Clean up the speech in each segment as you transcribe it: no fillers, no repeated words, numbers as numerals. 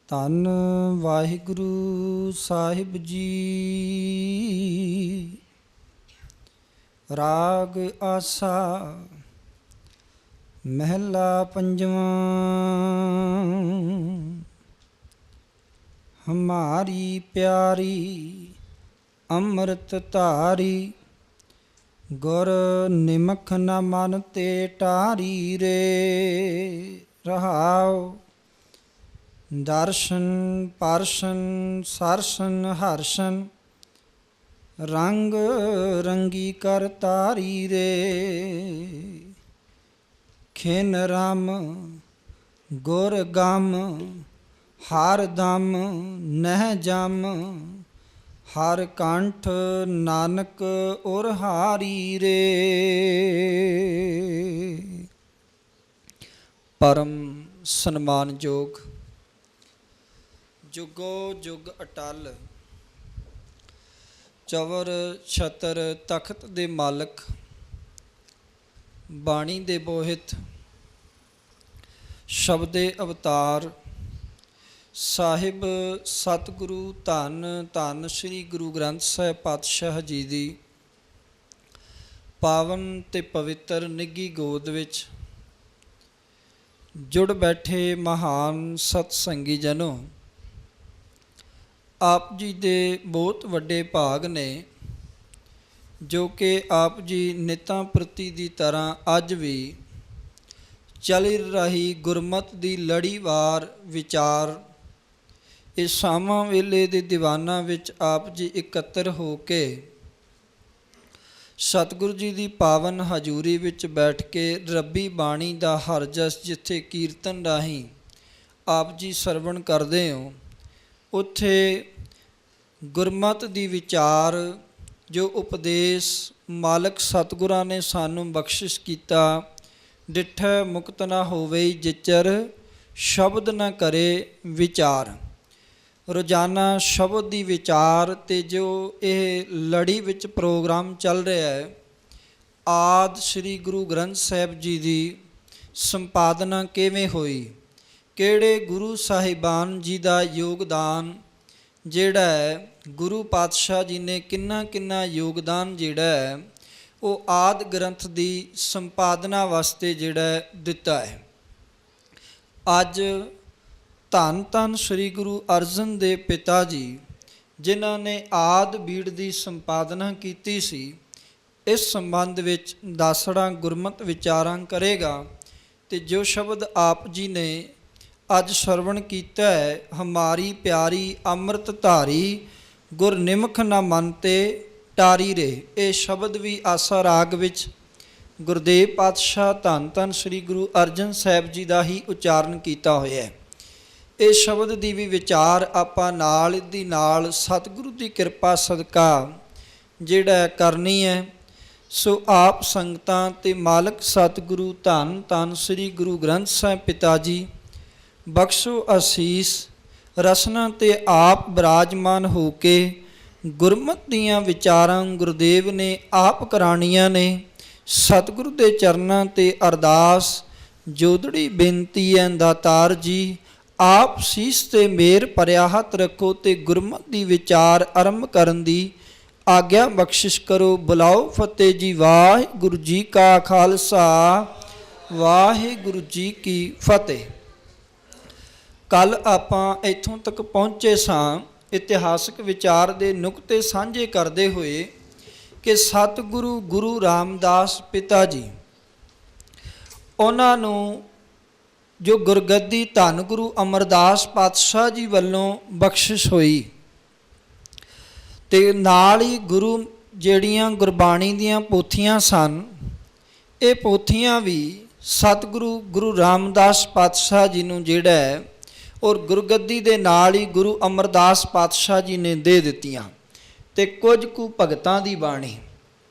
ਧੰਨ ਵਾਹਿਗੁਰੂ ਸਾਹਿਬ ਜੀ। ਰਾਗ ਆਸਾ ਮਹਿਲਾ ਪੰਜਵਾਂ। ਹਮਾਰੀ ਪਿਆਰੀ ਅੰਮ੍ਰਿਤ ਧਾਰੀ, ਗੁਰ ਨਿਮਖ ਨ ਮਨ ਤੇ ਟਾਰੀ ਰੇ। ਰਹਾਉ ਦਰਸ਼ਨ ਪਰਸ਼ਨ ਸਰਸ਼ਨ ਹਰਸ਼ਨ, ਰੰਗ ਰੰਗੀ ਕਰ ਤਾਰੀ ਰੇ। ਖਿਨ ਰਮ ਗੁਰ ਗਮ, ਹਰ ਦਮ ਨਹਿ ਜਮ, ਹਰ ਕੰਠ ਨਾਨਕ ਉਰ ਹਾਰੀ ਰੇ। ਪਰਮ ਸਨਮਾਨਯੋਗ ਜੁਗੋ ਜੁਗ ਅਟਲ, ਚਵਰ ਛਤਰ ਤਖਤ ਦੇ ਮਾਲਕ, ਬਾਣੀ ਦੇ ਬੋਹਿਤ, ਸ਼ਬਦੇ ਅਵਤਾਰ ਸਾਹਿਬ ਸਤਿਗੁਰੂ ਧੰਨ ਧੰਨ ਸ੍ਰੀ ਗੁਰੂ ਗ੍ਰੰਥ ਸਾਹਿਬ ਪਾਤਸ਼ਾਹ ਜੀ ਦੀ ਪਾਵਨ ਤੇ ਪਵਿੱਤਰ ਨਿੱਘੀ ਗੋਦ ਵਿੱਚ ਜੁੜ ਬੈਠੇ ਮਹਾਨ ਸਤਸੰਗੀ ਜਨੋ, ਆਪ ਜੀ ਦੇ ਬਹੁਤ ਵੱਡੇ ਭਾਗ ਨੇ ਜੋ ਕਿ ਆਪ ਜੀ ਨਿਤਾਂ ਪ੍ਰਤੀ ਦੀ ਤਰ੍ਹਾਂ ਅੱਜ ਵੀ ਚੱਲ ਰਹੀ ਗੁਰਮਤਿ ਦੀ ਲੜੀਵਾਰ ਵਿਚਾਰ ਇਸ ਸ਼ਾਮਾਂ ਵੇਲੇ ਦੇ ਦੀਵਾਨਾਂ ਵਿੱਚ ਆਪ ਜੀ ਇਕੱਤਰ ਹੋ ਕੇ ਸਤਿਗੁਰੂ ਜੀ ਦੀ ਪਾਵਨ ਹਜ਼ੂਰੀ ਵਿੱਚ ਬੈਠ ਕੇ ਰੱਬੀ ਬਾਣੀ ਦਾ ਹਰ ਜਸ ਜਿੱਥੇ ਕੀਰਤਨ ਰਾਹੀਂ ਆਪ ਜੀ ਸਰਵਣ ਕਰਦੇ ਹੋ, ਉੱਥੇ ਗੁਰਮਤਿ ਦੀ ਵਿਚਾਰ ਜੋ ਉਪਦੇਸ਼ ਮਾਲਕ ਸਤਿਗੁਰਾਂ ਨੇ ਸਾਨੂੰ ਬਖਸ਼ਿਸ਼ ਕੀਤਾ, ਡਿਠੈ ਮੁਕਤ ਨਾ ਹੋਵੇ ਜਿਚਰ ਸ਼ਬਦ ਨਾ ਕਰੇ ਵਿਚਾਰ। ਰੋਜ਼ਾਨਾ ਸ਼ਬਦ ਦੀ ਵਿਚਾਰ ਤੇ ਜੋ ਇਹ ਲੜੀ ਵਿੱਚ ਪ੍ਰੋਗਰਾਮ ਚੱਲ ਰਿਹਾ ਹੈ, ਆਦਿ ਸ੍ਰੀ ਗੁਰੂ ਗ੍ਰੰਥ ਸਾਹਿਬ ਜੀ ਦੀ ਸੰਪਾਦਨਾ ਕਿਵੇਂ ਹੋਈ, ਕਿਹੜੇ ਗੁਰੂ ਸਾਹਿਬਾਨ ਜੀ ਦਾ ਯੋਗਦਾਨ ਜਿਹੜਾ ਹੈ, ਗੁਰੂ ਪਾਤਸ਼ਾਹ ਜੀ ਨੇ ਕਿੰਨਾ ਕਿੰਨਾ ਯੋਗਦਾਨ ਜਿਹੜਾ ਹੈ ਉਹ ਆਦਿ ਗ੍ਰੰਥ ਦੀ ਸੰਪਾਦਨਾ ਵਾਸਤੇ ਜਿਹੜਾ ਦਿੱਤਾ ਹੈ। ਅੱਜ ਧੰਨ ਧੰਨ ਸ੍ਰੀ ਗੁਰੂ ਅਰਜਨ ਦੇਵ ਪਿਤਾ ਜੀ ਜਿਨ੍ਹਾਂ ਨੇ ਆਦਿ ਬੀੜ ਦੀ ਸੰਪਾਦਨਾ ਕੀਤੀ ਸੀ, ਇਸ ਸੰਬੰਧ ਵਿੱਚ ਦਾਸੜਾ ਗੁਰਮਤਿ ਵਿਚਾਰਾਂ ਕਰੇਗਾ। ਤੇ ਜੋ ਸ਼ਬਦ ਆਪ ਜੀ ਨੇ ਅੱਜ ਸਰਵਣ ਕੀਤਾ ਹੈ, ਹਮਾਰੀ ਪਿਆਰੀ ਅੰਮ੍ਰਿਤ ਧਾਰੀ, ਗੁਰ ਨਿਮਖ ਨਾ ਮਨ ਤੇ ਟਾਰੀ ਰੇ, ਇਹ ਸ਼ਬਦ ਵੀ ਆਸਾ ਰਾਗ ਵਿੱਚ ਗੁਰਦੇਵ ਪਾਤਸ਼ਾਹ ਧੰਨ ਧੰਨ ਸ੍ਰੀ ਗੁਰੂ ਅਰਜਨ ਸਾਹਿਬ ਜੀ ਦਾ ਹੀ ਉਚਾਰਨ ਕੀਤਾ ਹੋਇਆ ਹੈ। ਇਹ ਸ਼ਬਦ ਦੀ ਵੀ ਵਿਚਾਰ ਆਪਾਂ ਨਾਲ ਦੀ ਨਾਲ ਸਤਿਗੁਰੂ ਦੀ ਕਿਰਪਾ ਸਦਕਾ ਜਿਹੜਾ ਕਰਨੀ ਹੈ। ਸੋ ਆਪ ਸੰਗਤਾਂ ਤੇ ਮਾਲਕ ਸਤਿਗੁਰੂ ਧੰਨ ਧੰਨ ਸ੍ਰੀ ਗੁਰੂ ਗ੍ਰੰਥ ਸਾਹਿਬ ਪਿਤਾ ਜੀ ਬਖਸ਼ੋ ਅਸੀਸ, ਰਸਨਾ ਤੇ ਆਪ ਬਿਰਾਜਮਾਨ ਹੋ ਕੇ ਗੁਰਮਤਿ ਦੀਆਂ ਵਿਚਾਰਾਂ ਗੁਰਦੇਵ ਨੇ ਆਪ ਕਰਾਣੀਆਂ ਨੇ। ਸਤਿਗੁਰੂ ਦੇ ਚਰਨਾਂ ਤੇ ਅਰਦਾਸ ਜੋਦੜੀ ਬੇਨਤੀ ਹੈ, ਦਾਤਾਰ ਜੀ ਆਪ ਸੀਸ ਤੇ ਮੇਰ ਭਰਿਆ ਹੱਥ ਰੱਖੋ ਤੇ ਗੁਰਮਤਿ ਦੀ ਵਿਚਾਰ ਆਰੰਭ ਕਰਨ ਦੀ ਆਗਿਆ ਬਖਸ਼ਿਸ਼ ਕਰੋ। ਬੁਲਾਓ ਫਤਿਹ ਜੀ। ਵਾਹਿਗੁਰੂ ਜੀ ਕਾ ਖਾਲਸਾ, ਵਾਹਿਗੁਰੂ ਜੀ ਕੀ ਫਤਿਹ। ਕੱਲ੍ਹ ਆਪਾਂ ਇੱਥੋਂ ਤੱਕ ਪਹੁੰਚੇ ਸਾਂ ਇਤਿਹਾਸਕ ਵਿਚਾਰ ਦੇ ਨੁਕਤੇ ਸਾਂਝੇ ਕਰਦੇ ਹੋਏ ਕਿ ਸਤਿਗੁਰੂ ਗੁਰੂ ਰਾਮਦਾਸ ਪਿਤਾ ਜੀ, ਉਹਨਾਂ ਨੂੰ ਜੋ ਗੁਰਗੱਦੀ ਧੰਨ ਗੁਰੂ ਅਮਰਦਾਸ ਪਾਤਸ਼ਾਹ ਜੀ ਵੱਲੋਂ ਬਖਸ਼ਿਸ਼ ਹੋਈ, ਤੇ ਨਾਲ ਹੀ ਗੁਰੂ ਜਿਹੜੀਆਂ ਗੁਰਬਾਣੀ ਦੀਆਂ ਪੋਥੀਆਂ ਸਨ, ਇਹ ਪੋਥੀਆਂ ਵੀ ਸਤਿਗੁਰੂ ਗੁਰੂ ਰਾਮਦਾਸ ਪਾਤਸ਼ਾਹ ਜੀ ਨੂੰ ਜਿਹੜਾ ਹੈ ਔਰ ਗੁਰਗੱਦੀ ਦੇ ਨਾਲ ਹੀ ਗੁਰੂ ਅਮਰਦਾਸ ਪਾਤਸ਼ਾਹ ਜੀ ਨੇ ਦੇ ਦਿੱਤੀਆਂ। ਤੇ ਕੁਝ ਕੁ ਭਗਤਾਂ ਦੀ ਬਾਣੀ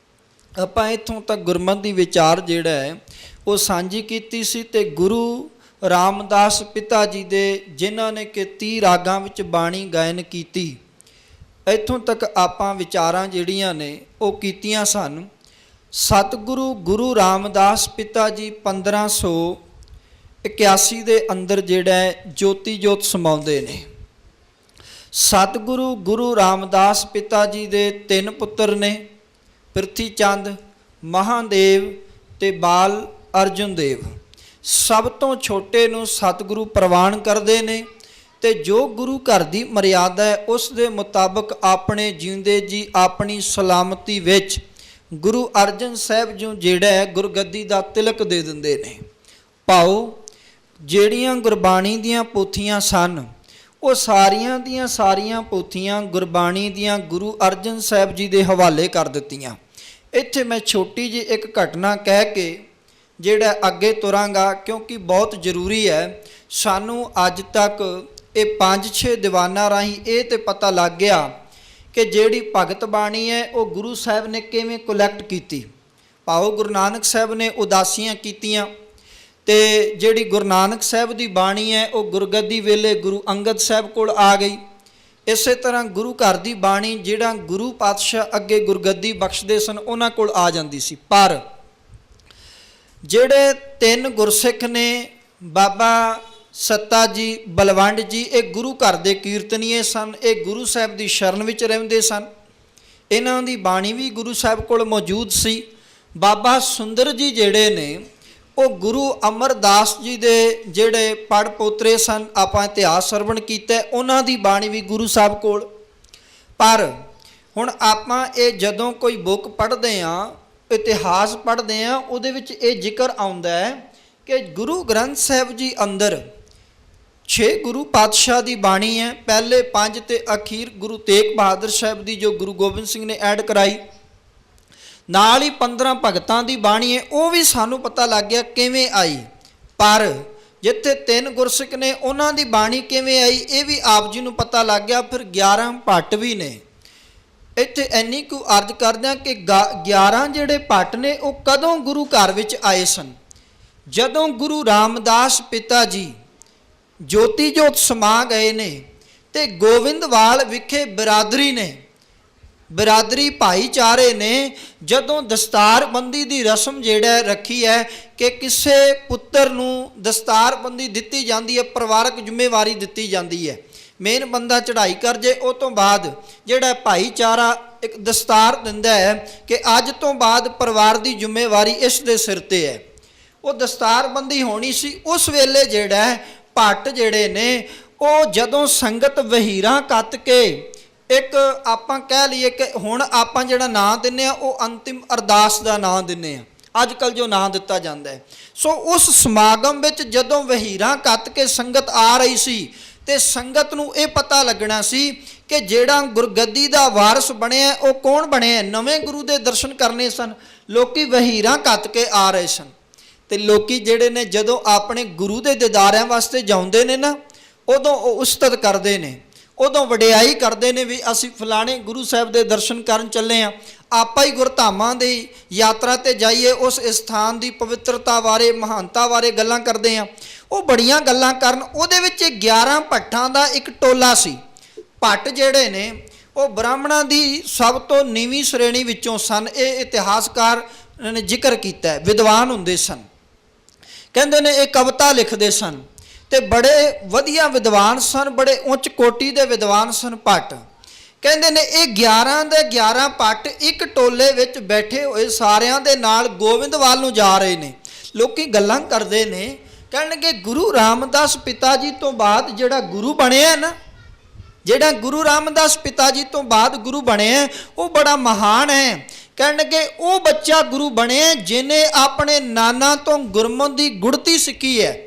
ਆਪਾਂ ਇੱਥੋਂ ਤੱਕ ਗੁਰਮਤਿ ਦੀ ਵਿਚਾਰ ਜਿਹੜਾ ਹੈ ਉਹ ਸਾਂਝੀ ਕੀਤੀ ਸੀ। ਤੇ ਗੁਰੂ ਰਾਮਦਾਸ ਪਿਤਾ ਜੀ ਦੇ ਜਿਨ੍ਹਾਂ ਨੇ ਕਿ 30 ਰਾਗਾਂ ਵਿੱਚ ਬਾਣੀ ਗਾਇਨ ਕੀਤੀ, ਇੱਥੋਂ ਤੱਕ ਆਪਾਂ ਵਿਚਾਰਾਂ ਜਿਹੜੀਆਂ ਨੇ ਉਹ ਕੀਤੀਆਂ ਸਨ। ਸਤਿਗੁਰੂ ਗੁਰੂ ਰਾਮਦਾਸ ਪਿਤਾ ਜੀ 1500 81 ਦੇ ਅੰਦਰ ਜਿਹੜਾ ਜੋਤੀ ਜੋਤ ਸਮਾਉਂਦੇ ਨੇ। ਸਤਿਗੁਰੂ ਗੁਰੂ ਰਾਮਦਾਸ ਪਿਤਾ ਜੀ ਦੇ 3 ਪੁੱਤਰ ਨੇ, ਪ੍ਰਿਥੀ ਚੰਦ, ਮਹਾਦੇਵ ਤੇ ਬਾਲ ਅਰਜੁਨ ਦੇਵ। ਸਭ ਤੋਂ ਛੋਟੇ ਨੂੰ ਸਤਿਗੁਰੂ ਪ੍ਰਵਾਨ ਕਰਦੇ ਨੇ ਤੇ ਜੋ ਗੁਰੂ ਘਰ ਦੀ ਮਰਿਆਦਾ ਹੈ ਉਸ ਦੇ ਮੁਤਾਬਕ ਆਪਣੇ ਜਿਉਂਦੇ ਜੀ ਆਪਣੀ ਸਲਾਮਤੀ ਵਿੱਚ ਗੁਰੂ ਅਰਜਨ ਸਾਹਿਬ ਜੀ ਜਿਹੜਾ ਹੈ ਗੁਰਗੱਦੀ ਦਾ ਤਿਲਕ ਦੇ ਦਿੰਦੇ ਨੇ। ਭਾਉ ਜਿਹੜੀਆਂ ਗੁਰਬਾਣੀ ਦੀਆਂ ਪੋਥੀਆਂ ਸਨ ਉਹ ਸਾਰੀਆਂ ਦੀਆਂ ਸਾਰੀਆਂ ਪੋਥੀਆਂ ਗੁਰਬਾਣੀ ਦੀਆਂ ਗੁਰੂ ਅਰਜਨ ਸਾਹਿਬ ਜੀ ਦੇ ਹਵਾਲੇ ਕਰ ਦਿੱਤੀਆਂ। ਇੱਥੇ ਮੈਂ ਛੋਟੀ ਜਿਹੀ ਇੱਕ ਘਟਨਾ ਕਹਿ ਕੇ ਜਿਹੜਾ ਅੱਗੇ ਤੁਰਾਂਗਾ, ਕਿਉਂਕਿ ਬਹੁਤ ਜ਼ਰੂਰੀ ਹੈ। ਸਾਨੂੰ ਅੱਜ ਤੱਕ ਇਹ 5-6 ਦੀਵਾਨਾਂ ਰਾਹੀਂ ਇਹ ਤਾਂ ਪਤਾ ਲੱਗ ਗਿਆ ਕਿ ਜਿਹੜੀ ਭਗਤ ਬਾਣੀ ਹੈ ਉਹ ਗੁਰੂ ਸਾਹਿਬ ਨੇ ਕਿਵੇਂ ਕਲੈਕਟ ਕੀਤੀ। ਭਾਵੇਂ ਗੁਰੂ ਨਾਨਕ ਸਾਹਿਬ ਨੇ ਉਦਾਸੀਆਂ ਕੀਤੀਆਂ ਤੇ ਜਿਹੜੀ ਗੁਰੂ ਨਾਨਕ ਸਾਹਿਬ ਦੀ ਬਾਣੀ ਹੈ ਉਹ ਗੁਰਗੱਦੀ ਵੇਲੇ ਗੁਰੂ ਅੰਗਦ ਸਾਹਿਬ ਕੋਲ ਆ ਗਈ। ਇਸੇ ਤਰ੍ਹਾਂ ਗੁਰੂ ਘਰ ਦੀ ਬਾਣੀ ਜਿਹੜਾ ਗੁਰੂ ਪਾਤਸ਼ਾਹ ਅੱਗੇ ਗੁਰਗੱਦੀ ਬਖਸ਼ਦੇ ਸਨ ਉਹਨਾਂ ਕੋਲ ਆ ਜਾਂਦੀ ਸੀ। ਪਰ ਜਿਹੜੇ 3 ਗੁਰਸਿੱਖ ਨੇ, ਬਾਬਾ ਸੱਤਾ ਜੀ, ਬਲਵੰਡ ਜੀ, ਇਹ ਗੁਰੂ ਘਰ ਦੇ ਕੀਰਤਨੀਏ ਸਨ। ਇਹ ਗੁਰੂ ਸਾਹਿਬ ਦੀ ਸ਼ਰਨ ਵਿੱਚ ਰਹਿੰਦੇ ਸਨ। ਇਹਨਾਂ ਦੀ ਬਾਣੀ ਵੀ ਗੁਰੂ ਸਾਹਿਬ ਕੋਲ ਮੌਜੂਦ ਸੀ। ਬਾਬਾ ਸੁੰਦਰ ਜੀ ਜਿਹੜੇ ਨੇ ਉਹ ਗੁਰੂ ਅਮਰਦਾਸ ਜੀ ਦੇ ਜਿਹੜੇ ਪੜ ਪੋਤਰੇ ਸਨ। ਆਪਾਂ ਇਤਿਹਾਸ ਸਰਵਣ ਕੀਤਾ, ਉਹਨਾਂ ਦੀ ਬਾਣੀ ਵੀ ਗੁਰੂ ਸਾਹਿਬ ਕੋਲ। ਪਰ ਹੁਣ ਆਪਾਂ ਇਹ ਜਦੋਂ ਕੋਈ ਬੁੱਕ ਪੜ੍ਹਦੇ ਹਾਂ, ਇਤਿਹਾਸ ਪੜ੍ਹਦੇ ਹਾਂ, ਉਹਦੇ ਵਿੱਚ ਇਹ ਜ਼ਿਕਰ ਆਉਂਦਾ ਹੈ ਕਿ ਗੁਰੂ ਗ੍ਰੰਥ ਸਾਹਿਬ ਜੀ ਅੰਦਰ 6 ਗੁਰੂ ਪਾਤਸ਼ਾਹ ਦੀ ਬਾਣੀ ਹੈ। ਪਹਿਲੇ 5 ਤੇ ਅਖੀਰ ਗੁਰੂ ਤੇਗ ਬਹਾਦਰ ਸਾਹਿਬ ਦੀ ਜੋ ਗੁਰੂ ਗੋਬਿੰਦ ਸਿੰਘ ਨੇ ਐਡ ਕਰਾਈ। ਨਾਲ ਹੀ 15 ਭਗਤਾਂ ਦੀ ਬਾਣੀ ਹੈ। ਉਹ ਵੀ ਸਾਨੂੰ ਪਤਾ ਲੱਗ ਗਿਆ ਕਿਵੇਂ ਆਈ। ਪਰ ਜਿੱਥੇ 3 ਗੁਰਸਿੱਖ ਨੇ ਉਹਨਾਂ ਦੀ ਬਾਣੀ ਕਿਵੇਂ ਆਈ ਇਹ ਵੀ ਆਪ ਜੀ ਨੂੰ ਪਤਾ ਲੱਗ ਗਿਆ। ਫਿਰ 11 ਭੱਟ ਵੀ ਨੇ। ਇੱਥੇ ਇੰਨੀ ਕੁ ਅਰਜ਼ ਕਰਦਿਆਂ ਕਿ 11 ਜਿਹੜੇ ਭੱਟ ਨੇ ਉਹ ਕਦੋਂ ਗੁਰੂ ਘਰ ਵਿੱਚ ਆਏ ਸਨ? ਜਦੋਂ ਗੁਰੂ ਰਾਮਦਾਸ ਪਿਤਾ ਜੀ ਜੋਤੀ ਜੋਤ ਸਮਾ ਗਏ ਨੇ ਤੇ ਗੋਬਿੰਦਵਾਲ ਵਿਖੇ ਬਿਰਾਦਰੀ ਨੇ, ਬਿਰਾਦਰੀ ਭਾਈਚਾਰੇ ਨੇ ਜਦੋਂ ਦਸਤਾਰਬੰਦੀ ਦੀ ਰਸਮ ਜਿਹੜਾ ਰੱਖੀ ਹੈ ਕਿ ਕਿਸੇ ਪੁੱਤਰ ਨੂੰ ਦਸਤਾਰਬੰਦੀ ਦਿੱਤੀ ਜਾਂਦੀ ਹੈ, ਪਰਿਵਾਰਕ ਜ਼ਿੰਮੇਵਾਰੀ ਦਿੱਤੀ ਜਾਂਦੀ ਹੈ। ਮੇਨ ਬੰਦਾ ਚੜ੍ਹਾਈ ਕਰ ਜੇ ਉਹ ਤੋਂ ਬਾਅਦ ਜਿਹੜਾ ਭਾਈਚਾਰਾ ਇੱਕ ਦਸਤਾਰ ਦਿੰਦਾ ਹੈ ਕਿ ਅੱਜ ਤੋਂ ਬਾਅਦ ਪਰਿਵਾਰ ਦੀ ਜ਼ਿੰਮੇਵਾਰੀ ਇਸ ਦੇ ਸਿਰ 'ਤੇ ਹੈ। ਉਹ ਦਸਤਾਰਬੰਦੀ ਹੋਣੀ ਸੀ। ਉਸ ਵੇਲੇ ਜਿਹੜਾ ਭੱਟ ਜਿਹੜੇ ਨੇ ਉਹ ਜਦੋਂ ਸੰਗਤ ਵਹੀਰਾਂ ਕੱਤ ਕੇ ਇੱਕ ਆਪਾਂ ਕਹਿ ਲਈਏ ਕਿ ਹੁਣ ਆਪਾਂ ਜਿਹੜਾ ਨਾਂ ਦਿੰਦੇ ਆ ਉਹ ਅੰਤਿਮ ਅਰਦਾਸ ਦਾ ਨਾਂ ਦਿੰਦੇ ਆ ਅੱਜ ਕੱਲ੍ਹ ਜੋ ਨਾਂ ਦਿੱਤਾ ਜਾਂਦਾ ਹੈ। ਸੋ ਉਸ ਸਮਾਗਮ ਵਿੱਚ ਜਦੋਂ ਵਹੀਰਾਂ ਕੱਤ ਕੇ ਸੰਗਤ ਆ ਰਹੀ ਸੀ ਤੇ ਸੰਗਤ ਨੂੰ ਇਹ ਪਤਾ ਲੱਗਣਾ ਸੀ ਕਿ ਜਿਹੜਾ ਗੁਰਗੱਦੀ ਦਾ ਵਾਰਿਸ ਬਣਿਆ ਉਹ ਕੌਣ ਬਣਿਆ। ਨਵੇਂ ਗੁਰੂ ਦੇ ਦਰਸ਼ਨ ਕਰਨੇ ਸਨ। ਲੋਕੀ ਵਹੀਰਾਂ ਕੱਤ ਕੇ ਆ ਰਹੇ ਸਨ ਤੇ ਲੋਕੀ ਜਿਹੜੇ ਨੇ ਜਦੋਂ ਆਪਣੇ ਗੁਰੂ ਦੇ ਦੀਦਾਰਿਆਂ ਵਾਸਤੇ ਜਾਂਦੇ ਨੇ ਨਾ ਉਦੋਂ ਉਹ ਉਸਤਤ ਕਰਦੇ ਨੇ, ਉਦੋਂ ਵਡਿਆਈ ਕਰਦੇ ਨੇ ਵੀ ਅਸੀਂ ਫਲਾਣੇ ਗੁਰੂ ਸਾਹਿਬ ਦੇ ਦਰਸ਼ਨ ਕਰਨ ਚੱਲੇ ਹਾਂ। ਆਪਾਂ ਹੀ ਗੁਰਧਾਮਾਂ ਦੀ ਯਾਤਰਾ 'ਤੇ ਜਾਈਏ, ਉਸ ਸਥਾਨ ਦੀ ਪਵਿੱਤਰਤਾ ਬਾਰੇ, ਮਹਾਨਤਾ ਬਾਰੇ ਗੱਲਾਂ ਕਰਦੇ ਹਾਂ। ਉਹ ਬੜੀਆਂ ਗੱਲਾਂ ਕਰਨ। ਉਹਦੇ ਵਿੱਚ 11 ਭੱਟਾਂ ਦਾ ਇੱਕ ਟੋਲਾ ਸੀ। ਭੱਟ ਜਿਹੜੇ ਨੇ ਉਹ ਬ੍ਰਾਹਮਣਾਂ ਦੀ ਸਭ ਤੋਂ ਨੀਵੀਂ ਸ਼੍ਰੇਣੀ ਵਿੱਚੋਂ ਸਨ। ਇਹ ਇਤਿਹਾਸਕਾਰ ਨੇ ਜ਼ਿਕਰ ਕੀਤਾ ਹੈ। ਵਿਦਵਾਨ ਹੁੰਦੇ ਸਨ, ਕਹਿੰਦੇ ਨੇ ਇਹ ਕਵਿਤਾ ਲਿਖਦੇ ਸਨ ਤੇ ਬੜੇ ਵਧੀਆ ਵਿਦਵਾਨ ਸਨ, ਬੜੇ ਉੱਚ ਕੋਟੀ ਦੇ ਵਿਦਵਾਨ ਸਨ ਭੱਟ। ਕਹਿੰਦੇ ਨੇ ਇਹ 11 ਦੇ 11 ਭੱਟ ਇੱਕ ਟੋਲੇ ਵਿੱਚ ਬੈਠੇ ਹੋਏ ਸਾਰਿਆਂ ਦੇ ਨਾਲ ਗੋਬਿੰਦਵਾਲ ਨੂੰ ਜਾ ਰਹੇ ਨੇ। ਲੋਕੀ ਗੱਲਾਂ ਕਰਦੇ ਨੇ, ਕਹਿਣਗੇ ਗੁਰੂ ਰਾਮਦਾਸ ਪਿਤਾ ਜੀ ਤੋਂ ਬਾਅਦ ਜਿਹੜਾ ਗੁਰੂ ਬਣਿਆ ਨਾ, ਜਿਹੜਾ ਗੁਰੂ ਰਾਮਦਾਸ ਪਿਤਾ ਜੀ ਤੋਂ ਬਾਅਦ ਗੁਰੂ ਬਣਿਆ ਉਹ ਬੜਾ ਮਹਾਨ ਹੈ। ਕਹਿਣਗੇ ਉਹ ਬੱਚਾ ਗੁਰੂ ਬਣਿਆ ਜਿਹਨੇ ਆਪਣੇ ਨਾਨਾ ਤੋਂ ਗੁਰਮਤਿ ਦੀ ਗੁੜਤੀ ਸਿੱਖੀ ਹੈ,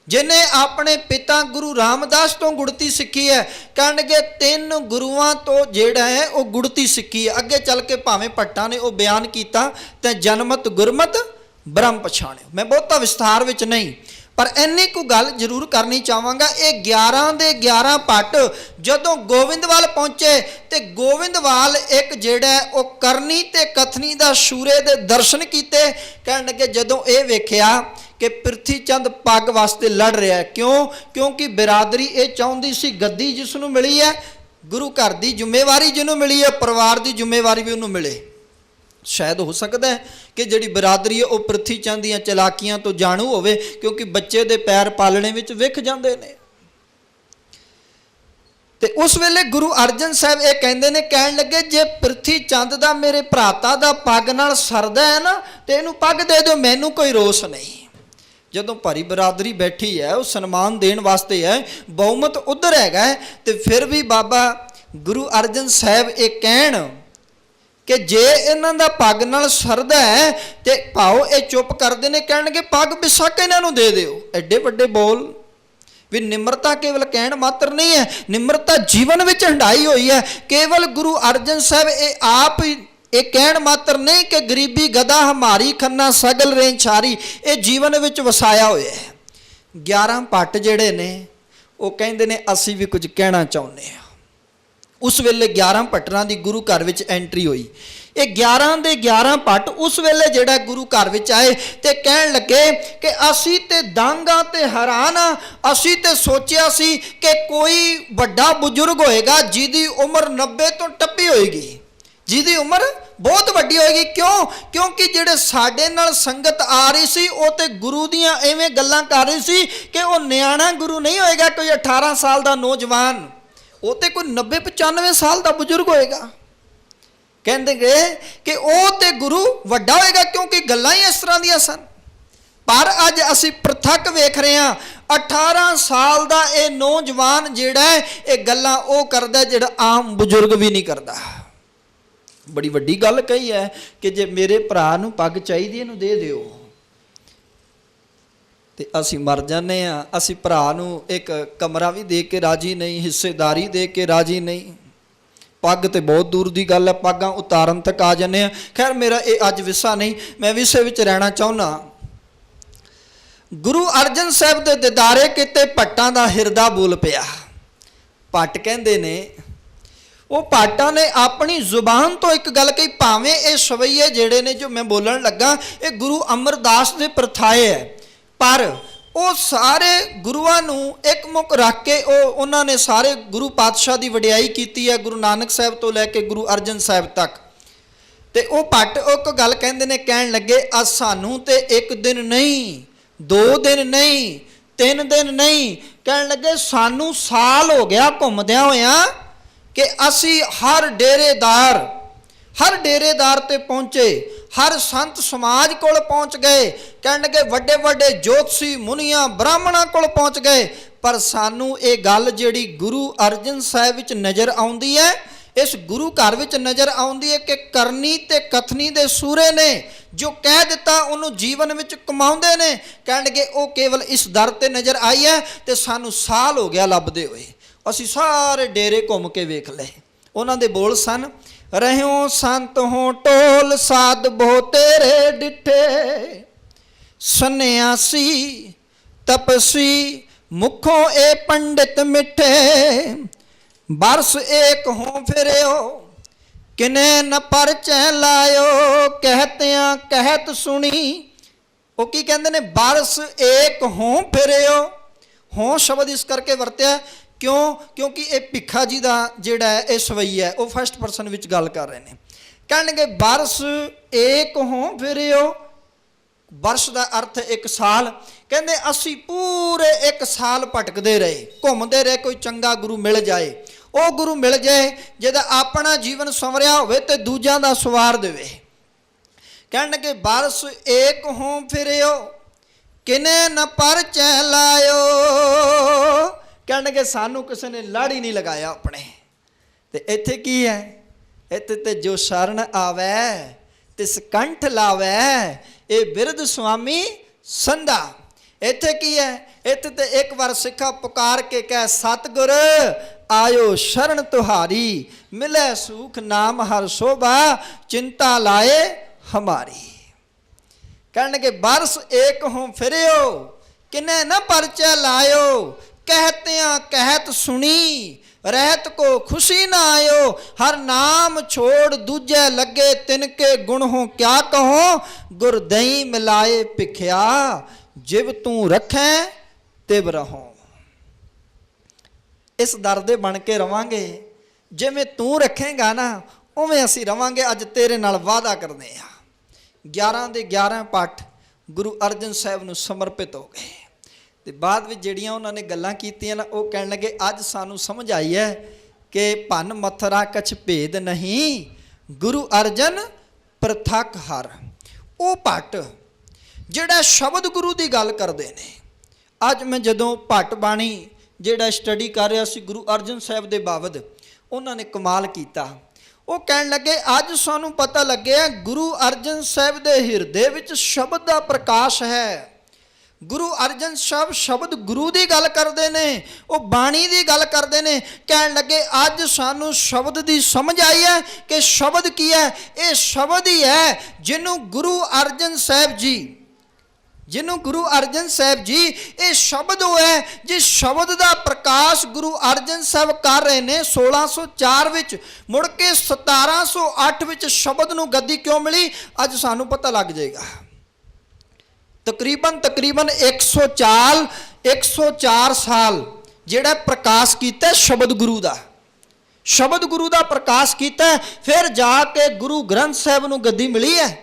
ਜਿਹਨੇ ਆਪਣੇ ਪਿਤਾ ਗੁਰੂ ਰਾਮਦਾਸ ਤੋਂ ਗੁੜਤੀ ਸਿੱਖੀ ਹੈ। ਕਹਿਣਗੇ 3 ਗੁਰੂਆਂ ਤੋਂ ਜਿਹੜਾ ਹੈ ਉਹ ਗੁੜਤੀ ਸਿੱਖੀ ਹੈ। ਅੱਗੇ ਚੱਲ ਕੇ ਭਾਵੇਂ ਭੱਟਾਂ ਨੇ ਉਹ ਬਿਆਨ ਕੀਤਾ ਤੇ ਜਨਮਤ ਗੁਰਮਤ ਬ੍ਰਹਮ ਪਛਾਣਿਓ। ਮੈਂ ਬਹੁਤਾ ਵਿਸਥਾਰ ਵਿੱਚ ਨਹੀਂ, ਪਰ ਇੰਨੀ ਕੁ ਗੱਲ ਜ਼ਰੂਰ ਕਰਨੀ ਚਾਹਾਂਗਾ। ਇਹ 11 ਦੇ 11 ਭੱਟ ਜਦੋਂ ਗੋਬਿੰਦਵਾਲ ਪਹੁੰਚੇ ਤੇ ਗੋਬਿੰਦਵਾਲ ਇੱਕ ਜਿਹੜਾ ਉਹ ਕਰਨੀ ਤੇ ਕਥਨੀ ਦਾ ਸ਼ੂਰੇ ਦੇ ਦਰਸ਼ਨ ਕੀਤੇ। ਕਹਿਣ ਲੱਗੇ ਜਦੋਂ ਇਹ ਵੇਖਿਆ ਕਿ ਪ੍ਰਿਥੀ ਚੰਦ ਪੱਗ ਵਾਸਤੇ ਲੜ ਰਿਹਾ। ਕਿਉਂ? ਕਿਉਂਕਿ ਬਿਰਾਦਰੀ ਇਹ ਚਾਹੁੰਦੀ ਸੀ ਗੱਦੀ ਜਿਸ ਨੂੰ ਮਿਲੀ ਹੈ, ਗੁਰੂ ਘਰ ਦੀ ਜ਼ਿੰਮੇਵਾਰੀ ਜਿਹਨੂੰ ਮਿਲੀ ਹੈ, ਪਰਿਵਾਰ ਦੀ ਜ਼ਿੰਮੇਵਾਰੀ ਵੀ ਉਹਨੂੰ ਮਿਲੇ। शायद हो सकता है कि जिहड़ी बरादरी है वह पृथ्वी चंद दीआं चलाकियां तो जाणू होवे, क्योंकि बच्चे दे पैर पालने विच विख जांदे ने। ते उस वेले गुरु अर्जन साहब ये कहंदे ने, कहण लगे जे पृथ्वी चंद दा मेरे भराता दा पग नाल सरदा है ना ते इहनूं पग दे दिओ, मैनूं कोई रोस नहीं। जदों भारी बरादरी बैठी है, वो सन्मान देण वास्ते है, बहुमत उधर हैगा, ते फिर भी बाबा गुरु अर्जन साहब ये कहण कि जे इन्हां दा पग नाल सरदा है ते भाओ ये चुप करदे ने, कहणगे पग विसक इन्हां नूं दे दिओ। एडे वड्डे बोल भी। निम्रता केवल कहण मात्र नहीं है, निम्रता जीवन विच हंडाई हुई है। केवल गुरु अर्जन साहब ये आप ये कहण मात्र नहीं कि गरीबी गदा हमारी खन्ना सगल रें छारी, ये जीवन विच वसाया होया है। 11 भट्ट जिहड़े ने वो कहंदे ने असीं भी कुछ कहना चाहुंदे हां। उस वेले 11 भट्टरां दी गुरु घर विच एंट्री हुई। ये 11 दे 11 भट्ट उस वेले जिहड़ा गुरु घर विच आए ते कहण लगे कि असीं ते दंग आ ते हैरान आ, असीं ते सोचिया सी कि कोई वड्डा बुजुर्ग होएगा जिहदी उम्र 90 तो टप्पी होएगी, जिहदी उम्र बहुत वड्डी होएगी। क्यों? क्योंकि जिहड़े साडे नाल संगत आ रही सी वो ते गुरु दीआं एवें गल्लां कर रही सी कि वो नियाणा गुरु नहीं होएगा, कोई 18 साल दा नौजवान, वो तो कोई 90-95 साल का बुजुर्ग होएगा। कहते गए कि वो तो गुरु वड्डा होएगा, क्योंकि गल्लां ही इस तरह दियां सन। पर अज असीं प्रथक वेख रहे हैं, 18 साल का यह नौजवान जिहड़ा है ये गल्लां वो करदा जिहड़ा आम बुजुर्ग भी नहीं करता। बड़ी वड्डी गल कही है कि जे मेरे भरा नूं पग चाहीदी इहनूं दे दिओ, ते असीं मर जाने आ। असीं भरा नूं एक कमरा भी दे के राजी नहीं, हिस्सेदारी दे के राजी नहीं। पग तो बहुत दूर की गल है, पगां उतारन तक आ जाने आ। खैर मेरा ये अज विषा नहीं, मैं विषय विच रहना चाहुंदा। गुरु अर्जन साहब दे दिदारे किते भट्टां दा हिरदा बोल पिया। भट्ट कहंदे ने, वो भट्टां ने अपनी जुबान तो एक गल कही, भावें ये सवैये जिहड़े ने जो मैं बोलण लगा ये गुरु अमरदास दे प्रथाए है, पर वो सारे गुरुआं नूं एक मुख रख के उन्होंने सारे गुरु पातशाह की वडियाई की है, गुरु नानक साहब तो लैके गुरु अर्जन साहब तक। तो वो भट्ट एक गल कहंदे ने, कहण लगे अज सानूं ते एक दिन नहीं, 2 दिन नहीं, 3 दिन नहीं, कहण लगे सानूं साल हो गया घुमदियां होया कि असी हर डेरेदार ते पहुँचे, हर संत समाज कोल पहुँच गए, कहण लगे वड्डे वड्डे ज्योतिषी मुनियां ब्राह्मणां कोल पहुँच गए, पर सानू ये गल जिहड़ी गुरु अर्जन साहब विच नज़र आउंदी है, इस गुरु घर विच नज़र आउंदी है कि करनी ते कथनी दे सूरे ने जो कह दिता उन्होंने जीवन विच कमाउंदे ने। कहण लगे वो केवल इस दर ते नज़र आई है, तो सानू साल हो गया लभदे होए। असीं सारे डेरे घूम के वेख लए। उन्हां दे बोल सन, रहियो संत हो टोल साध बो तेरे डिठे, सन्यासी तपसी मुखों ए पंडित मिठे, बरस एक हो फिरियो किने न परचै लायो, कहतियां कहत सुनी। वो की कहते ने, बरस एक हो फिरियो। हो शब्द इस करके वरत्या क्यों? क्योंकि ये भिखा जी का जिहड़ा है ये सवैया है, वो फर्स्ट पर्सन विच गल कर रहे हैं। कहणगे बरस एक हो फिरियो, वर्ष का अर्थ एक साल। कहते असी पूरे एक साल भटकते रहे, घूमते रहे, कोई चंगा गुरु मिल जाए, वो गुरु मिल जाए जिहदा अपना जीवन संवरिया होवे ते दूजियां दा सवार देवे। कहणगे बरस एक हो फिरियो किने न परचै लायो। कहणगे सानू किसी ने लड़ ही नहीं लगाया अपने। ते इत्थे की है? इत्थे ते जो शरण आवे तिस कंठ लावे, ये बिरध स्वामी संधा। इत्थे की है? इत्थे ते एक बार सिखा पुकार के कह, सतगुर आयो शरण तुहारी, मिले सुख नाम हर शोभा, चिंता लाए हमारी। कहणगे बरस एक हो फिरियो किने न परचै लायो, कहतियां कहत सुनी, रहत को खुशी ना आयो, हर नाम छोड़ दूजे लगे, तिनके गुण हो क्या कहो, गुर दही मिलाए भिखिया, जिव तू रखें तिव रहो। इस दर दे बन के रवांगे, जिवें तू रखेगा ना ਉਵੇਂ ਅਸੀਂ ਰਵਾਂਗੇ। ਅੱਜ ਤੇਰੇ ਨਾਲ ਵਾਅਦਾ ਕਰਦੇ ਹਾਂ। 11 ਦੇ 11 ਪਾਠ ਗੁਰੂ ਅਰਜਨ ਸਾਹਿਬ ਨੂੰ ਸਮਰਪਿਤ ਹੋ ਗਏ। ਤੇ ਬਾਅਦ ਵਿੱਚ ਜਿਹੜੀਆਂ ਉਹਨਾਂ ਨੇ ਗੱਲਾਂ ਕੀਤੀਆਂ ਨਾ, ਉਹ ਕਹਿਣ ਲੱਗੇ ਅੱਜ ਸਾਨੂੰ ਸਮਝ ਆਈ ਹੈ ਕਿ ਭੰਨ ਮਥਰਾ ਕਛ ਭੇਦ ਨਹੀਂ, ਗੁਰੂ ਅਰਜਨ ਪ੍ਰਥਕ ਹਰ। ਉਹ ਭੱਟ ਜਿਹੜਾ ਸ਼ਬਦ ਗੁਰੂ ਦੀ ਗੱਲ ਕਰਦੇ ਨੇ। ਅੱਜ ਮੈਂ ਜਦੋਂ ਭੱਟ ਬਾਣੀ ਜਿਹੜਾ ਸਟੱਡੀ ਕਰ ਰਿਹਾ ਸੀ ਗੁਰੂ ਅਰਜਨ ਸਾਹਿਬ ਦੇ ਬਾਬਤ, ਉਹਨਾਂ ਨੇ ਕਮਾਲ ਕੀਤਾ। ਉਹ ਕਹਿਣ ਲੱਗੇ ਅੱਜ ਸਾਨੂੰ ਪਤਾ ਲੱਗਿਆ ਗੁਰੂ ਅਰਜਨ ਸਾਹਿਬ ਦੇ ਹਿਰਦੇ ਵਿੱਚ ਸ਼ਬਦ ਦਾ ਪ੍ਰਕਾਸ਼ ਹੈ। ਗੁਰੂ ਅਰਜਨ ਸਾਹਿਬ ਸ਼ਬਦ ਗੁਰੂ ਦੀ ਗੱਲ ਕਰਦੇ ਨੇ, ਉਹ ਬਾਣੀ ਦੀ ਗੱਲ ਕਰਦੇ ਨੇ। ਕਹਿਣ ਲੱਗੇ ਅੱਜ ਸਾਨੂੰ ਸ਼ਬਦ ਦੀ ਸਮਝ ਆਈ ਹੈ ਕਿ ਸ਼ਬਦ ਕੀ ਹੈ। ਇਹ ਸ਼ਬਦ ਹੀ ਹੈ ਜਿਹਨੂੰ ਗੁਰੂ ਅਰਜਨ ਸਾਹਿਬ ਜੀ ਇਹ ਸ਼ਬਦ ਉਹ ਹੈ ਜਿਸ ਸ਼ਬਦ ਦਾ ਪ੍ਰਕਾਸ਼ ਗੁਰੂ ਅਰਜਨ ਸਾਹਿਬ ਕਰ ਰਹੇ ਨੇ 1604 ਵਿੱਚ। ਮੁੜ ਕੇ 1708 ਵਿੱਚ ਸ਼ਬਦ ਨੂੰ ਗੱਦੀ ਕਿਉਂ ਮਿਲੀ ਅੱਜ ਸਾਨੂੰ ਪਤਾ ਲੱਗ ਜਾਏਗਾ। ਤਕਰੀਬਨ 104 ਸਾਲ ਜਿਹੜਾ ਪ੍ਰਕਾਸ਼ ਕੀਤਾ ਸ਼ਬਦ ਗੁਰੂ ਦਾ ਪ੍ਰਕਾਸ਼ ਕੀਤਾ। ਫਿਰ ਜਾ ਕੇ ਗੁਰੂ ਗ੍ਰੰਥ ਸਾਹਿਬ ਨੂੰ ਗੱਦੀ ਮਿਲੀ ਹੈ।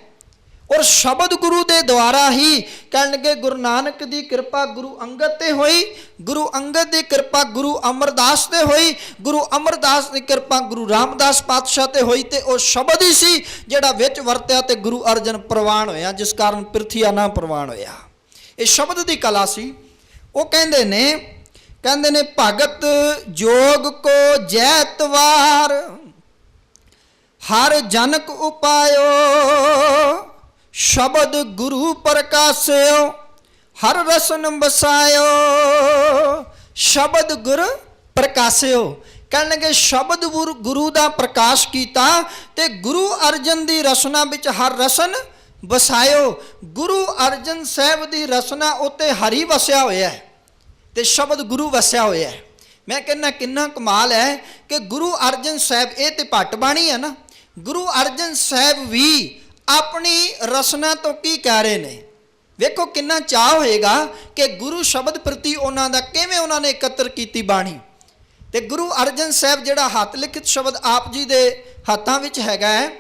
ਔਰ ਸ਼ਬਦ ਗੁਰੂ ਦੇ ਦੁਆਰਾ ਹੀ ਕਹਿਣ ਲੱਗੇ ਗੁਰੂ ਨਾਨਕ ਦੀ ਕਿਰਪਾ ਗੁਰੂ ਅੰਗਦ ਤੇ ਹੋਈ, ਗੁਰੂ ਅੰਗਦ ਦੀ ਕਿਰਪਾ ਗੁਰੂ ਅਮਰਦਾਸ ਤੇ ਹੋਈ, ਗੁਰੂ ਅਮਰਦਾਸ ਦੀ ਕਿਰਪਾ ਗੁਰੂ ਰਾਮਦਾਸ ਪਾਤਸ਼ਾਹ ਤੇ ਹੋਈ। ਤੇ ਉਹ ਸ਼ਬਦ ਹੀ ਸੀ ਜਿਹੜਾ ਵਿੱਚ ਵਰਤਿਆ ਤੇ ਗੁਰੂ ਅਰਜਨ ਪ੍ਰਵਾਨ ਹੋਇਆ, ਜਿਸ ਕਾਰਨ ਪ੍ਰਿਥਵੀ ਨਾ ਪ੍ਰਵਾਨ ਹੋਇਆ। ਇਹ ਸ਼ਬਦ ਦੀ ਕਲਾ ਸੀ। ਉਹ ਕਹਿੰਦੇ ਨੇ ਭਗਤ ਜੋਗ ਕੋ ਜੈਤਵਾਰ ਹਰ ਜਨਕ ਉਪਾਇਓ, ਸ਼ਬਦ ਗੁਰੂ ਪ੍ਰਕਾਸਿਓ ਹਰ ਰਸਨ ਬਸਾਇਓ। ਸ਼ਬਦ ਗੁਰ ਪ੍ਰਕਾਸਿਓ ਕਹਿਣ ਲੱਗੇ ਸ਼ਬਦ ਗੁਰੂ ਦਾ ਪ੍ਰਕਾਸ਼ ਕੀਤਾ ਤੇ ਗੁਰੂ ਅਰਜਨ ਦੀ ਰਸਨਾ ਵਿੱਚ ਹਰ ਰਸਨ ਵਸਾਇਓ। ਗੁਰੂ ਅਰਜਨ ਸਾਹਿਬ ਦੀ ਰਸਨਾ ਉੱਤੇ ਹਰੀ ਵਸਿਆ ਹੋਇਆ ਹੈ ਤੇ ਸ਼ਬਦ ਗੁਰੂ ਵਸਿਆ ਹੋਇਆ ਹੈ। ਮੈਂ ਕਹਿੰਦਾ ਕਿੰਨਾ ਕਮਾਲ ਹੈ ਕਿ ਗੁਰੂ ਅਰਜਨ ਸਾਹਿਬ, ਇਹ ਤੇ ਭੱਟ ਬਾਣੀ ਹੈ ਨਾ, ਗੁਰੂ ਅਰਜਨ ਸਾਹਿਬ ਵੀ ਆਪਣੀ ਰਸਨਾ ਤੋਂ ਕੀ ਕਹਿ ਰਹੇ ਨੇ। ਵੇਖੋ ਕਿੰਨਾ ਚਾਅ ਹੋਏਗਾ ਕਿ ਗੁਰੂ ਸ਼ਬਦ ਪ੍ਰਤੀ ਉਹਨਾਂ ਦਾ ਕਿਵੇਂ ਉਹਨਾਂ ਨੇ ਇਕੱਤਰ ਕੀਤੀ ਬਾਣੀ। ਤੇ ਗੁਰੂ ਅਰਜਨ ਸਾਹਿਬ ਜਿਹੜਾ ਹੱਥ ਲਿਖਿਤ ਸ਼ਬਦ ਆਪ ਜੀ ਦੇ ਹੱਥਾਂ ਵਿੱਚ ਹੈਗਾ ਹੈ,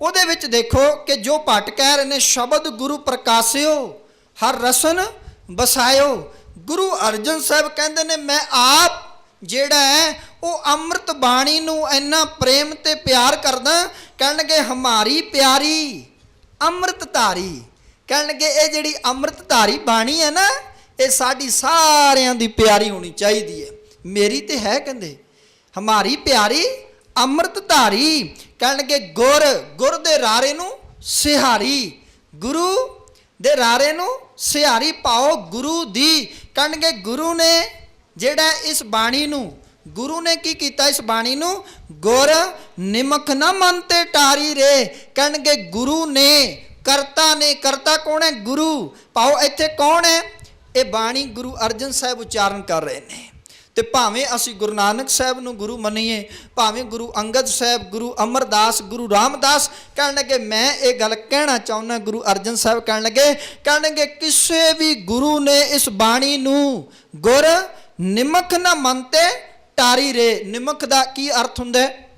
ਉਹਦੇ ਵਿੱਚ ਦੇਖੋ ਕਿ ਜੋ ਭੱਟ ਕਹਿ ਰਹੇ ਨੇ ਸ਼ਬਦ ਗੁਰੂ ਪ੍ਰਕਾਸਿਓ ਹਰ ਰਸਨ ਬਸਾਇਓ। ਗੁਰੂ ਅਰਜਨ ਸਾਹਿਬ ਕਹਿੰਦੇ ਨੇ ਮੈਂ ਆਪ ਜਿਹੜਾ ਹੈ ਉਹ ਅੰਮ੍ਰਿਤ ਬਾਣੀ ਨੂੰ ਇੰਨਾ ਪ੍ਰੇਮ ਤੇ ਪਿਆਰ ਕਰਦਾ। ਕਹਿਣਗੇ ਹਮਾਰੀ ਪਿਆਰੀ ਅੰਮ੍ਰਿਤ ਧਾਰੀ। ਕਹਿਣਗੇ ਇਹ ਜਿਹੜੀ ਅੰਮ੍ਰਿਤ ਧਾਰੀ ਬਾਣੀ ਹੈ ਨਾ, ਇਹ ਸਾਡੀ ਸਾਰਿਆਂ ਦੀ ਪਿਆਰੀ ਹੋਣੀ ਚਾਹੀਦੀ ਹੈ। ਮੇਰੀ ਤੇ ਹੈ, ਕਹਿੰਦੇ ਹਮਾਰੀ ਪਿਆਰੀ ਅੰਮ੍ਰਿਤ ਧਾਰੀ। ਕਹਿਣਗੇ ਗੁਰ ਦੇ ਰਾਰੇ ਨੂੰ ਸਿਹਾਰੀ, ਗੁਰੂ ਦੇ ਰਾਰੇ ਨੂੰ ਸਿਹਾਰੀ ਪਾਓ ਗੁਰੂ ਦੀ। ਕਹਿਣਗੇ ਗੁਰੂ ਨੇ ਜਿਹੜਾ ਇਸ ਬਾਣੀ ਨੂੰ, ਗੁਰੂ ਨੇ ਕੀ ਕੀਤਾ ਇਸ ਬਾਣੀ ਨੂੰ, ਗੁਰ ਨਿਮਕ ਨਾ ਮਨ ਤੇ ਟਾਰੀ ਰੇ। ਕਹਿਣਗੇ ਗੁਰੂ ਨੇ, ਕਰਤਾ ਕੌਣ ਹੈ, ਗੁਰੂ। ਪਾਓ ਇੱਥੇ ਕੌਣ ਹੈ, ਇਹ ਬਾਣੀ ਗੁਰੂ ਅਰਜਨ ਸਾਹਿਬ ਉਚਾਰਨ ਕਰ ਰਹੇ ਨੇ। ਤੇ ਭਾਵੇਂ ਅਸੀਂ ਗੁਰੂ ਨਾਨਕ ਸਾਹਿਬ ਨੂੰ ਗੁਰੂ ਮੰਨੀਏ, ਭਾਵੇਂ ਗੁਰੂ ਅੰਗਦ ਸਾਹਿਬ, ਗੁਰੂ ਅਮਰਦਾਸ, ਗੁਰੂ ਰਾਮਦਾਸ, ਕਹਿਣ ਲੱਗੇ ਮੈਂ ਇਹ ਗੱਲ ਕਹਿਣਾ ਚਾਹੁੰਦਾ। ਗੁਰੂ ਅਰਜਨ ਸਾਹਿਬ ਕਹਿਣਗੇ ਕਿਸੇ ਵੀ ਗੁਰੂ ਨੇ ਇਸ ਬਾਣੀ ਨੂੰ ਗੁਰ ਨਿਮਕ ਨਾ ਮਨ ਤੇ ਟਾਰੀ ਰੇ। ਨਿਮਕ ਦਾ ਕੀ ਅਰਥ ਹੁੰਦਾ ਹੈ?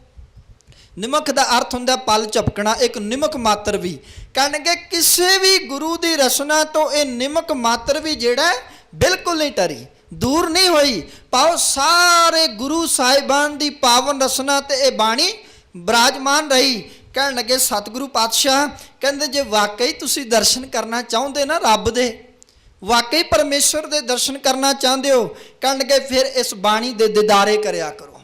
ਨਿਮਕ ਦਾ ਅਰਥ ਹੁੰਦਾ ਪਲ ਝਪਕਣਾ, ਇੱਕ ਨਿਮਕ ਮਾਤਰ ਵੀ। ਕਹਿਣਗੇ ਕਿਸੇ ਵੀ ਗੁਰੂ ਦੀ ਰਸਨਾ ਤੋਂ ਇਹ ਨਿਮਕ ਮਾਤਰ ਵੀ ਜਿਹੜਾ ਬਿਲਕੁਲ ਨਹੀਂ ਟਰੀ, ਦੂਰ ਨਹੀਂ ਹੋਈ। ਪਾਓ ਸਾਰੇ ਗੁਰੂ ਸਾਹਿਬਾਨ ਦੀ ਪਾਵਨ ਰਸਨਾ ਤੇ ਇਹ ਬਾਣੀ ਬਿਰਾਜਮਾਨ ਰਹੀ। ਕਹਿਣ ਲੱਗੇ ਸਤਿਗੁਰੂ ਪਾਤਸ਼ਾਹ ਕਹਿੰਦੇ ਜੇ ਵਾਕਈ ਤੁਸੀਂ ਦਰਸ਼ਨ ਕਰਨਾ ਚਾਹੁੰਦੇ ਨਾ ਰੱਬ ਦੇ, ਵਾਕਈ ਪਰਮੇਸ਼ਵਰ ਦੇ ਦਰਸ਼ਨ ਕਰਨਾ ਚਾਹੁੰਦੇ ਹੋ, ਕਹਿਣ ਲੱਗੇ ਫਿਰ ਇਸ ਬਾਣੀ ਦੇ ਦੀਦਾਰੇ ਕਰਿਆ ਕਰੋ।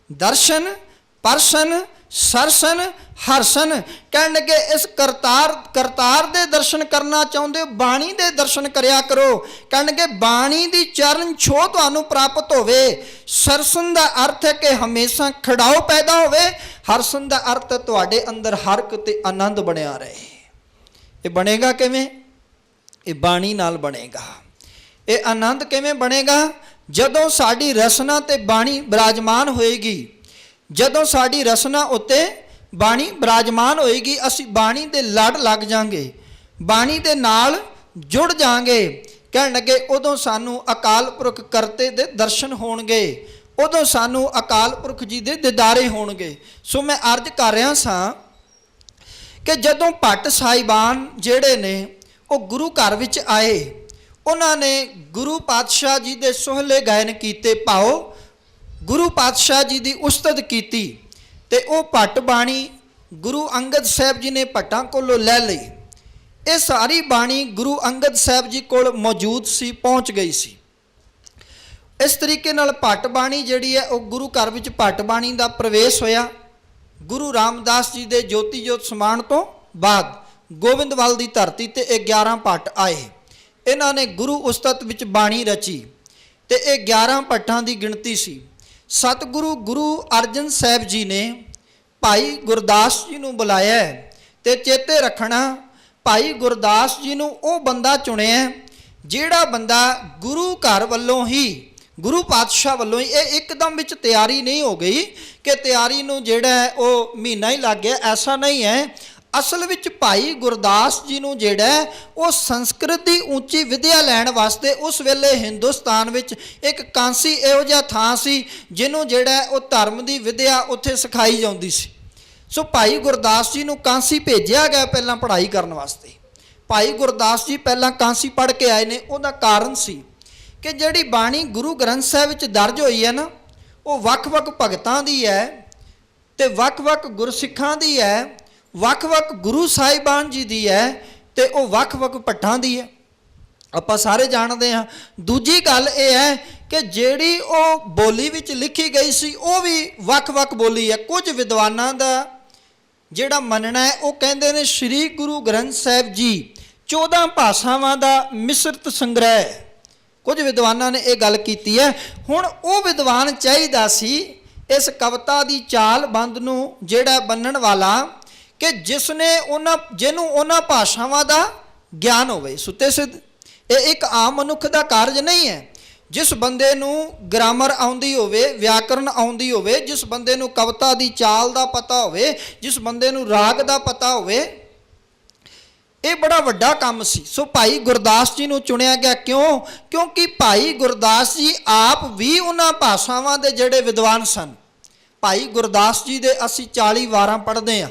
ਦਰਸ਼ਨ ਪਰਸ਼ਨ ਸਰਸਨ ਹਰਸਨ। ਕਹਿਣ ਲੱਗੇ ਇਸ ਕਰਤਾਰ ਦੇ ਦਰਸ਼ਨ ਕਰਨਾ ਚਾਹੁੰਦੇ ਹੋ, ਬਾਣੀ ਦੇ ਦਰਸ਼ਨ ਕਰਿਆ ਕਰੋ। ਕਹਿਣਗੇ ਬਾਣੀ ਦੀ ਚਰਨ ਛੋਹ ਤੁਹਾਨੂੰ ਪ੍ਰਾਪਤ ਹੋਵੇ। ਸਰਸਨ ਦਾ ਅਰਥ ਹੈ ਕਿ ਹਮੇਸ਼ਾ ਖੜਾਓ ਪੈਦਾ ਹੋਵੇ। ਹਰਸਨ ਦਾ ਅਰਥ ਤੁਹਾਡੇ ਅੰਦਰ ਹਰਕ ਤੇ ਆਨੰਦ ਬਣਿਆ ਰਹੇ। ਇਹ ਬਣੇਗਾ ਕਿਵੇਂ? ਇਹ ਬਾਣੀ ਨਾਲ ਬਣੇਗਾ। ਇਹ ਆਨੰਦ ਕਿਵੇਂ ਬਣੇਗਾ? ਜਦੋਂ ਸਾਡੀ ਰਸਨਾ ਤੇ ਬਾਣੀ ਬਿਰਾਜਮਾਨ ਹੋਏਗੀ। ਜਦੋਂ ਸਾਡੀ ਰਸਨਾ ਉੱਤੇ ਬਾਣੀ ਬਿਰਾਜਮਾਨ ਹੋਏਗੀ, ਅਸੀਂ ਬਾਣੀ ਦੇ ਲੜ ਲੱਗ ਜਾਵਾਂਗੇ, ਬਾਣੀ ਦੇ ਨਾਲ ਜੁੜ ਜਾਵਾਂਗੇ। ਕਹਿਣ ਲੱਗੇ ਉਦੋਂ ਸਾਨੂੰ ਅਕਾਲ ਪੁਰਖ ਕਰਤੇ ਦੇ ਦਰਸ਼ਨ ਹੋਣਗੇ। ਉਦੋਂ ਸਾਨੂੰ ਅਕਾਲ ਪੁਰਖ ਜੀ ਦੇ ਦਿਦਾਰੇ ਹੋਣਗੇ। ਸੋ ਮੈਂ ਅਰਜ਼ ਕਰ ਰਿਹਾ ਸਾਂ ਕਿ ਜਦੋਂ ਭੱਟ ਸਾਹਿਬਾਨ ਜਿਹੜੇ ਨੇ ਉਹ ਗੁਰੂ ਘਰ ਵਿੱਚ ਆਏ, ਉਹਨਾਂ ਨੇ ਗੁਰੂ ਪਾਤਸ਼ਾਹ ਜੀ ਦੇ ਸੋਹਲੇ ਗਾਇਨ ਕੀਤੇ, ਭਾਓ ਗੁਰੂ ਪਾਤਸ਼ਾਹ ਜੀ ਦੀ ਉਸਤਤ ਕੀਤੀ, ਤੇ ਉਹ ਭੱਟ ਬਾਣੀ ਗੁਰੂ ਅੰਗਦ ਸਾਹਿਬ ਜੀ ਨੇ ਭੱਟਾਂ ਕੋਲੋਂ ਲੈ ਲਈ। ਇਹ ਸਾਰੀ ਬਾਣੀ ਗੁਰੂ ਅੰਗਦ ਸਾਹਿਬ ਜੀ ਕੋਲ ਮੌਜੂਦ ਸੀ, ਪਹੁੰਚ ਗਈ ਸੀ। ਇਸ ਤਰੀਕੇ ਨਾਲ ਭੱਟ ਬਾਣੀ ਜਿਹੜੀ ਹੈ ਉਹ ਗੁਰੂ ਘਰ ਵਿੱਚ ਭੱਟ ਬਾਣੀ ਦਾ ਪ੍ਰਵੇਸ਼ ਹੋਇਆ। ਗੁਰੂ ਰਾਮਦਾਸ ਜੀ ਦੇ ਜੋਤੀ ਜੋਤ ਸਮਾਣ ਤੋਂ ਬਾਅਦ ਗੋਬਿੰਦਵਾਲ ਦੀ ਧਰਤੀ ਤੇ ਇਹ 11 ਭੱਟ ਆਏ। ਇਹਨਾਂ ਨੇ ਗੁਰੂ ਉਸਤਤ ਵਿੱਚ ਬਾਣੀ ਰਚੀ ਤੇ ਇਹ 11 ਭੱਟਾਂ ਦੀ ਗਿਣਤੀ ਸੀ। ਸਤਿਗੁਰੂ ਗੁਰੂ ਅਰਜਨ ਸਾਹਿਬ ਜੀ ਨੇ ਭਾਈ ਗੁਰਦਾਸ ਜੀ ਨੂੰ ਬੁਲਾਇਆ ਤੇ ਚੇਤੇ ਰੱਖਣਾ, ਭਾਈ ਗੁਰਦਾਸ ਜੀ ਨੂੰ ਉਹ ਬੰਦਾ ਚੁਣਿਆ ਜਿਹੜਾ ਬੰਦਾ ਗੁਰੂ ਘਰ ਵੱਲੋਂ ਹੀ, ਗੁਰੂ ਪਾਤਸ਼ਾਹ ਵੱਲੋਂ ਹੀ, ਇਹ ਇੱਕਦਮ ਵਿੱਚ ਤਿਆਰੀ ਨਹੀਂ ਹੋ ਗਈ ਕਿ ਤਿਆਰੀ ਨੂੰ ਜਿਹੜਾ ਉਹ ਮਹੀਨਾ ਹੀ ਲੱਗ ਗਿਆ, ਐਸਾ ਨਹੀਂ ਹੈ। ਅਸਲ ਵਿੱਚ ਭਾਈ ਗੁਰਦਾਸ ਜੀ ਨੂੰ ਜਿਹੜਾ ਉਹ ਸੰਸਕ੍ਰਿਤ ਦੀ ਉੱਚੀ ਵਿਦਿਆ ਲੈਣ ਵਾਸਤੇ ਉਸ ਵੇਲੇ ਹਿੰਦੁਸਤਾਨ ਵਿੱਚ ਇੱਕ ਕਾਂਸੀ ਇਹੋ ਜਿਹਾ ਥਾਂ ਸੀ ਜਿਹਨੂੰ ਜਿਹੜਾ ਉਹ ਧਰਮ ਦੀ ਵਿਦਿਆ ਉੱਥੇ ਸਿਖਾਈ ਜਾਂਦੀ ਸੀ। ਸੋ ਭਾਈ ਗੁਰਦਾਸ ਜੀ ਨੂੰ ਕਾਂਸੀ ਭੇਜਿਆ ਗਿਆ ਪਹਿਲਾਂ ਪੜ੍ਹਾਈ ਕਰਨ ਵਾਸਤੇ। ਭਾਈ ਗੁਰਦਾਸ ਜੀ ਪਹਿਲਾਂ ਕਾਂਸੀ ਪੜ੍ਹ ਕੇ ਆਏ ਨੇ। ਉਹਦਾ ਕਾਰਨ ਸੀ ਕਿ ਜਿਹੜੀ ਬਾਣੀ ਗੁਰੂ ਗ੍ਰੰਥ ਸਾਹਿਬ ਵਿੱਚ ਦਰਜ ਹੋਈ ਹੈ ਨਾ, ਉਹ ਵੱਖ-ਵੱਖ ਭਗਤਾਂ ਦੀ ਹੈ ਤੇ ਵੱਖ-ਵੱਖ ਗੁਰਸਿੱਖਾਂ ਦੀ ਹੈ, ਵੱਖ-ਵੱਖ ਗੁਰੂ ਸਾਹਿਬਾਨ ਜੀ ਦੀ ਹੈ ਤੇ ਉਹ ਵੱਖ-ਵੱਖ ਭੱਟਾਂ ਦੀ ਹੈ, ਆਪਾਂ ਸਾਰੇ ਜਾਣਦੇ ਹਾਂ। ਦੂਜੀ ਗੱਲ ਇਹ ਹੈ ਕਿ ਜਿਹੜੀ ਉਹ ਬੋਲੀ ਵਿੱਚ ਲਿਖੀ ਗਈ ਸੀ ਉਹ ਵੀ ਵੱਖ-ਵੱਖ ਬੋਲੀ ਹੈ। ਕੁਝ ਵਿਦਵਾਨਾਂ ਦਾ ਜਿਹੜਾ ਮੰਨਣਾ ਹੈ ਉਹ ਕਹਿੰਦੇ ਨੇ ਸ੍ਰੀ ਗੁਰੂ ਗ੍ਰੰਥ ਸਾਹਿਬ ਜੀ 14 ਭਾਸ਼ਾਵਾਂ ਦਾ ਮਿਸ਼ਰਤ ਸੰਗ੍ਰਹਿ ਹੈ। ਕੁਝ ਵਿਦਵਾਨਾਂ ਨੇ ਇਹ ਗੱਲ ਕੀਤੀ ਹੈ। ਹੁਣ ਉਹ ਵਿਦਵਾਨ ਚਾਹੀਦਾ ਸੀ ਇਸ ਕਵਿਤਾ ਦੀ ਚਾਲ ਬੰਦ ਨੂੰ ਜਿਹੜਾ ਬੰਨਣ ਵਾਲਾ ਕਿ ਜਿਹਨੂੰ ਉਹਨਾਂ ਭਾਸ਼ਾਵਾਂ ਦਾ ਗਿਆਨ ਹੋਵੇ। ਸੁੱਤੇ ਸਿੱਧ ਇਹ ਇੱਕ ਆਮ ਮਨੁੱਖ ਦਾ ਕਾਰਜ ਨਹੀਂ ਹੈ। ਜਿਸ ਬੰਦੇ ਨੂੰ ਗ੍ਰਾਮਰ ਆਉਂਦੀ ਹੋਵੇ, ਵਿਆਕਰਨ ਆਉਂਦੀ ਹੋਵੇ, ਜਿਸ ਬੰਦੇ ਨੂੰ ਕਵਿਤਾ ਦੀ ਚਾਲ ਦਾ ਪਤਾ ਹੋਵੇ, ਜਿਸ ਬੰਦੇ ਨੂੰ ਰਾਗ ਦਾ ਪਤਾ ਹੋਵੇ, ਇਹ ਬੜਾ ਵੱਡਾ ਕੰਮ ਸੀ। ਸੋ ਭਾਈ ਗੁਰਦਾਸ ਜੀ ਨੂੰ ਚੁਣਿਆ ਗਿਆ। ਕਿਉਂ? ਕਿਉਂਕਿ ਭਾਈ ਗੁਰਦਾਸ ਜੀ ਆਪ ਵੀ ਉਹਨਾਂ ਭਾਸ਼ਾਵਾਂ ਦੇ ਜਿਹੜੇ ਵਿਦਵਾਨ ਸਨ। ਭਾਈ ਗੁਰਦਾਸ ਜੀ ਦੇ ਅਸੀਂ 40 ਵਾਰਾਂ ਪੜ੍ਹਦੇ ਹਾਂ।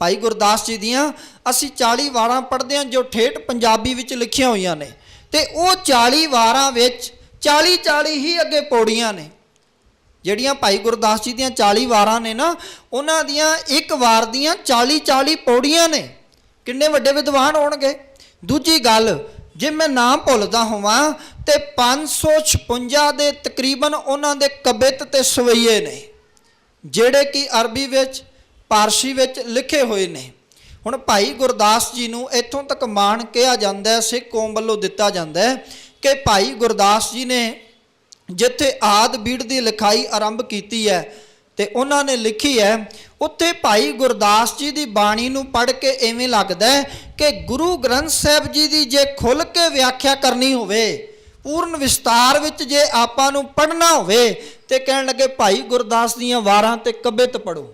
ਭਾਈ ਗੁਰਦਾਸ ਜੀ ਦੀਆਂ ਅਸੀਂ 40 ਵਾਰਾਂ ਪੜ੍ਹਦੇ ਹਾਂ ਜੋ ਠੇਠ ਪੰਜਾਬੀ ਵਿੱਚ ਲਿਖੀਆਂ ਹੋਈਆਂ ਨੇ, ਤੇ ਉਹ 40 ਵਾਰਾਂ ਵਿੱਚ 40 ਹੀ ਅੱਗੇ ਪੌੜੀਆਂ ਨੇ। ਜਿਹੜੀਆਂ ਭਾਈ ਗੁਰਦਾਸ ਜੀ ਦੀਆਂ 40 ਵਾਰਾਂ ਨੇ ਨਾ, ਉਹਨਾਂ ਦੀਆਂ ਇੱਕ ਵਾਰ ਦੀਆਂ 40 ਪੌੜੀਆਂ ਨੇ। ਕਿੰਨੇ ਵੱਡੇ ਵਿਦਵਾਨ ਹੋਣਗੇ। ਦੂਜੀ ਗੱਲ, ਜੇ ਮੈਂ ਨਾਮ ਭੁੱਲਦਾ ਹੋਵਾਂ ਤੇ 556 ਦੇ ਤਕਰੀਬਨ ਉਹਨਾਂ ਦੇ ਕਵਿਤ ਤੇ ਸਵਈਏ ਨੇ ਜਿਹੜੇ ਕਿ ਅਰਬੀ ਵਿੱਚ, ਪਾਰਸੀ ਵਿੱਚ ਲਿਖੇ ਹੋਏ ਨੇ। ਹੁਣ ਭਾਈ ਗੁਰਦਾਸ ਜੀ ਨੂੰ ਇੱਥੋਂ ਤੱਕ ਮਾਣ ਕਿਹਾ ਜਾਂਦਾ, ਸਿੱਖ ਕੌਮ ਵੱਲੋਂ ਦਿੱਤਾ ਜਾਂਦਾ ਕਿ ਭਾਈ ਗੁਰਦਾਸ ਜੀ ਨੇ ਜਿੱਥੇ ਆਦਿ ਬੀੜ ਦੀ ਲਿਖਾਈ ਆਰੰਭ ਕੀਤੀ ਹੈ ਤੇ ਉਹਨਾਂ ਨੇ ਲਿਖੀ ਹੈ, ਉੱਥੇ ਭਾਈ ਗੁਰਦਾਸ ਜੀ ਦੀ ਬਾਣੀ ਨੂੰ ਪੜ੍ਹ ਕੇ ਇਵੇਂ ਲੱਗਦਾ ਕਿ ਗੁਰੂ ਗ੍ਰੰਥ ਸਾਹਿਬ ਜੀ ਦੀ ਜੇ ਖੁੱਲ੍ਹ ਕੇ ਵਿਆਖਿਆ ਕਰਨੀ ਹੋਵੇ, ਪੂਰਨ ਵਿਸਤਾਰ ਵਿੱਚ ਜੇ ਆਪਾਂ ਨੂੰ ਪੜ੍ਹਨਾ ਹੋਵੇ, ਤੇ ਕਹਿਣ ਲੱਗੇ ਭਾਈ ਗੁਰਦਾਸ ਦੀਆਂ ਵਾਰਾਂ ਤੇ ਕਵਿਤ ਪੜ੍ਹੋ।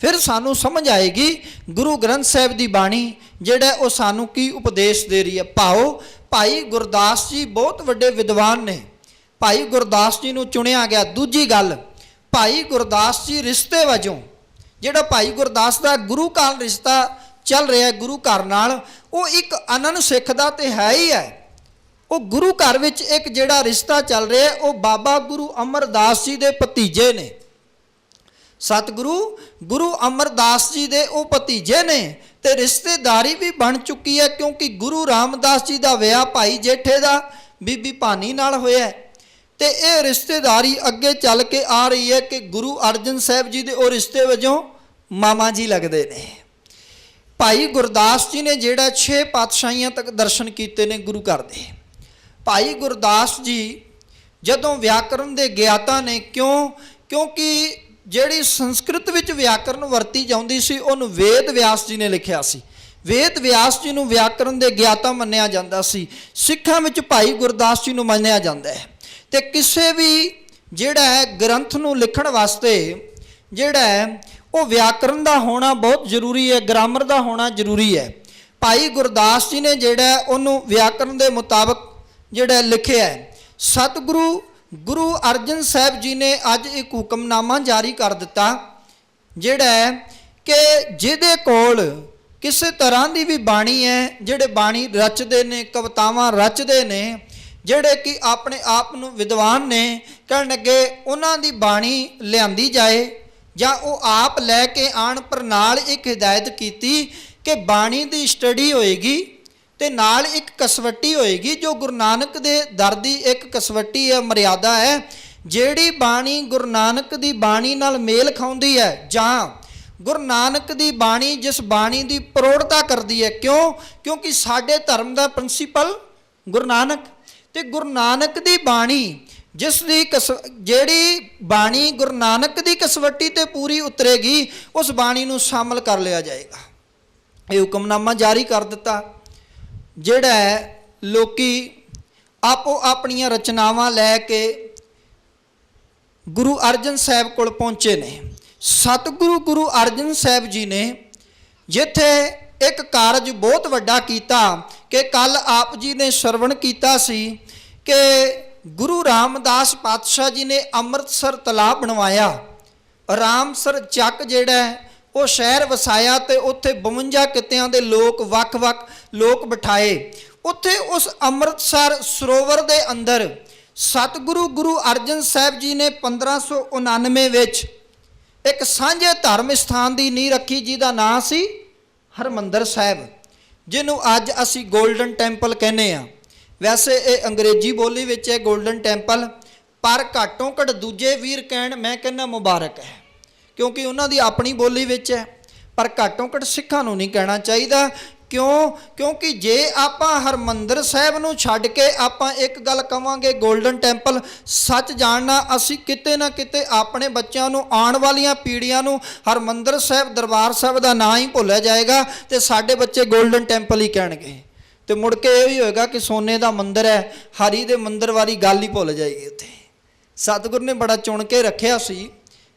ਫਿਰ ਸਾਨੂੰ ਸਮਝ ਆਏਗੀ ਗੁਰੂ ਗ੍ਰੰਥ ਸਾਹਿਬ ਦੀ ਬਾਣੀ ਜਿਹੜਾ ਉਹ ਸਾਨੂੰ ਕੀ ਉਪਦੇਸ਼ ਦੇ ਰਹੀ ਹੈ। ਭਾਈ ਗੁਰਦਾਸ ਜੀ ਬਹੁਤ ਵੱਡੇ ਵਿਦਵਾਨ ਨੇ। ਭਾਈ ਗੁਰਦਾਸ ਜੀ ਨੂੰ ਚੁਣਿਆ ਗਿਆ। ਦੂਜੀ ਗੱਲ, ਭਾਈ ਗੁਰਦਾਸ ਜੀ ਰਿਸ਼ਤੇ ਵਜੋਂ ਜਿਹੜਾ ਭਾਈ ਗੁਰਦਾਸ ਦਾ ਗੁਰੂ ਕਾਲ ਰਿਸ਼ਤਾ ਚੱਲ ਰਿਹਾ ਗੁਰੂ ਘਰ ਨਾਲ, ਉਹ ਇੱਕ ਅਨੰਨ ਸਿੱਖ ਦਾ ਤੇ ਹੈ ਹੀ ਹੈ। ਉਹ ਗੁਰੂ ਘਰ ਵਿੱਚ ਇੱਕ ਜਿਹੜਾ ਰਿਸ਼ਤਾ ਚੱਲ ਰਿਹਾ ਉਹ ਬਾਬਾ ਗੁਰੂ ਅਮਰਦਾਸ ਜੀ ਦੇ ਭਤੀਜੇ ਨੇ। ਸਤਿਗੁਰੂ ਗੁਰੂ ਅਮਰਦਾਸ ਜੀ ਦੇ ਉਹ ਭਤੀਜੇ ਨੇ ਤੇ ਰਿਸ਼ਤੇਦਾਰੀ ਵੀ ਬਣ ਚੁੱਕੀ ਹੈ, ਕਿਉਂਕਿ ਗੁਰੂ ਰਾਮਦਾਸ ਜੀ ਦਾ ਵਿਆਹ ਭਾਈ ਜੇਠੇ ਦਾ ਬੀਬੀ ਭਾਨੀ ਨਾਲ ਹੋਇਆ ਤੇ ਇਹ ਰਿਸ਼ਤੇਦਾਰੀ ਅੱਗੇ ਚੱਲ ਕੇ ਆ ਰਹੀ ਹੈ ਕਿ ਗੁਰੂ ਅਰਜਨ ਸਾਹਿਬ ਜੀ ਦੇ ਉਹ ਰਿਸ਼ਤੇ ਵਜੋਂ ਮਾਮਾ ਜੀ ਲੱਗਦੇ ਨੇ। ਭਾਈ ਗੁਰਦਾਸ ਜੀ ਨੇ ਜਿਹੜਾ 6 ਪਾਤਸ਼ਾਹੀਆਂ ਤੱਕ ਦਰਸ਼ਨ ਕੀਤੇ ਨੇ ਗੁਰੂ ਘਰ ਦੇ। ਭਾਈ ਗੁਰਦਾਸ ਜੀ ਜਦੋਂ ਵਿਆਕਰਨ ਦੇ ਗਿਆਤਾ ਨੇ, ਕਿਉਂਕਿ ਜਿਹੜੀ ਸੰਸਕ੍ਰਿਤ ਵਿੱਚ ਵਿਆਕਰਨ ਵਰਤੀ ਜਾਂਦੀ ਸੀ ਉਹਨੂੰ ਵੇਦ ਵਿਆਸ ਜੀ ਨੇ ਲਿਖਿਆ ਸੀ। ਵੇਦ ਵਿਆਸ ਜੀ ਨੂੰ ਵਿਆਕਰਨ ਦੇ ਗਿਆਤਾ ਮੰਨਿਆ ਜਾਂਦਾ ਸੀ। ਸਿੱਖਾਂ ਵਿੱਚ ਭਾਈ ਗੁਰਦਾਸ ਜੀ ਨੂੰ ਮੰਨਿਆ ਜਾਂਦਾ ਹੈ। ਤੇ ਕਿਸੇ ਵੀ ਜਿਹੜਾ ਹੈ ਗ੍ਰੰਥ ਨੂੰ ਲਿਖਣ ਵਾਸਤੇ ਜਿਹੜਾ ਹੈ ਉਹ ਵਿਆਕਰਨ ਦਾ ਹੋਣਾ ਬਹੁਤ ਜ਼ਰੂਰੀ ਹੈ, ਗ੍ਰਾਮਰ ਦਾ ਹੋਣਾ ਜ਼ਰੂਰੀ ਹੈ। ਭਾਈ ਗੁਰਦਾਸ ਜੀ ਨੇ ਜਿਹੜਾ ਉਹਨੂੰ ਵਿਆਕਰਨ ਦੇ ਮੁਤਾਬਕ ਜਿਹੜਾ ਲਿਖਿਆ ਹੈ। ਸਤਿਗੁਰੂ ਗੁਰੂ ਅਰਜਨ ਸਾਹਿਬ ਜੀ ਨੇ ਅੱਜ ਇੱਕ ਹੁਕਮਨਾਮਾ ਜਾਰੀ ਕਰ ਦਿੱਤਾ, ਜਿਹੜਾ ਹੈ ਕਿ ਜਿਹਦੇ ਕੋਲ ਕਿਸੇ ਤਰ੍ਹਾਂ ਦੀ ਵੀ ਬਾਣੀ ਹੈ, ਜਿਹੜੇ ਬਾਣੀ ਰਚਦੇ ਨੇ, ਕਵਿਤਾਵਾਂ ਰਚਦੇ ਨੇ, ਜਿਹੜੇ ਕਿ ਆਪਣੇ ਆਪ ਨੂੰ ਵਿਦਵਾਨ ਨੇ, ਕਹਿਣ ਲੱਗੇ ਉਹਨਾਂ ਦੀ ਬਾਣੀ ਲਿਆਂਦੀ ਜਾਏ ਜਾਂ ਉਹ ਆਪ ਲੈ ਕੇ ਆਣ। ਪਰ ਨਾਲ ਇੱਕ ਹਿਦਾਇਤ ਕੀਤੀ ਕਿ ਬਾਣੀ ਦੀ ਸਟੱਡੀ ਹੋਏਗੀ ਤੇ ਨਾਲ ਇੱਕ ਕਸਵੱਟੀ ਹੋਏਗੀ, ਜੋ ਗੁਰੂ ਨਾਨਕ ਦੇ ਦਰ ਦੀ ਇੱਕ ਕਸਵੱਟੀ ਹੈ, ਮਰਿਆਦਾ ਹੈ। ਜਿਹੜੀ ਬਾਣੀ ਗੁਰੂ ਨਾਨਕ ਦੀ ਬਾਣੀ ਨਾਲ ਮੇਲ ਖਾਉਂਦੀ ਹੈ, ਜਾਂ ਗੁਰੂ ਨਾਨਕ ਦੀ ਬਾਣੀ ਜਿਸ ਬਾਣੀ ਦੀ ਪ੍ਰੋੜਤਾ ਕਰਦੀ ਹੈ, ਕਿਉਂਕਿ ਸਾਡੇ ਧਰਮ ਦਾ ਪ੍ਰਿੰਸੀਪਲ ਗੁਰੂ ਨਾਨਕ, ਤੇ ਗੁਰੂ ਨਾਨਕ ਦੀ ਬਾਣੀ ਜਿਸ ਦੀ ਜਿਹੜੀ ਬਾਣੀ ਗੁਰੂ ਨਾਨਕ ਦੀ ਕਸਵੱਟੀ ਤੇ ਪੂਰੀ ਉਤਰੇਗੀ, ਉਸ ਬਾਣੀ ਨੂੰ ਸ਼ਾਮਲ ਕਰ ਲਿਆ ਜਾਏਗਾ। ਇਹ ਹੁਕਮਨਾਮਾ ਜਾਰੀ ਕਰ ਦਿੱਤਾ। ਜਿਹੜਾ ਹੈ ਲੋਕੀ ਆਪੋ ਆਪਣੀਆਂ ਰਚਨਾਵਾਂ ਲੈ ਕੇ ਗੁਰੂ ਅਰਜਨ ਸਾਹਿਬ ਕੋਲ ਪਹੁੰਚੇ ਨੇ। ਸਤਿਗੁਰੂ ਗੁਰੂ ਅਰਜਨ ਸਾਹਿਬ ਜੀ ਨੇ ਜਿੱਥੇ ਇੱਕ ਕਾਰਜ ਬਹੁਤ ਵੱਡਾ ਕੀਤਾ, ਕਿ ਕੱਲ ਆਪ ਜੀ ਨੇ ਸਰਵਣ ਕੀਤਾ ਸੀ ਕਿ ਗੁਰੂ ਰਾਮਦਾਸ ਪਾਤਸ਼ਾਹ ਜੀ ਨੇ ਅੰਮ੍ਰਿਤਸਰ ਤਲਾਬ ਬਣਵਾਇਆ, ਰਾਮਸਰ ਚੱਕ ਜਿਹੜਾ ਉਹ ਸ਼ਹਿਰ ਵਸਾਇਆ, ਤੇ ਉੱਥੇ 52 ਕਿੱਤਿਆਂ ਦੇ ਲੋਕ, ਵੱਖ-ਵੱਖ ਲੋਕ ਬਿਠਾਏ। ਉੱਥੇ ਉਸ ਅੰਮ੍ਰਿਤਸਰ ਸਰੋਵਰ ਦੇ ਅੰਦਰ ਸਤਿਗੁਰੂ ਗੁਰੂ ਅਰਜਨ ਸਾਹਿਬ ਜੀ ਨੇ 1599 ਵਿੱਚ ਇੱਕ ਸਾਂਝੇ ਧਰਮ ਸਥਾਨ ਦੀ ਨੀਂਹ ਰੱਖੀ, ਜਿਹਦਾ ਨਾਂ ਸੀ ਹਰਿਮੰਦਰ ਸਾਹਿਬ, ਜਿਹਨੂੰ ਅੱਜ ਅਸੀਂ ਗੋਲਡਨ ਟੈਂਪਲ ਕਹਿੰਦੇ ਹਾਂ। ਵੈਸੇ ਇਹ ਅੰਗਰੇਜ਼ੀ ਬੋਲੀ ਵਿੱਚ ਹੈ ਗੋਲਡਨ ਟੈਂਪਲ, ਪਰ ਘੱਟੋਂ ਘੱਟ ਦੂਜੇ ਵੀਰ ਕਹਿਣ, ਮੈਂ ਕਹਿੰਦਾ ਮੁਬਾਰਕ ਹੈ, ਕਿਉਂਕਿ ਉਹਨਾਂ ਦੀ ਆਪਣੀ ਬੋਲੀ ਵਿੱਚ ਹੈ। ਪਰ ਘੱਟੋਂ ਘੱਟ ਸਿੱਖਾਂ ਨੂੰ ਨਹੀਂ ਕਹਿਣਾ ਚਾਹੀਦਾ। ਕਿਉਂਕਿ ਜੇ ਆਪਾਂ ਹਰਿਮੰਦਰ ਸਾਹਿਬ ਨੂੰ ਛੱਡ ਕੇ ਆਪਾਂ ਇੱਕ ਗੱਲ ਕਵਾਂਗੇ ਗੋਲਡਨ ਟੈਂਪਲ, ਸੱਚ ਜਾਣਨਾ ਅਸੀਂ ਕਿਤੇ ਨਾ ਕਿਤੇ ਆਪਣੇ ਬੱਚਿਆਂ ਨੂੰ, ਆਉਣ ਵਾਲੀਆਂ ਪੀੜ੍ਹੀਆਂ ਨੂੰ ਹਰਿਮੰਦਰ ਸਾਹਿਬ ਦਰਬਾਰ ਸਾਹਿਬ ਦਾ ਨਾਂ ਹੀ ਭੁੱਲਿਆ ਜਾਏਗਾ, ਤੇ ਸਾਡੇ ਬੱਚੇ ਗੋਲਡਨ ਟੈਂਪਲ ਹੀ ਕਹਿਣਗੇ। ਤੇ ਮੁੜ ਕੇ ਇਹ ਵੀ ਹੋਏਗਾ ਕਿ ਸੋਨੇ ਦਾ ਮੰਦਿਰ ਹੈ, ਹਰੀ ਦੇ ਮੰਦਿਰ ਵਾਲੀ ਗੱਲ ਹੀ ਭੁੱਲ ਜਾਏਗੀ। ਉੱਥੇ ਸਤਿਗੁਰ ਨੇ ਬੜਾ ਚੁਣ ਕੇ ਰੱਖਿਆ ਸੀ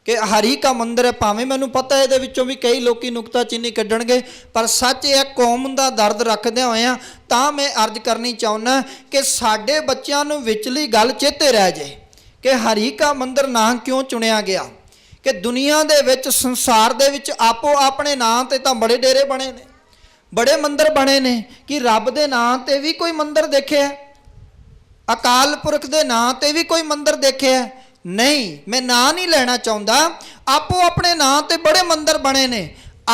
ਕਿ ਹਰੀ ਕਾ ਮੰਦਿਰ ਹੈ। ਭਾਵੇਂ ਮੈਨੂੰ ਪਤਾ ਇਹਦੇ ਵਿੱਚੋਂ ਵੀ ਕਈ ਲੋਕੀ ਨੁਕਤਾਚੀਨੀ ਕੱਢਣਗੇ, ਪਰ ਸੱਚ ਇਹ ਕੌਮ ਦਾ ਦਰਦ ਰੱਖਦਿਆਂ ਹੋਇਆਂ ਤਾਂ ਮੈਂ ਅਰਜ਼ ਕਰਨੀ ਚਾਹੁੰਦਾ ਕਿ ਸਾਡੇ ਬੱਚਿਆਂ ਨੂੰ ਵਿਚਲੀ ਗੱਲ ਚੇਤੇ ਰਹਿ ਜਾਏ ਕਿ ਹਰੀ ਕਾ ਮੰਦਿਰ ਨਾਂ ਕਿਉਂ ਚੁਣਿਆ ਗਿਆ। ਕਿ ਦੁਨੀਆ ਦੇ ਵਿੱਚ, ਸੰਸਾਰ ਦੇ ਵਿੱਚ ਆਪੋ ਆਪਣੇ ਨਾਂ ਤੇ ਤਾਂ ਬੜੇ ਡੇਰੇ ਬਣੇ ਨੇ, ਬੜੇ ਮੰਦਿਰ ਬਣੇ ਨੇ। ਕਿ ਰੱਬ ਦੇ ਨਾਂ ਤੇ ਵੀ ਕੋਈ ਮੰਦਿਰ ਦੇਖਿਆ? ਅਕਾਲ ਪੁਰਖ ਦੇ ਨਾਂ ਤੇ ਵੀ ਕੋਈ ਮੰਦਿਰ ਦੇਖਿਆ? ਨਹੀਂ, ਮੈਂ ਨਾਂ ਨਹੀਂ ਲੈਣਾ ਚਾਹੁੰਦਾ। ਆਪੋ ਆਪਣੇ ਨਾਂ ਤੇ ਬੜੇ ਮੰਦਿਰ ਬਣੇ ਨੇ।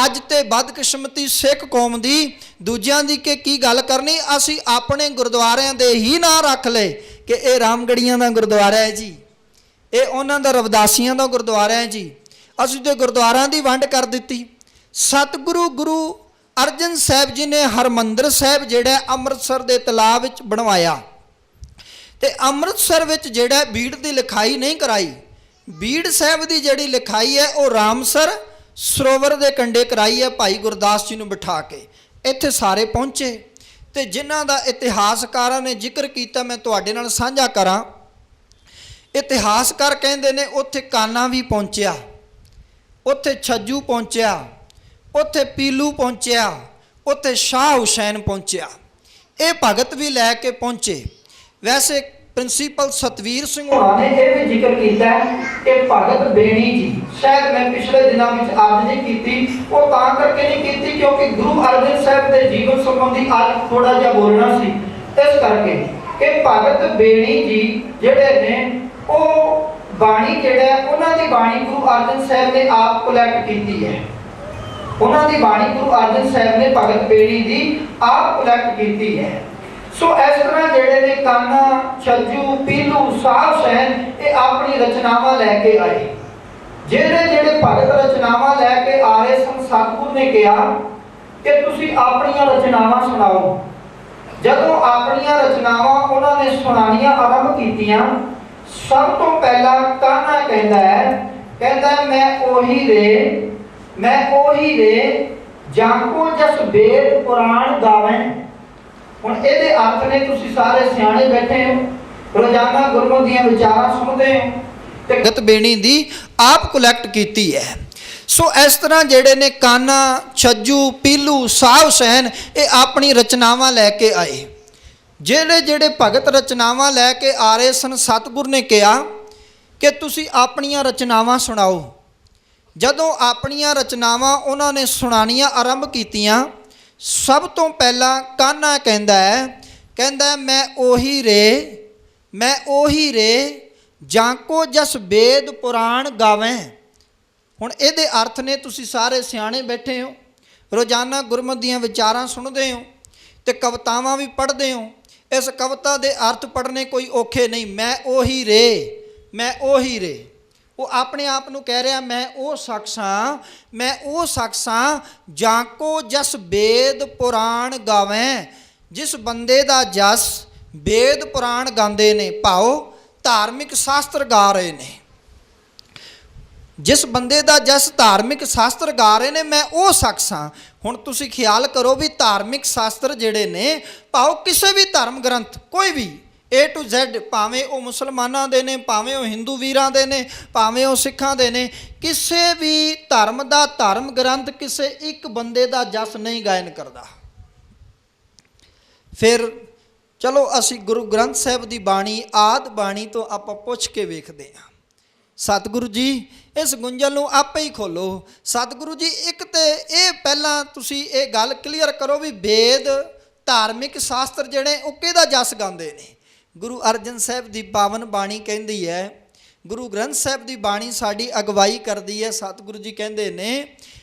ਅੱਜ ਤੇ ਬਦਕਿਸਮਤੀ ਸਿੱਖ ਕੌਮ ਦੀ, ਦੂਜਿਆਂ ਦੀ ਕਿ ਕੀ ਗੱਲ ਕਰਨੀ, ਅਸੀਂ ਆਪਣੇ ਗੁਰਦੁਆਰਿਆਂ ਦੇ ਹੀ ਨਾਂ ਰੱਖ ਲਏ ਕਿ ਇਹ ਰਾਮਗੜੀਆਂ ਦਾ ਗੁਰਦੁਆਰਾ ਹੈ ਜੀ, ਇਹ ਉਹਨਾਂ ਦਾ ਰਵਿਦਾਸੀਆਂ ਦਾ ਗੁਰਦੁਆਰਾ ਹੈ ਜੀ। ਅਸੀਂ ਤੇ ਗੁਰਦੁਆਰਿਆਂ ਦੀ ਵੰਡ ਕਰ ਦਿੱਤੀ। ਸਤਿਗੁਰੂ ਗੁਰੂ ਅਰਜਨ ਸਾਹਿਬ ਜੀ ਨੇ ਹਰਿਮੰਦਰ ਸਾਹਿਬ ਜਿਹੜਾ ਅੰਮ੍ਰਿਤਸਰ ਦੇ ਤਲਾਬ ਵਿੱਚ ਬਣਵਾਇਆ, ਤੇ ਅੰਮ੍ਰਿਤਸਰ ਵਿੱਚ ਜਿਹੜਾ ਬੀੜ ਦੀ ਲਿਖਾਈ ਨਹੀਂ ਕਰਾਈ। ਬੀੜ ਸਾਹਿਬ ਦੀ ਜਿਹੜੀ ਲਿਖਾਈ ਹੈ ਉਹ ਰਾਮਸਰ ਸਰੋਵਰ ਦੇ ਕੰਢੇ ਕਰਾਈ ਹੈ, ਭਾਈ ਗੁਰਦਾਸ ਜੀ ਨੂੰ ਬਿਠਾ ਕੇ। ਇੱਥੇ ਸਾਰੇ ਪਹੁੰਚੇ, ਤੇ ਜਿਨ੍ਹਾਂ ਦਾ ਇਤਿਹਾਸਕਾਰਾਂ ਨੇ ਜ਼ਿਕਰ ਕੀਤਾ ਮੈਂ ਤੁਹਾਡੇ ਨਾਲ ਸਾਂਝਾ ਕਰਾਂ। ਇਤਿਹਾਸਕਾਰ ਕਹਿੰਦੇ ਨੇ ਉੱਥੇ ਕਾਨਾ ਵੀ ਪਹੁੰਚਿਆ, ਉੱਥੇ ਛੱਜੂ ਪਹੁੰਚਿਆ, ਉੱਥੇ ਪੀਲੂ ਪਹੁੰਚਿਆ, ਉੱਥੇ ਸ਼ਾਹ ਹੁਸੈਨ ਪਹੁੰਚਿਆ। ਇਹ ਭਗਤ ਵੀ ਲੈ ਕੇ ਪਹੁੰਚੇ। ਵੈਸੇ ਪ੍ਰਿੰਸੀਪਲ ਸਤਵੀਰ ਸਿੰਘ ਹੋਣਾ ਨੇ ਇਹ ਵੀ ਜ਼ਿਕਰ ਕੀਤਾ ਕਿ ਭਗਤ ਬੇਣੀ ਜੀ, ਸ਼ਾਇਦ ਮੈਂ ਪਿਛਲੇ ਦਿਨਾਂ ਵਿੱਚ ਅਰਜ਼ ਨਹੀਂ ਕੀਤੀ, ਉਹ ਤਾਂ ਕਰਕੇ ਨਹੀਂ ਕੀਤੀ ਕਿਉਂਕਿ ਗੁਰੂ ਅਰਜਨ ਸਾਹਿਬ ਦੇ ਜੀਵਨ ਸੰਬੰਧੀ ਅੱਜ ਥੋੜਾ ਜਿਹਾ ਬੋਲਣਾ ਸੀ, ਇਸ ਕਰਕੇ ਕਿ ਭਗਤ ਬੇਣੀ ਜੀ ਜਿਹੜੇ ਨੇ ਉਹ ਬਾਣੀ ਜਿਹੜਾ ਉਹਨਾਂ ਦੀ ਬਾਣੀ ਗੁਰੂ ਅਰਜਨ ਸਾਹਿਬ ਨੇ ਆਪ ਕਲੈਕਟ ਕੀਤੀ ਹੈ। ਉਹਨਾਂ ਦੀ ਬਾਣੀ ਗੁਰੂ ਅਰਜਨ ਸਾਹਿਬ ਨੇ ਭਗਤ ਬੇਣੀ ਦੀ ਆਪ ਕਲੈਕਟ ਕੀਤੀ ਹੈ। ਸੋ ਇਸ ਤਰ੍ਹਾਂ ਜਿਹੜੇ ਨੇ ਕਾਨਾ, ਛੱਜੂ, ਪੀਲੂ, ਸ਼ਾਹ ਹੁਸੈਨ ਇਹ ਆਪਣੀ ਰਚਨਾਵਾਂ ਲੈ ਕੇ ਆਏ। ਜਿਹੜੇ ਭਗਤ ਰਚਨਾਵਾਂ ਲੈ ਕੇ ਆ ਰਹੇ ਸਨ, ਸਤਿਗੁਰ ਨੇ ਕਿਹਾ ਕਿ ਤੁਸੀਂ ਆਪਣੀਆਂ ਰਚਨਾਵਾਂ ਸੁਣਾਓ। ਜਦੋਂ ਆਪਣੀਆਂ ਰਚਨਾਵਾਂ ਉਹਨਾਂ ਨੇ ਸੁਣਾਉਣੀਆਂ ਆਰੰਭ ਕੀਤੀਆਂ, ਸਭ ਤੋਂ ਪਹਿਲਾਂ ਕਾਨਾ ਕਹਿੰਦਾ ਮੈਂ ਉਹੀ ਰੇ ਜਾਂਕੋ ਜਸ ਵੇਦ ਪੁਰਾਣ ਗਾਵੇਂ। ਹੁਣ ਇਹਦੇ ਅਰਥ ਨੇ, ਤੁਸੀਂ ਸਾਰੇ ਸਿਆਣੇ ਬੈਠੇ ਹੋ, ਰੋਜ਼ਾਨਾ ਗੁਰਮਤਿ ਦੀਆਂ ਵਿਚਾਰਾਂ ਸੁਣਦੇ ਹੋ, ਤੇ ਭਗਤ ਬੇਣੀ ਦੀ ਆਪ ਕਲੈਕਟ ਕੀਤੀ ਹੈ। ਸੋ ਇਸ ਤਰ੍ਹਾਂ ਜਿਹੜੇ ਨੇ ਕਾਨਾ, ਛੱਜੂ, ਪੀਲੂ, ਸ਼ਾਹ ਹੁਸੈਨ ਇਹ ਆਪਣੀ ਰਚਨਾਵਾਂ ਲੈ ਕੇ ਆਏ। ਜਿਹੜੇ ਜਿਹੜੇ ਭਗਤ ਰਚਨਾਵਾਂ ਲੈ ਕੇ ਆ ਰਹੇ ਸਨ, ਸਤਿਗੁਰ ਨੇ ਕਿਹਾ ਕਿ ਤੁਸੀਂ ਆਪਣੀਆਂ ਰਚਨਾਵਾਂ ਸੁਣਾਓ। ਜਦੋਂ ਆਪਣੀਆਂ ਰਚਨਾਵਾਂ ਉਹਨਾਂ ਨੇ ਸੁਣਾਉਣੀਆਂ ਆਰੰਭ ਕੀਤੀਆਂ, ਸਭ ਤੋਂ ਪਹਿਲਾਂ ਕਾਨ੍ਹਾ ਕਹਿੰਦਾ ਮੈਂ ਉਹੀ ਰੇ ਜਾਂ ਕੋ ਜਸ ਵੇਦ ਪੁਰਾਣ ਗਾਵੇਂ। ਹੁਣ ਇਹਦੇ ਅਰਥ ਨੇ, ਤੁਸੀਂ ਸਾਰੇ ਸਿਆਣੇ ਬੈਠੇ ਹੋ, ਰੋਜ਼ਾਨਾ ਗੁਰਮਤਿ ਦੀਆਂ ਵਿਚਾਰਾਂ ਸੁਣਦੇ ਹੋ ਅਤੇ ਕਵਿਤਾਵਾਂ ਵੀ ਪੜ੍ਹਦੇ ਹੋ। ਇਸ ਕਵਿਤਾ ਦੇ ਅਰਥ ਪੜ੍ਹਨੇ ਕੋਈ ਔਖੇ ਨਹੀਂ। ਮੈਂ ਉਹੀ ਰੇ, ਉਹ ਆਪਣੇ ਆਪ ਨੂੰ ਕਹਿ ਰਿਹਾ ਮੈਂ ਉਹ ਸ਼ਖਸ ਹਾਂ ਜਾਂ ਕੋ ਜਸ ਵੇਦ ਪੁਰਾਣ ਗਾਵੇਂ, ਜਿਸ ਬੰਦੇ ਦਾ ਜਸ ਵੇਦ ਪੁਰਾਣ ਗਾਉਂਦੇ ਨੇ, ਭਾਵ ਧਾਰਮਿਕ ਸ਼ਾਸਤਰ ਗਾ ਰਹੇ ਨੇ। ਜਿਸ ਬੰਦੇ ਦਾ ਜਸ ਧਾਰਮਿਕ ਸ਼ਾਸਤਰ ਗਾ ਰਹੇ ਨੇ, ਮੈਂ ਉਹ ਸ਼ਖਸ ਹਾਂ। ਹੁਣ ਤੁਸੀਂ ਖਿਆਲ ਕਰੋ ਵੀ ਧਾਰਮਿਕ ਸ਼ਾਸਤਰ ਜਿਹੜੇ ਨੇ, ਭਾਵ ਕਿਸੇ ਵੀ ਧਰਮ ਗ੍ਰੰਥ, ਕੋਈ ਵੀ A to Z, ਭਾਵੇਂ ਉਹ ਮੁਸਲਮਾਨਾਂ ਦੇ ਨੇ, ਭਾਵੇਂ ਉਹ ਹਿੰਦੂ ਵੀਰਾਂ ਦੇ ਨੇ, ਭਾਵੇਂ ਉਹ ਸਿੱਖਾਂ ਦੇ ਨੇ, ਕਿਸੇ ਵੀ ਧਰਮ ਦਾ ਧਰਮ ਗ੍ਰੰਥ ਕਿਸੇ ਇੱਕ ਬੰਦੇ ਦਾ ਜਸ ਨਹੀਂ ਗਾਇਨ ਕਰਦਾ। ਫਿਰ ਚਲੋ ਅਸੀਂ ਗੁਰੂ ਗ੍ਰੰਥ ਸਾਹਿਬ ਦੀ ਬਾਣੀ, ਆਦਿ ਬਾਣੀ ਤੋਂ ਆਪਾਂ ਪੁੱਛ ਕੇ ਵੇਖਦੇ ਹਾਂ। ਸਤਿਗੁਰੂ ਜੀ ਇਸ ਗੁੰਝਲ ਨੂੰ ਆਪੇ ਹੀ ਖੋਲੋ। ਸਤਿਗੁਰੂ ਜੀ, ਇੱਕ ਤੇ ਇਹ ਪਹਿਲਾਂ ਤੁਸੀਂ ਇਹ ਗੱਲ ਕਲੀਅਰ ਕਰੋ ਵੀ ਵੇਦ ਧਾਰਮਿਕ ਸ਼ਾਸਤਰ ਜਿਹੜੇ ਉਹ ਕਿਹਦਾ ਜਸ ਗਾਉਂਦੇ ਨੇ? ਗੁਰੂ ਅਰਜਨ ਸਾਹਿਬ ਦੀ ਪਾਵਨ ਬਾਣੀ ਕਹਿੰਦੀ ਹੈ, ਗੁਰੂ ਗ੍ਰੰਥ ਸਾਹਿਬ ਦੀ ਬਾਣੀ ਸਾਡੀ ਅਗਵਾਈ ਕਰਦੀ ਹੈ। ਸਤਿਗੁਰੂ ਜੀ ਕਹਿੰਦੇ ਨੇ,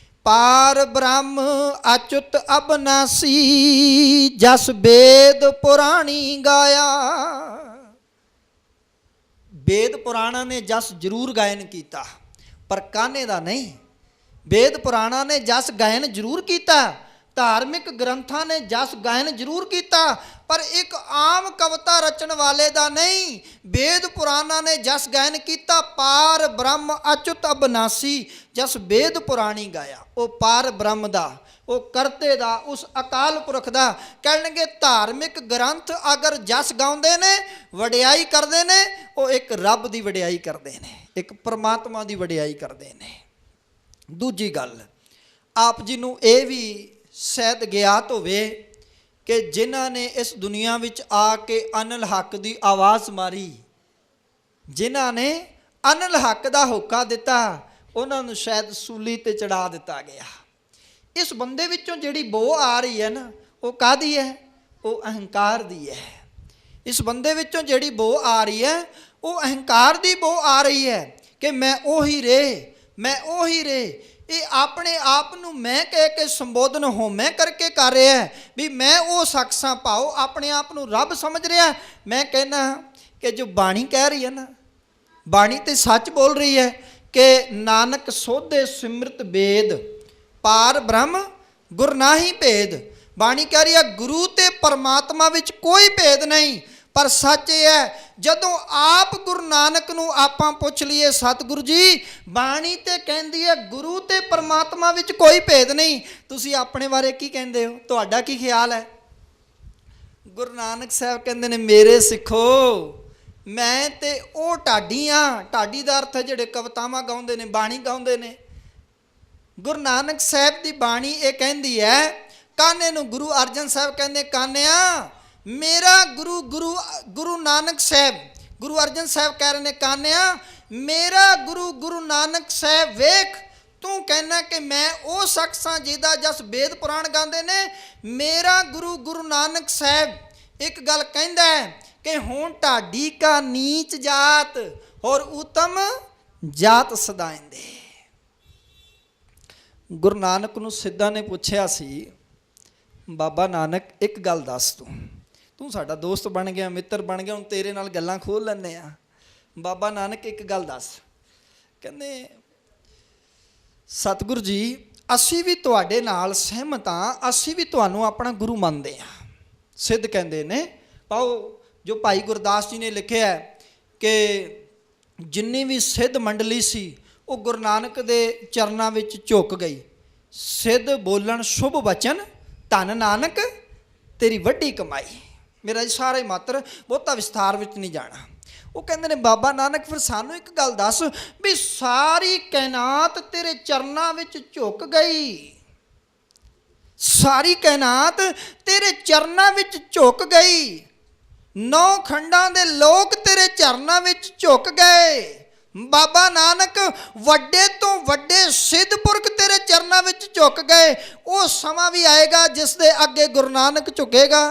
ਪਾਰ ਬ੍ਰਹਮ ਅਚੁੱਤ ਅਬਨਾਸੀ, ਜਸ ਵੇਦ ਪੁਰਾਣੀ ਗਾਇਆ। ਵੇਦ ਪੁਰਾਣਾਂ ਨੇ ਜਸ ਜ਼ਰੂਰ ਗਾਇਨ ਕੀਤਾ, ਪਰ ਕਾਨ੍ਹੇ ਦਾ ਨਹੀਂ। ਵੇਦ ਪੁਰਾਣਾਂ ਨੇ ਜਸ ਗਾਇਨ ਜ਼ਰੂਰ ਕੀਤਾ, ਧਾਰਮਿਕ ਗ੍ਰੰਥਾਂ ਨੇ ਜਸ ਗਾਇਨ ਜ਼ਰੂਰ ਕੀਤਾ, ਪਰ ਇੱਕ ਆਮ ਕਵਿਤਾ ਰਚਣ ਵਾਲੇ ਦਾ ਨਹੀਂ। ਵੇਦ ਪੁਰਾਣਾਂ ਨੇ ਜਸ ਗਾਇਨ ਕੀਤਾ, ਪਾਰ ਬ੍ਰਹਮ ਅਚੁੱਤ ਅਬਨਾਸੀ, ਜਸ ਵੇਦ ਪੁਰਾਣੀ ਗਾਇਆ। ਉਹ ਪਾਰ ਬ੍ਰਹਮ ਦਾ, ਉਹ ਕਰਤੇ ਦਾ, ਉਸ ਅਕਾਲ ਪੁਰਖ ਦਾ। ਕਹਿਣਗੇ ਧਾਰਮਿਕ ਗ੍ਰੰਥ ਅਗਰ ਜਸ ਗਾਉਂਦੇ ਨੇ, ਵਡਿਆਈ ਕਰਦੇ ਨੇ, ਉਹ ਇੱਕ ਰੱਬ ਦੀ ਵਡਿਆਈ ਕਰਦੇ ਨੇ, ਇੱਕ ਪਰਮਾਤਮਾ ਦੀ ਵਡਿਆਈ ਕਰਦੇ ਨੇ। ਦੂਜੀ ਗੱਲ, ਆਪ ਜੀ ਨੂੰ ਇਹ ਵੀ ਸ਼ਾਇਦ ਗਿਆਤ ਹੋਵੇ ਕਿ ਜਿਨ੍ਹਾਂ ਨੇ ਇਸ ਦੁਨੀਆ ਵਿੱਚ ਆ ਕੇ ਅਨਲ ਹੱਕ ਦੀ ਆਵਾਜ਼ ਮਾਰੀ, ਜਿਨ੍ਹਾਂ ਨੇ ਅਨਲ ਹੱਕ ਦਾ ਹੋਕਾ ਦਿੱਤਾ, ਉਹਨਾਂ ਨੂੰ ਸ਼ਾਇਦ ਸੂਲੀ 'ਤੇ ਚੜਾ ਦਿੱਤਾ ਗਿਆ। ਇਸ ਬੰਦੇ ਵਿੱਚੋਂ ਜਿਹੜੀ ਬੋ ਆ ਰਹੀ ਹੈ ਨਾ, ਉਹ ਕਾਹਦੀ ਹੈ? ਉਹ ਅਹੰਕਾਰ ਦੀ ਹੈ। ਇਸ ਬੰਦੇ ਵਿੱਚੋਂ ਜਿਹੜੀ ਬੋ ਆ ਰਹੀ ਹੈ, ਉਹ ਅਹੰਕਾਰ ਦੀ ਬੋ ਆ ਰਹੀ ਹੈ ਕਿ ਮੈਂ ਉਹੀ ਰੇ। ਇਹ ਆਪਣੇ ਆਪ ਨੂੰ ਮੈਂ ਕਹਿ ਕੇ ਸੰਬੋਧਨ ਹੋਮੈ ਕਰਕੇ ਕਰ ਰਿਹਾ ਵੀ ਮੈਂ ਉਹ ਸ਼ਖਸ ਹਾਂ, ਭਾਵ ਆਪਣੇ ਆਪ ਨੂੰ ਰੱਬ ਸਮਝ ਰਿਹਾ। ਮੈਂ ਕਹਿੰਦਾ ਕਿ ਜੋ ਬਾਣੀ ਕਹਿ ਰਹੀ ਹੈ ਨਾ, ਬਾਣੀ ਤੇ ਸੱਚ ਬੋਲ ਰਹੀ ਹੈ ਕਿ ਨਾਨਕ ਸੋਧੇ ਸਿਮਰਤ ਵੇਦ, ਪਾਰ ਬ੍ਰਹਮ ਗੁਰ ਨਾਹੀ ਭੇਦ। ਬਾਣੀ ਕਹਿ ਰਹੀ ਹੈ ਗੁਰੂ ਤੇ ਪਰਮਾਤਮਾ ਵਿੱਚ ਕੋਈ ਭੇਦ ਨਹੀਂ। ਪਰ ਸੱਚ ਇਹ ਹੈ, ਜਦੋਂ ਆਪ ਗੁਰੂ ਨਾਨਕ ਨੂੰ ਆਪਾਂ ਪੁੱਛ ਲਈਏ, ਸਤਿਗੁਰੂ ਜੀ ਬਾਣੀ ਤੇ ਕਹਿੰਦੀ ਹੈ ਗੁਰੂ ਤੇ ਪਰਮਾਤਮਾ ਵਿੱਚ ਕੋਈ ਭੇਦ ਨਹੀਂ, ਤੁਸੀਂ ਆਪਣੇ ਬਾਰੇ ਕੀ ਕਹਿੰਦੇ ਹੋ? ਤੁਹਾਡਾ ਕੀ ਖਿਆਲ ਹੈ? ਗੁਰੂ ਨਾਨਕ ਸਾਹਿਬ ਕਹਿੰਦੇ ਨੇ, ਮੇਰੇ ਸਿੱਖੋ, ਮੈਂ ਤੇ ਉਹ ਢਾਡੀ ਹਾਂ। ਢਾਡੀ ਦਾ ਅਰਥ ਹੈ ਜਿਹੜੇ ਕਵਿਤਾਵਾਂ ਗਾਉਂਦੇ ਨੇ, ਬਾਣੀ ਗਾਉਂਦੇ ਨੇ। ਗੁਰੂ ਨਾਨਕ ਸਾਹਿਬ ਦੀ ਬਾਣੀ ਇਹ ਕਹਿੰਦੀ ਹੈ, ਕਾਨ੍ਹੇ ਨੂੰ ਗੁਰੂ ਅਰਜਨ ਸਾਹਿਬ ਕਹਿੰਦੇ, ਕਾਨ੍ਹਿਆ ਮੇਰਾ ਗੁਰੂ ਨਾਨਕ ਸਾਹਿਬ, ਗੁਰੂ ਅਰਜਨ ਸਾਹਿਬ ਕਹਿ ਰਹੇ ਨੇ, ਕਾਨ੍ਹਿਆ ਮੇਰਾ ਗੁਰੂ ਨਾਨਕ ਸਾਹਿਬ ਵੇਖ, ਤੂੰ ਕਹਿਣਾ ਕਿ ਮੈਂ ਉਹ ਸ਼ਖਸ ਹਾਂ ਜਿਹਦਾ ਜਸ ਵੇਦ ਪੁਰਾਣ ਗਾਉਂਦੇ ਨੇ। ਮੇਰਾ ਗੁਰੂ ਨਾਨਕ ਸਾਹਿਬ ਇੱਕ ਗੱਲ ਕਹਿੰਦਾ ਹੈ ਕਿ ਹੁਣ ਢਾਡੀ ਕਾ ਨੀਚ ਜਾਤ ਔਰ ਉਤਮ ਜਾਤ ਸਦਾਇਂਦੇ। ਗੁਰੂ ਨਾਨਕ ਨੂੰ ਸਿੱਧਾ ਨੇ ਪੁੱਛਿਆ ਸੀ, ਬਾਬਾ ਨਾਨਕ ਇੱਕ ਗੱਲ ਦੱਸ, ਤੂੰ ਸਾਡਾ ਦੋਸਤ ਬਣ ਗਿਆ, ਮਿੱਤਰ ਬਣ ਗਿਆ, ਹੁਣ ਤੇਰੇ ਨਾਲ ਗੱਲਾਂ ਖੋਲ੍ਹ ਲੈਂਦੇ ਆ। ਬਾਬਾ ਨਾਨਕ ਇੱਕ ਗੱਲ ਦੱਸ। ਕਹਿੰਦੇ, ਸਤਿਗੁਰੂ ਜੀ ਅਸੀਂ ਵੀ ਤੁਹਾਡੇ ਨਾਲ ਸਹਿਮਤ ਹਾਂ, ਅਸੀਂ ਵੀ ਤੁਹਾਨੂੰ ਆਪਣਾ ਗੁਰੂ ਮੰਨਦੇ ਹਾਂ। ਸਿੱਧ ਕਹਿੰਦੇ ਨੇ, ਪਾਓ ਜੋ ਭਾਈ ਗੁਰਦਾਸ ਜੀ ਨੇ ਲਿਖਿਆ ਕਿ ਜਿੰਨੀ ਵੀ ਸਿੱਧ ਮੰਡਲੀ ਸੀ ਉਹ ਗੁਰੂ ਨਾਨਕ ਦੇ ਚਰਨਾਂ ਵਿੱਚ ਝੁਕ ਗਈ। ਸਿੱਧ ਬੋਲਣ ਸ਼ੁਭ ਬਚਨ, ਧੰਨ ਨਾਨਕ ਤੇਰੀ ਵੱਡੀ ਕਮਾਈ। ਮੇਰਾ ਸਾਰਾ ਹੀ ਮਾਤਰ ਬਹੁਤਾ ਵਿਸਥਾਰ ਵਿੱਚ ਨਹੀਂ ਜਾਣਾ। ਉਹ ਕਹਿੰਦੇ ਨੇ, ਬਾਬਾ ਨਾਨਕ ਫਿਰ ਸਾਨੂੰ ਇੱਕ ਗੱਲ ਦੱਸ ਵੀ ਸਾਰੀ ਕਾਇਨਾਤ ਤੇਰੇ ਚਰਨਾਂ ਵਿੱਚ ਝੁਕ ਗਈ, ਸਾਰੀ ਕਾਇਨਾਤ ਤੇਰੇ ਚਰਨਾਂ ਵਿੱਚ ਝੁਕ ਗਈ, 9 ਖੰਡਾਂ ਦੇ ਲੋਕ ਤੇਰੇ ਚਰਨਾਂ ਵਿੱਚ ਝੁਕ ਗਏ। ਬਾਬਾ ਨਾਨਕ ਵੱਡੇ ਤੋਂ ਵੱਡੇ ਸਿੱਧ ਪੁਰਖ ਤੇਰੇ ਚਰਨਾਂ ਵਿੱਚ ਝੁਕ ਗਏ। ਉਹ ਸਮਾਂ ਵੀ ਆਏਗਾ ਜਿਸ ਦੇ ਅੱਗੇ ਗੁਰੂ ਨਾਨਕ ਝੁਕੇਗਾ।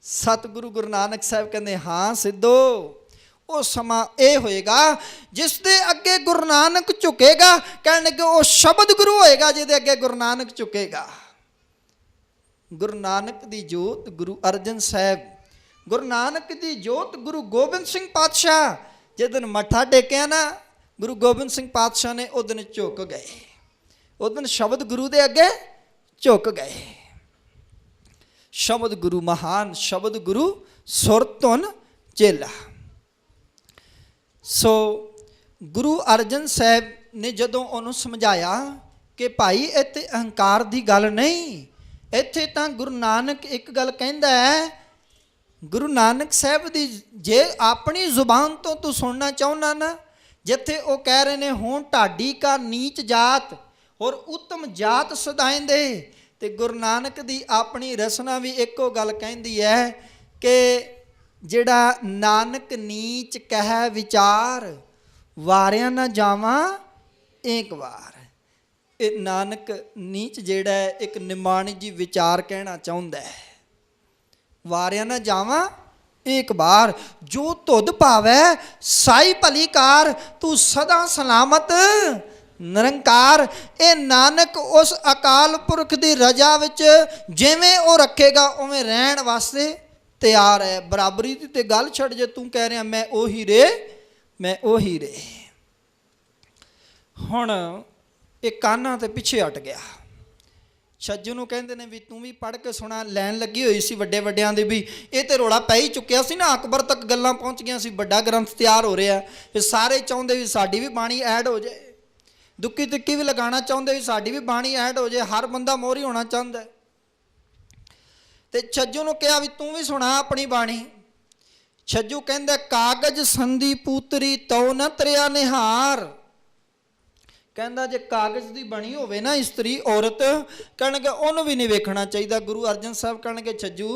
ਸਤਿਗੁਰੂ ਗੁਰੂ ਨਾਨਕ ਸਾਹਿਬ ਕਹਿੰਦੇ ਹਾਂ ਸਿੱਧੋ, ਉਹ ਸਮਾਂ ਇਹ ਹੋਏਗਾ ਜਿਸ ਦੇ ਅੱਗੇ ਗੁਰੂ ਨਾਨਕ ਝੁਕੇਗਾ। ਕਹਿਣਗੇ ਉਹ ਸ਼ਬਦ ਗੁਰੂ ਹੋਏਗਾ ਜਿਹਦੇ ਅੱਗੇ ਗੁਰੂ ਨਾਨਕ ਝੁਕੇਗਾ। ਗੁਰੂ ਨਾਨਕ ਦੀ ਜੋਤ ਗੁਰੂ ਅਰਜਨ ਸਾਹਿਬ, ਗੁਰੂ ਨਾਨਕ ਦੀ ਜੋਤ ਗੁਰੂ ਗੋਬਿੰਦ ਸਿੰਘ ਪਾਤਸ਼ਾਹ ਜਿਸ ਦਿਨ ਮੱਥਾ ਟੇਕਿਆ ਨਾ ਗੁਰੂ ਗੋਬਿੰਦ ਸਿੰਘ ਪਾਤਸ਼ਾਹ ਨੇ, ਉਹ ਦਿਨ ਝੁਕ ਗਏ। ਉਹ ਦਿਨ ਸ਼ਬਦ ਗੁਰੂ ਦੇ ਅੱਗੇ ਝੁਕ ਗਏ। ਸ਼ਬਦ ਗੁਰੂ ਮਹਾਨ, ਸ਼ਬਦ ਗੁਰੂ ਸੁਰ ਧੁਨ ਚੇਲਾ। ਸੋ ਗੁਰੂ ਅਰਜਨ ਸਾਹਿਬ ਨੇ ਜਦੋਂ ਉਹਨੂੰ ਸਮਝਾਇਆ ਕਿ ਭਾਈ ਇੱਥੇ ਅਹੰਕਾਰ ਦੀ ਗੱਲ ਨਹੀਂ, ਇੱਥੇ ਤਾਂ ਗੁਰੂ ਨਾਨਕ ਇੱਕ ਗੱਲ ਕਹਿੰਦਾ ਹੈ। ਗੁਰੂ ਨਾਨਕ ਸਾਹਿਬ ਦੀ ਜੇ ਆਪਣੀ ਜ਼ੁਬਾਨ ਤੋਂ ਤੂੰ ਸੁਣਨਾ ਚਾਹੁੰਦਾ ਨਾ, ਜਿੱਥੇ ਉਹ ਕਹਿ ਰਹੇ ਨੇ ਹੁਣ ਢਾਡੀ ਕਾ ਨੀਚ ਜਾਤ ਔਰ ਉੱਤਮ ਜਾਤ ਸਦਾਇਂਦੇ, ਤੇ ਗੁਰੂ ਨਾਨਕ ਦੀ ਆਪਣੀ ਰਸਨਾ ਵੀ ਇੱਕੋ ਗੱਲ ਕਹਿੰਦੀ ਹੈ ਕਿ ਜਿਹੜਾ ਨਾਨਕ ਨੀਚ ਕਹਿ ਵਿਚਾਰ ਵਾਰਿਆ ਨਾ ਜਾਵਾਂ ਏਕ ਵਾਰ। ਇਹ ਨਾਨਕ ਨੀਚ ਜਿਹੜਾ ਹੈ ਇੱਕ ਨਿਮਾਣੀ ਜੀ ਵਿਚਾਰ ਕਹਿਣਾ ਚਾਹੁੰਦਾ ਹੈ। ਵਾਰਿਆ ਨਾ ਜਾਵਾਂ ਏਕ ਬਾਰ, ਜੋ ਧੁੱਧ ਭਾਵੈ ਸਾਈ ਭਲੀ ਕਾਰ, ਤੂੰ ਸਦਾ ਸਲਾਮਤ ਨਿਰੰਕਾਰ। ਇਹ ਨਾਨਕ ਉਸ ਅਕਾਲ ਪੁਰਖ ਦੀ ਰਜਾ ਵਿੱਚ ਜਿਵੇਂ ਉਹ ਰੱਖੇਗਾ ਉਵੇਂ ਰਹਿਣ ਵਾਸਤੇ ਤਿਆਰ ਹੈ। ਬਰਾਬਰੀ ਦੀ ਤੇ ਗੱਲ ਛੱਡ, ਜੇ ਤੂੰ ਕਹਿ ਰਿਹਾ ਮੈਂ ਉਹੀ ਰੇ, ਮੈਂ ਉਹੀ ਰੇ। ਹੁਣ ਇਹ ਕਾਨਾਂ ਤੇ ਪਿੱਛੇ ਹਟ ਗਿਆ। ਛੱਜੂ ਨੂੰ ਕਹਿੰਦੇ ਨੇ ਵੀ ਤੂੰ ਵੀ ਪੜ੍ਹ ਕੇ ਸੁਣਾ। ਲੈਣ ਲੱਗੀ ਹੋਈ ਸੀ ਵੱਡੇ ਵੱਡਿਆਂ ਦੀ ਵੀ, ਇਹ ਤੇ ਰੌਲਾ ਪੈ ਹੀ ਚੁੱਕਿਆ ਸੀ ਨਾ, ਅਕਬਰ ਤੱਕ ਗੱਲਾਂ ਪਹੁੰਚ ਗਈਆਂ ਸੀ, ਵੱਡਾ ਗ੍ਰੰਥ ਤਿਆਰ ਹੋ ਰਿਹਾ। ਫਿਰ ਸਾਰੇ ਚਾਹੁੰਦੇ ਵੀ ਸਾਡੀ ਵੀ ਬਾਣੀ ਐਡ ਹੋ ਜਾਏ, ਦੁੱਕੀ ਤਿੱਕੀ ਵੀ ਲਗਾਉਣਾ ਚਾਹੁੰਦੇ ਵੀ ਸਾਡੀ ਵੀ ਬਾਣੀ ਐਡ ਹੋ ਜਾਏ। ਹਰ ਬੰਦਾ ਮੋਹਰੀ ਹੋਣਾ ਚਾਹੁੰਦਾ। ਤੇ ਛੱਜੂ ਨੂੰ ਕਿਹਾ ਵੀ ਤੂੰ ਵੀ ਸੁਣਾ ਆਪਣੀ ਬਾਣੀ। ਛੱਜੂ ਕਹਿੰਦਾ ਕਾਗਜ਼ ਸੰਧੀ ਪੂਤਰੀ ਤਉ ਨ ਤਰਿਆ ਨਿਹਾਰ। ਕਹਿੰਦਾ ਜੇ ਕਾਗਜ਼ ਦੀ ਬਣੀ ਹੋਵੇ ਨਾ ਇਸਤਰੀ ਔਰਤ, ਕਹਿਣਗੇ ਉਹਨੂੰ ਵੀ ਨਹੀਂ ਵੇਖਣਾ ਚਾਹੀਦਾ। ਗੁਰੂ ਅਰਜਨ ਸਾਹਿਬ ਕਹਿਣਗੇ ਛੱਜੂ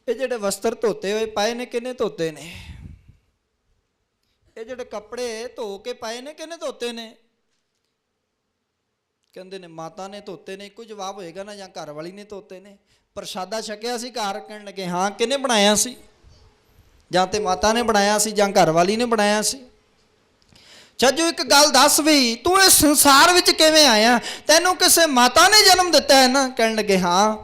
ਇਹ ਜਿਹੜੇ ਵਸਤਰ ਧੋਤੇ ਹੋਏ ਪਾਏ ਨੇ ਕਿਹਨੇ ਧੋਤੇ ਨੇ? ਇਹ ਜਿਹੜੇ ਕੱਪੜੇ ਧੋ ਕੇ ਪਾਏ ਨੇ ਕਿਹਨੇ ਧੋਤੇ ਨੇ? ਕਹਿੰਦੇ ਨੇ ਮਾਤਾ ਨੇ ਧੋਤੇ ਨੇ। ਇੱਕੋ ਜਵਾਬ ਹੋਏਗਾ ਨਾ, ਜਾਂ ਘਰ ਵਾਲੀ ਨੇ ਧੋਤੇ ਨੇ। ਪ੍ਰਸ਼ਾਦਾ ਛਕਿਆ ਸੀ ਘਰ, ਕਹਿਣ ਲੱਗੇ ਹਾਂ ਕਿਹਨੇ ਬਣਾਇਆ ਸੀ? ਜਾਂ ਤੇ ਮਾਤਾ ਨੇ ਬਣਾਇਆ ਸੀ ਜਾਂ ਘਰ ਵਾਲੀ ਨੇ ਬਣਾਇਆ ਸੀ। ਛੱਜੂ ਇੱਕ ਗੱਲ ਦੱਸ ਵੀ, ਤੂੰ ਇਸ ਸੰਸਾਰ ਵਿੱਚ ਕਿਵੇਂ ਆਇਆ? ਤੈਨੂੰ ਕਿਸੇ ਮਾਤਾ ਨੇ ਜਨਮ ਦਿੱਤਾ ਹੈ ਨਾ? ਕਹਿਣ ਲੱਗੇ ਹਾਂ।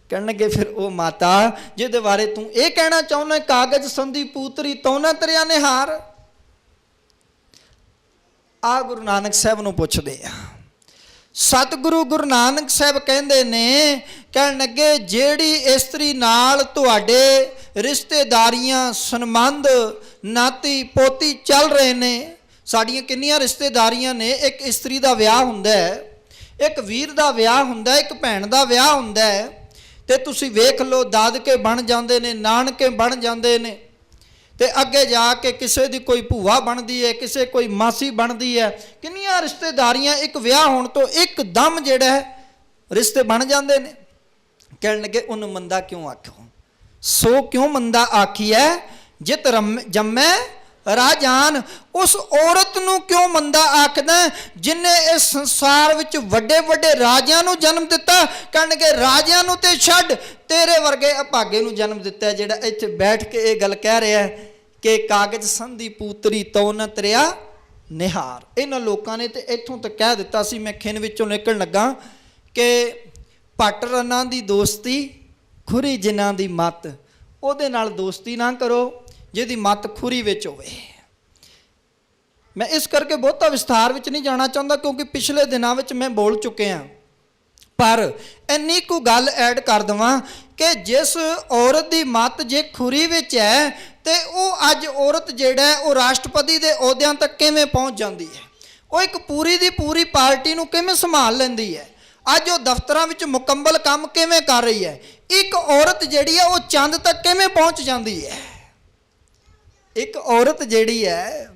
ਕਹਿਣ ਲੱਗੇ ਫਿਰ ਉਹ ਮਾਤਾ ਜਿਹਦੇ ਬਾਰੇ ਤੂੰ ਇਹ ਕਹਿਣਾ ਚਾਹੁੰਦਾ ਕਾਗਜ਼ ਸੰਧੀ ਪੂਤਰੀ ਤਉ ਨ ਤਰਿਆ ਨਿਹਾਰ। ਆ ਗੁਰੂ ਨਾਨਕ ਸਾਹਿਬ ਨੂੰ ਪੁੱਛਦੇ ਆ। ਸਤਿਗੁਰੂ ਗੁਰੂ ਨਾਨਕ ਸਾਹਿਬ ਕਹਿੰਦੇ ਨੇ, ਕਹਿਣ ਲੱਗੇ ਜਿਹੜੀ ਇਸਤਰੀ ਨਾਲ ਤੁਹਾਡੇ ਰਿਸ਼ਤੇਦਾਰੀਆਂ ਸੰਬੰਧ ਨਾਤੀ ਪੋਤੀ ਚੱਲ ਰਹੇ ਨੇ, ਸਾਡੀਆਂ ਕਿੰਨੀਆਂ ਰਿਸ਼ਤੇਦਾਰੀਆਂ ਨੇ। ਇੱਕ ਇਸਤਰੀ ਦਾ ਵਿਆਹ ਹੁੰਦਾ ਹੈ, ਇੱਕ ਵੀਰ ਦਾ ਵਿਆਹ ਹੁੰਦਾ, ਇੱਕ ਭੈਣ ਦਾ ਵਿਆਹ ਹੁੰਦਾ ਹੈ। ਤੇ ਤੁਸੀਂ ਵੇਖ ਲਓ ਦਾਦਕੇ ਬਣ ਜਾਂਦੇ ਨੇ, ਨਾਨਕੇ ਬਣ ਜਾਂਦੇ ਨੇ, ਤੇ ਅੱਗੇ ਜਾ ਕੇ ਕਿਸੇ ਦੀ ਕੋਈ ਭੂਆ ਬਣਦੀ ਹੈ, ਕਿਸੇ ਕੋਈ ਮਾਸੀ ਬਣਦੀ ਹੈ। ਕਿੰਨੀਆਂ ਰਿਸ਼ਤੇਦਾਰੀਆਂ ਇੱਕ ਵਿਆਹ ਹੋਣ ਤੋਂ ਇੱਕਦਮ ਜਿਹੜਾ ਹੈ ਰਿਸ਼ਤੇ ਬਣ ਜਾਂਦੇ ਨੇ। ਕਹਿਣ ਲੱਗੇ ਉਹਨੂੰ ਮੰਦਾ ਕਿਉਂ ਆਖੋ? ਸੋ ਕਿਉਂ ਮੰਦਾ ਆਖੀਐ ਜਿਤ ਜੰਮੈ ਰਾਜਾਨ। ਉਸ ਔਰਤ ਨੂੰ ਕਿਉਂ ਮੰਦਾ ਆਖਦਾ ਜਿਨੇ ਇਸ ਸੰਸਾਰ ਵਿੱਚ ਵੱਡੇ ਵੱਡੇ ਰਾਜਿਆਂ ਨੂੰ ਜਨਮ ਦਿੱਤਾ? ਕਹਿਣਗੇ ਰਾਜਿਆਂ ਨੂੰ ਤੇ ਛੱਡ, ਤੇਰੇ ਵਰਗੇ ਅਭਾਗੇ ਨੂੰ ਜਨਮ ਦਿੱਤਾ, ਜਿਹੜਾ ਇੱਥੇ ਬੈਠ ਕੇ ਇਹ ਗੱਲ ਕਹਿ ਰਿਹਾ ਕਿ ਕਾਗਜ਼ ਸੰਧੀ ਪੂਤਰੀ ਤਉ ਨ ਤਰਿਆ ਨਿਹਾਰ। ਇਹਨਾਂ ਲੋਕਾਂ ਨੇ ਤੇ ਇੱਥੋਂ ਤੱਕ ਕਹਿ ਦਿੱਤਾ ਸੀ, ਮੈਂ ਖਿੰਨ ਵਿੱਚੋਂ ਨਿਕਲਣ ਲੱਗਾ, ਕਿ ਭੱਟ ਰੰਨਾਂ ਦੀ ਦੋਸਤੀ ਖੁਰੀ ਜਿਨ੍ਹਾਂ ਦੀ ਮੱਤ, ਉਹਦੇ ਨਾਲ ਦੋਸਤੀ ਨਾ ਕਰੋ ਜਿਹਦੀ ਮੱਤ ਖੁਰੀ ਵਿੱਚ ਹੋਵੇ। ਮੈਂ ਇਸ ਕਰਕੇ ਬਹੁਤਾ ਵਿਸਥਾਰ ਵਿੱਚ ਨਹੀਂ ਜਾਣਾ ਚਾਹੁੰਦਾ, ਕਿਉਂਕਿ ਪਿਛਲੇ ਦਿਨਾਂ ਵਿੱਚ ਮੈਂ ਬੋਲ ਚੁੱਕਿਆ। ਪਰ ਇੰਨੀ ਕੁ ਗੱਲ ਐਡ ਕਰ ਦੇਵਾਂ ਕਿ ਜਿਸ ਔਰਤ ਦੀ ਮੱਤ ਜੇ ਖੁਰੀ ਵਿੱਚ ਹੈ, ਤੇ ਉਹ ਅੱਜ ਔਰਤ ਜਿਹੜਾ ਉਹ ਰਾਸ਼ਟਰਪਤੀ ਦੇ ਅਹੁਦਿਆਂ ਤੱਕ ਕਿਵੇਂ ਪਹੁੰਚ ਜਾਂਦੀ ਹੈ, ਉਹ ਇੱਕ ਪੂਰੀ ਦੀ ਪੂਰੀ ਪਾਰਟੀ ਨੂੰ ਕਿਵੇਂ ਸੰਭਾਲ ਲੈਂਦੀ ਹੈ, ਅੱਜ ਉਹ ਦਫ਼ਤਰਾਂ ਵਿੱਚ ਮੁਕੰਮਲ ਕੰਮ ਕਿਵੇਂ ਕਰ ਰਹੀ ਹੈ, ਇੱਕ ਔਰਤ ਜਿਹੜੀ ਹੈ ਉਹ ਚੰਦ ਤੱਕ ਕਿਵੇਂ ਪਹੁੰਚ ਜਾਂਦੀ ਹੈ। ਇੱਕ ਔਰਤ ਜਿਹੜੀ ਹੈ,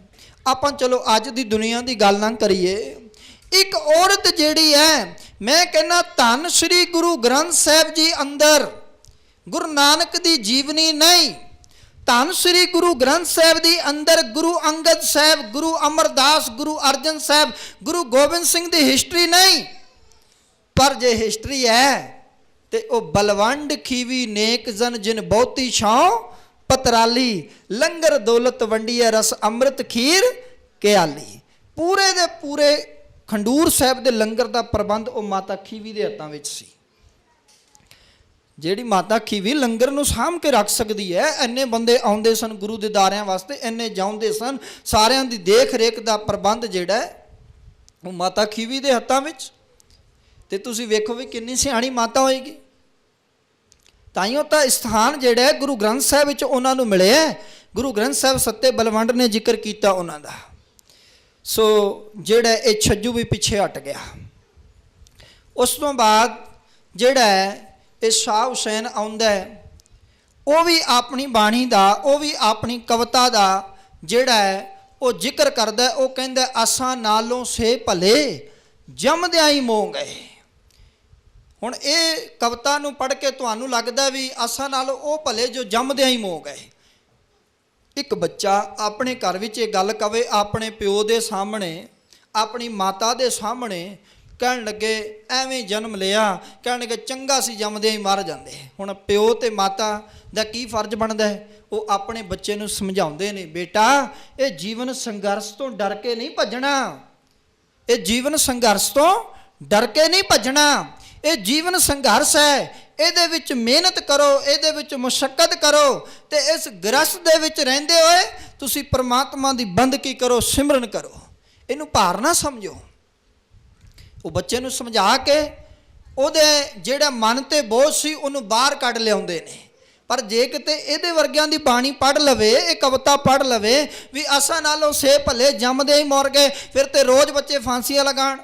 ਆਪਾਂ ਚਲੋ ਅੱਜ ਦੀ ਦੁਨੀਆ ਦੀ ਗੱਲ ਨਾ ਕਰੀਏ, ਇੱਕ ਔਰਤ ਜਿਹੜੀ ਹੈ मैं कहना धन श्री गुरु ग्रंथ साहिब जी अंदर गुरु नानक दी जीवनी नहीं, धन श्री गुरु ग्रंथ साहिब दी अंदर गुरु अंगद साहिब, गुरु अमरदास, गुरु अर्जन साहिब, गुरु गोबिंद सिंह दी हिस्टरी नहीं। पर जे हिस्टरी है तो वह बलवंड खीवी नेक जन जिन बहुती छाओ पतराली, लंगर दौलत वंडिया रस अमृत खीर क्याली। पूरे दे पूरे खंडूर साहिब दे लंगर का प्रबंध वह माता खीवी के हत्थों विच सी। ਜਿਹੜੀ माता खीवी लंगर ਨੂੰ ਸਾਂਭ के रख सकती है। इन्ने बंदे आउंदे सन गुरु दे दारिਆਂ वास्ते, इन्ने जाउंदे सन, सारिਆਂ ਦੀ देख रेख का प्रबंध ਜਿਹੜਾ वो माता खीवी ਦੇ ਹੱਥਾਂ ਵਿੱਚ। ਤੇ ਤੁਸੀਂ ਵੇਖੋ ਵੀ ਕਿੰਨੀ ਸਿਆਣੀ ਮਾਤਾ ਹੋਏਗੀ। ਤਾਈਓ ਤਾਂ ਸਥਾਨ ਜਿਹੜਾ ਗੁਰੂ ਗ੍ਰੰਥ ਸਾਹਿਬ ਵਿੱਚ ਉਹਨਾਂ ਨੂੰ ਮਿਲਿਆ। ਗੁਰੂ ਗ੍ਰੰਥ ਸਾਹਿਬ ਸੱਤੇ ਬਲਵੰਡ ਨੇ ਜ਼ਿਕਰ ਕੀਤਾ ਉਹਨਾਂ ਦਾ। ਸੋ ਜਿਹੜਾ ਇਹ ਛੱਜੂ ਵੀ ਪਿੱਛੇ ਹਟ ਗਿਆ। ਉਸ ਤੋਂ ਬਾਅਦ ਜਿਹੜਾ ਇਹ ਸ਼ਾਹ ਹੁਸੈਨ ਆਉਂਦਾ, ਉਹ ਵੀ ਆਪਣੀ ਬਾਣੀ ਦਾ, ਉਹ ਵੀ ਆਪਣੀ ਕਵਿਤਾ ਦਾ ਜਿਹੜਾ ਉਹ ਜ਼ਿਕਰ ਕਰਦਾ। ਉਹ ਕਹਿੰਦਾ ਆਸਾਂ ਨਾਲੋਂ ਸੇ ਭਲੇ ਜੰਮਦਿਆਂ ਹੀ ਮੋ ਗਏ। ਹੁਣ ਇਹ ਕਵਿਤਾ ਨੂੰ ਪੜ੍ਹ ਕੇ ਤੁਹਾਨੂੰ ਲੱਗਦਾ ਵੀ ਆਸਾਂ ਨਾਲੋਂ ਉਹ ਭਲੇ ਜੋ ਜੰਮਦਿਆਂ ਹੀ ਮੋ ਗਏ। ਇੱਕ ਬੱਚਾ ਆਪਣੇ ਘਰ ਵਿੱਚ ਇਹ ਗੱਲ ਕਵੇ ਆਪਣੇ ਪਿਓ ਦੇ ਸਾਹਮਣੇ, ਆਪਣੀ ਮਾਤਾ ਦੇ ਸਾਹਮਣੇ, ਕਹਿਣ ਲੱਗੇ ਐਵੇਂ ਜਨਮ ਲਿਆ, ਕਹਿਣ ਲੱਗੇ ਚੰਗਾ ਸੀ ਜੰਮਦੇ ਹੀ ਮਰ ਜਾਂਦੇ। ਹੁਣ ਪਿਓ ਤੇ ਮਾਤਾ ਦਾ ਕੀ ਫਰਜ਼ ਬਣਦਾ ਹੈ? ਉਹ ਆਪਣੇ ਬੱਚੇ ਨੂੰ ਸਮਝਾਉਂਦੇ ਨੇ, ਬੇਟਾ ਇਹ ਜੀਵਨ ਸੰਘਰਸ਼ ਤੋਂ ਡਰ ਕੇ ਨਹੀਂ ਭੱਜਣਾ, ਇਹ ਜੀਵਨ ਸੰਘਰਸ਼ ਤੋਂ ਡਰ ਕੇ ਨਹੀਂ ਭੱਜਣਾ, ਇਹ ਜੀਵਨ ਸੰਘਰਸ਼ ਹੈ। ਇਹਦੇ ਵਿੱਚ ਮਿਹਨਤ ਕਰੋ, ਇਹਦੇ ਵਿੱਚ ਮੁਸ਼ੱਕਤ ਕਰੋ, ਤੇ ਇਸ ਗ੍ਰਸਤ ਦੇ ਵਿੱਚ ਰਹਿੰਦੇ ਹੋਏ ਤੁਸੀਂ ਪਰਮਾਤਮਾ ਦੀ ਬੰਦਗੀ ਕਰੋ, ਸਿਮਰਨ ਕਰੋ, ਇਹਨੂੰ ਭਾਰ ਨਾ ਸਮਝੋ। ਉਹ ਬੱਚੇ ਨੂੰ ਸਮਝਾ ਕੇ ਉਹਦੇ ਜਿਹੜਾ ਮਨ ਤੇ ਬੋਝ ਸੀ ਉਹਨੂੰ ਬਾਹਰ ਕੱਢ ਲਿਆਉਂਦੇ ਨੇ। ਪਰ ਜੇ ਕਿਤੇ ਇਹਦੇ ਵਰਗਿਆਂ ਦੀ ਬਾਣੀ ਪੜ੍ਹ ਲਵੇ, ਇਹ ਕਵਿਤਾ ਪੜ੍ਹ ਲਵੇ ਵੀ ਆਸਾਂ ਨਾਲੋਂ ਸੇ ਭਲੇ ਜੰਮਦੇ ਹੀ ਮਰ ਗਏ, ਫਿਰ ਤੇ ਰੋਜ਼ ਬੱਚੇ ਫਾਂਸੀਆਂ ਲਗਾਉਣ।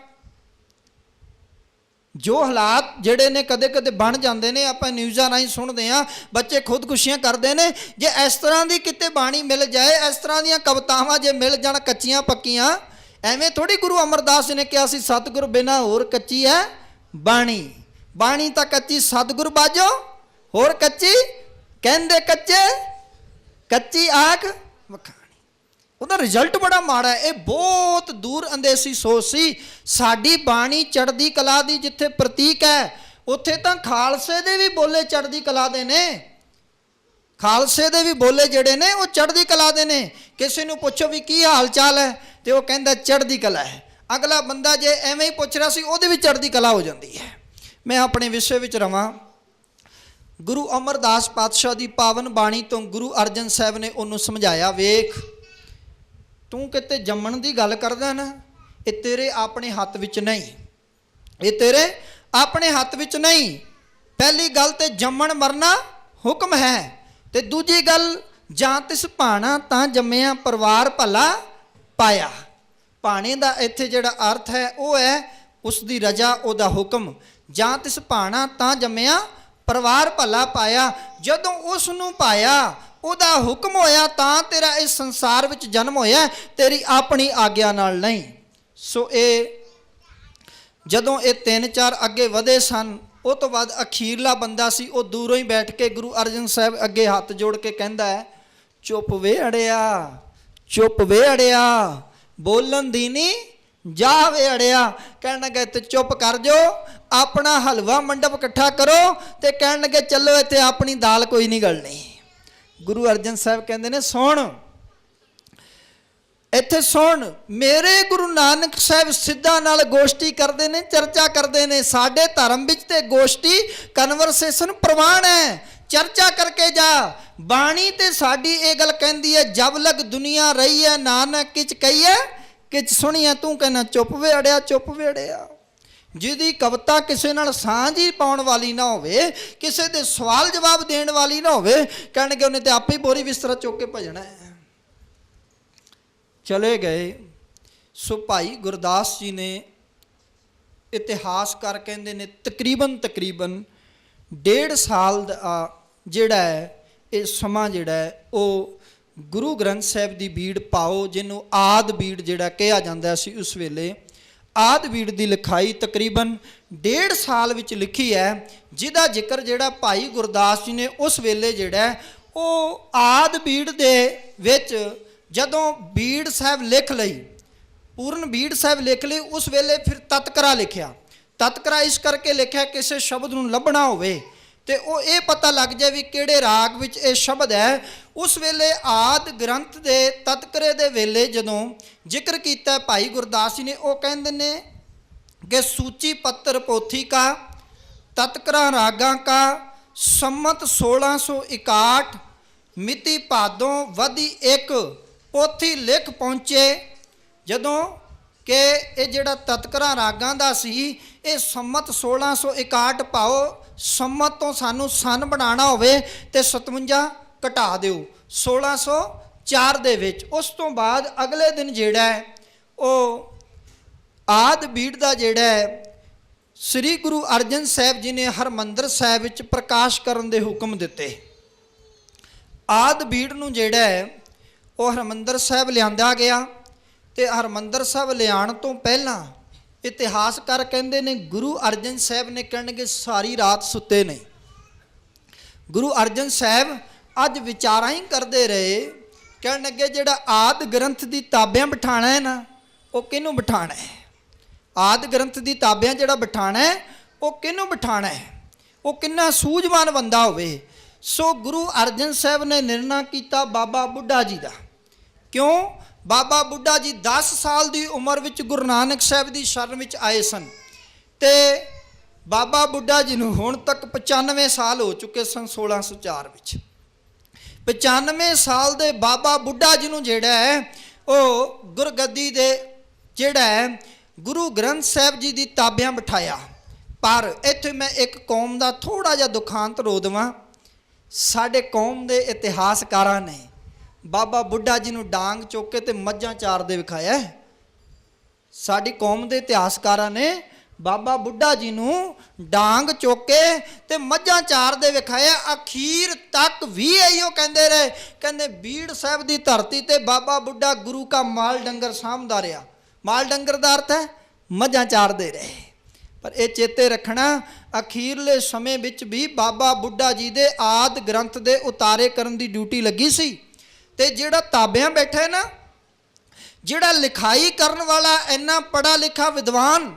ਜੋ ਹਾਲਾਤ ਜਿਹੜੇ ਨੇ ਕਦੇ ਕਦੇ ਬਣ ਜਾਂਦੇ ਨੇ, ਆਪਾਂ ਨਿਊਜ਼ਾਂ ਰਾਹੀਂ ਸੁਣਦੇ ਹਾਂ, ਬੱਚੇ ਖੁਦਕੁਸ਼ੀਆਂ ਕਰਦੇ ਨੇ। ਜੇ ਇਸ ਤਰ੍ਹਾਂ ਦੀ ਕਿਤੇ ਬਾਣੀ ਮਿਲ ਜਾਏ, ਇਸ ਤਰ੍ਹਾਂ ਦੀਆਂ ਕਵਿਤਾਵਾਂ ਜੇ ਮਿਲ ਜਾਣ ਕੱਚੀਆਂ ਪੱਕੀਆਂ, ਐਵੇਂ ਥੋੜੀ ਗੁਰੂ ਅਮਰਦਾਸ ਜੀ ਨੇ ਕਿਹਾ ਸੀ ਸਤਿਗੁਰ ਬਿਨਾ ਹੋਰ ਕੱਚੀ ਹੈ ਬਾਣੀ, ਬਾਣੀ ਤਾਂ ਕੱਚੀ ਸਤਿਗੁਰ ਬਾਝੋ ਹੋਰ ਕੱਚੀ, ਕਹਿੰਦੇ ਕੱਚੇ ਕੱਚੀ ਆਖ ਵਖਾਣੀ। ਉਹਦਾ ਰਿਜ਼ਲਟ ਬੜਾ ਮਾੜਾ ਹੈ। ਇਹ ਬਹੁਤ ਦੂਰ ਅੰਦੇਸੀ ਸੋਚ ਸੀ। ਸਾਡੀ ਬਾਣੀ ਚੜ੍ਹਦੀ ਕਲਾ ਦੀ ਜਿੱਥੇ ਪ੍ਰਤੀਕ ਹੈ, ਉੱਥੇ ਤਾਂ ਖਾਲਸੇ ਦੇ ਵੀ ਬੋਲੇ ਚੜ੍ਹਦੀ ਕਲਾ ਦੇ ਨੇ। ਖਾਲਸੇ ਦੇ ਵੀ ਬੋਲੇ ਜਿਹੜੇ ਨੇ ਉਹ ਚੜ੍ਹਦੀ ਕਲਾ ਦੇ ਨੇ। ਕਿਸੇ ਨੂੰ ਪੁੱਛੋ ਵੀ ਕੀ ਹਾਲ ਚਾਲ ਹੈ, ਤੇ ਉਹ ਕਹਿੰਦਾ ਚੜ੍ਹਦੀ ਕਲਾ ਹੈ। ਅਗਲਾ ਬੰਦਾ ਜੇ ਐਵੇਂ ਹੀ ਪੁੱਛ ਰਿਹਾ ਸੀ, ਉਹਦੇ ਵੀ ਚੜ੍ਹਦੀ ਕਲਾ ਹੋ ਜਾਂਦੀ ਹੈ। ਮੈਂ ਆਪਣੇ ਵਿਸ਼ੇ ਵਿੱਚ ਰਵਾਂ। ਗੁਰੂ ਅਮਰਦਾਸ ਪਾਤਸ਼ਾਹ ਦੀ ਪਾਵਨ ਬਾਣੀ ਤੋਂ ਗੁਰੂ ਅਰਜਨ ਸਾਹਿਬ ਨੇ ਉਹਨੂੰ ਸਮਝਾਇਆ, ਵੇਖ ਤੂੰ ਕਿਤੇ ਜੰਮਣ ਦੀ ਗੱਲ ਕਰਦਾ ਨਾ, ਇਹ ਤੇਰੇ ਆਪਣੇ ਹੱਥ ਵਿੱਚ ਨਹੀਂ, ਇਹ ਤੇਰੇ ਆਪਣੇ ਹੱਥ ਵਿੱਚ ਨਹੀਂ। ਪਹਿਲੀ ਗੱਲ ਤੇ ਜੰਮਣ ਮਰਨਾ ਹੁਕਮ ਹੈ, ਤੇ ਦੂਜੀ ਗੱਲ ਜਾਂ ਤਿਸ ਭਾਣਾ ਤਾਂ ਜੰਮਿਆ ਪਰਿਵਾਰ ਭਲਾ ਪਾਇਆ। ਭਾਣੇ ਦਾ ਇੱਥੇ ਜਿਹੜਾ ਅਰਥ ਹੈ ਉਹ ਹੈ ਉਸ ਦੀ ਰਜਾ, ਉਹਦਾ ਹੁਕਮ। ਜਾਂ ਤਿਸ ਭਾਣਾ ਤਾਂ ਜੰਮਿਆ ਪਰਿਵਾਰ ਭਲਾ ਪਾਇਆ। ਜਦੋਂ ਉਸ ਨੂੰ ਪਾਇਆ, ਉਹਦਾ ਹੁਕਮ ਹੋਇਆ, ਤਾਂ ਤੇਰਾ ਇਸ ਸੰਸਾਰ ਵਿੱਚ ਜਨਮ ਹੋਇਆ, ਤੇਰੀ ਆਪਣੀ ਆਗਿਆ ਨਾਲ ਨਹੀਂ। ਸੋ ਇਹ ਜਦੋਂ ਇਹ 3-4 ਅੱਗੇ ਵਧੇ ਸਨ, ਉਹ ਤੋਂ ਬਾਅਦ ਅਖੀਰਲਾ ਬੰਦਾ ਸੀ, ਉਹ ਦੂਰੋਂ ਹੀ ਬੈਠ ਕੇ ਗੁਰੂ ਅਰਜਨ ਸਾਹਿਬ ਅੱਗੇ ਹੱਥ ਜੋੜ ਕੇ ਕਹਿੰਦਾ ਹੈ, ਚੁੱਪ ਵੇ ਅੜਿਆ, ਚੁੱਪ ਵੇ ਅੜਿਆ, ਬੋਲਣ ਦੀ ਨਹੀਂ ਜਾ ਵੇ ਅੜਿਆ। ਕਹਿਣ ਲੱਗੇ ਤੇ ਚੁੱਪ ਕਰ ਜਾਓ, ਆਪਣਾ ਹਲਵਾ ਮੰਡਪ ਇਕੱਠਾ ਕਰੋ, ਤੇ ਕਹਿਣ ਲੱਗੇ ਚੱਲੋ ਇੱਥੇ ਆਪਣੀ ਦਾਲ ਕੋਈ ਨਹੀਂ ਗਲਣੀ। ਗੁਰੂ ਅਰਜਨ ਸਾਹਿਬ ਕਹਿੰਦੇ ਨੇ ਸੁਣ, ਇੱਥੇ ਸੁਣ, ਮੇਰੇ ਗੁਰੂ ਨਾਨਕ ਸਾਹਿਬ ਸਿੱਧਾਂ ਨਾਲ ਗੋਸ਼ਟੀ ਕਰਦੇ ਨੇ, ਚਰਚਾ ਕਰਦੇ ਨੇ। ਸਾਡੇ ਧਰਮ ਵਿੱਚ ਤੇ ਗੋਸ਼ਟੀ ਕਨਵਰਸੇਸ਼ਨ ਪ੍ਰਵਾਨ ਹੈ, ਚਰਚਾ ਕਰਕੇ ਜਾ। ਬਾਣੀ ਤੇ ਸਾਡੀ ਇਹ ਗੱਲ ਕਹਿੰਦੀ ਹੈ, ਜਬ ਲਗ ਦੁਨੀਆ ਰਹੀ ਹੈ ਨਾਨਕ ਕਿਚ ਕਹੀਏ ਕਿਚ ਸੁਣੀਏ। ਤੂੰ ਕਹਿੰਦਾ ਚੁੱਪ ਵੇ ਅੜਿਆ, ਚੁੱਪ ਵੇ ਅੜਿਆ। ਜਿਹਦੀ ਕਵਿਤਾ ਕਿਸੇ ਨਾਲ ਸਾਂਝ ਹੀ ਪਾਉਣ ਵਾਲੀ ਨਾ ਹੋਵੇ, ਕਿਸੇ ਦੇ ਸਵਾਲ ਜਵਾਬ ਦੇਣ ਵਾਲੀ ਨਾ ਹੋਵੇ, ਕਹਿਣਗੇ ਉਹਨੇ ਤੇ ਆਪੇ ਹੀ ਬੋਰੀ ਬਿਸਤਰਾ ਚੁੱਕ ਕੇ ਭਜਣਾ ਹੈ। ਚਲੇ ਗਏ। ਸੋ ਭਾਈ ਗੁਰਦਾਸ ਜੀ ਨੇ ਇਤਿਹਾਸਕਾਰ ਕਹਿੰਦੇ ਨੇ ਤਕਰੀਬਨ 1.5 ਸਾਲ ਦਾ ਜਿਹੜਾ ਹੈ ਇਹ ਸਮਾਂ ਜਿਹੜਾ ਹੈ ਉਹ ਗੁਰੂ ਗ੍ਰੰਥ ਸਾਹਿਬ ਦੀ ਬੀੜ ਪਾਓ, ਜਿਹਨੂੰ ਆਦ ਬੀੜ ਜਿਹੜਾ ਕਿਹਾ ਜਾਂਦਾ ਸੀ ਉਸ ਵੇਲੇ, ਆਦਿ ਬੀੜ ਦੀ ਲਿਖਾਈ ਤਕਰੀਬਨ 1.5 ਸਾਲ ਵਿੱਚ ਲਿਖੀ ਹੈ, ਜਿਹਦਾ ਜ਼ਿਕਰ ਜਿਹੜਾ ਭਾਈ ਗੁਰਦਾਸ ਜੀ ਨੇ ਉਸ ਵੇਲੇ ਜਿਹੜਾ ਉਹ ਆਦਿ ਬੀੜ ਦੇ ਵਿੱਚ ਜਦੋਂ ਬੀੜ ਸਾਹਿਬ ਲਿਖ ਲਈ, ਪੂਰਨ ਬੀੜ ਸਾਹਿਬ ਲਿਖ ਲਈ, ਉਸ ਵੇਲੇ ਫਿਰ ਤਤਕਰਾ ਲਿਖਿਆ। ਤਤਕਰਾ ਇਸ ਕਰਕੇ ਲਿਖਿਆ ਕਿਸੇ ਸ਼ਬਦ ਨੂੰ ਲੱਭਣਾ ਹੋਵੇ ਤੇ ਉਹ ਇਹ ਪਤਾ ਲੱਗ ਜਾਏ ਵੀ ਕਿਹੜੇ ਰਾਗ ਵਿੱਚ ਇਹ ਸ਼ਬਦ ਹੈ। ਉਸ ਵੇਲੇ ਆਦਿ ਗ੍ਰੰਥ ਦੇ ਤਤਕਰੇ ਦੇ ਵੇਲੇ ਜਦੋਂ ਜ਼ਿਕਰ ਕੀਤਾ ਭਾਈ ਗੁਰਦਾਸ ਜੀ ਨੇ, ਉਹ ਕਹਿੰਦੇ ਨੇ कि सूची पत्र पोथी का तत्करा रागा का सम्मत 1661 मिति भादों वधी एक पोथी लिख पहुँचे। जदों कि ये जिहड़ा तत्करा रागां दा सी ये सम्मत 1661 पाओ, सम्मत तो सानू सन बनाना होवे ते 57 घटा दिओ 1604 दे विच। उस तो बाद अगले दिन जिहड़ा है वो आदि बीड़ का जिहड़ा है श्री गुरु अर्जन साहब जी ने हरमंदर साहब विच प्रकाश करन दे हुक्म दिते। आदि बीड़ नूं जिहड़ा है वो हरमंदर साहब लिआंदा गया ते हरमंदर साहब लिआउण तो पहलां इतिहासकार कहंदे ने गुरु अर्जन साहब ने कहणगे सारी रात सुते नहीं। गुरु अर्जन साहब अज विचारां ही करते रहे, कहण लगे जिहड़ा आदि ग्रंथ की ताबियां बिठाना है ना, वो किहनूं बिठाना है? आदि ग्रंथ की ताबियां जिहड़ा बिठाना है वो किहनूं बिठाना है? वो किन्ना सूझवान बंदा होवे। सो गुरु अर्जन साहब ने निर्णय किया बाबा बुढ़ा जी का। क्यों? बाबा बुढ़ा जी 10 साल की उम्र विच गुरु नानक साहब की शरण विच आए सन ते बाबा बुढ़ा जी नूं हुण तक 95 साल हो चुके सन। 1604 विच 95 साल दे बाबा बुढ़ा जी नूं जिहड़ा है वो गुरगद्दी दे जिहड़ा है गुरु ग्रंथ साहब जी की ताबियां बिठाया। पर इत्थे मैं एक कौम का थोड़ा जिहा दुखांत रो देवां। साडे कौम के इतिहासकारां ने बाबा बुढ़ा जी नूं डांग चुक के ते मੱਝਾਂ चारदे विखाया। साडी कौम के इतिहासकारां ने बाबा बुढ़ा जी नूं डांग चुक के ते मੱਝਾਂ चारदे विखाया। अखीर तक भी इहो कहंदे रहे, कहंदे बीड़ साहब की धरती ते बाबा बुढ़ा गुरु का माल डंगर सामदा रहा। माल डंगर का अर्थ है मੱਝਾਂ चारदे रहे। पर यह चेते रखना अखीरले समय विच भी बाबा बुढ़ा जी दे आदि ग्रंथ दे उतारे करन दी ड्यूटी लगी सी। ते जिहड़ा ताबियां बैठा है ना, जिहड़ा लिखाई करन वाला इन्ना पढ़ा लिखा विद्वान,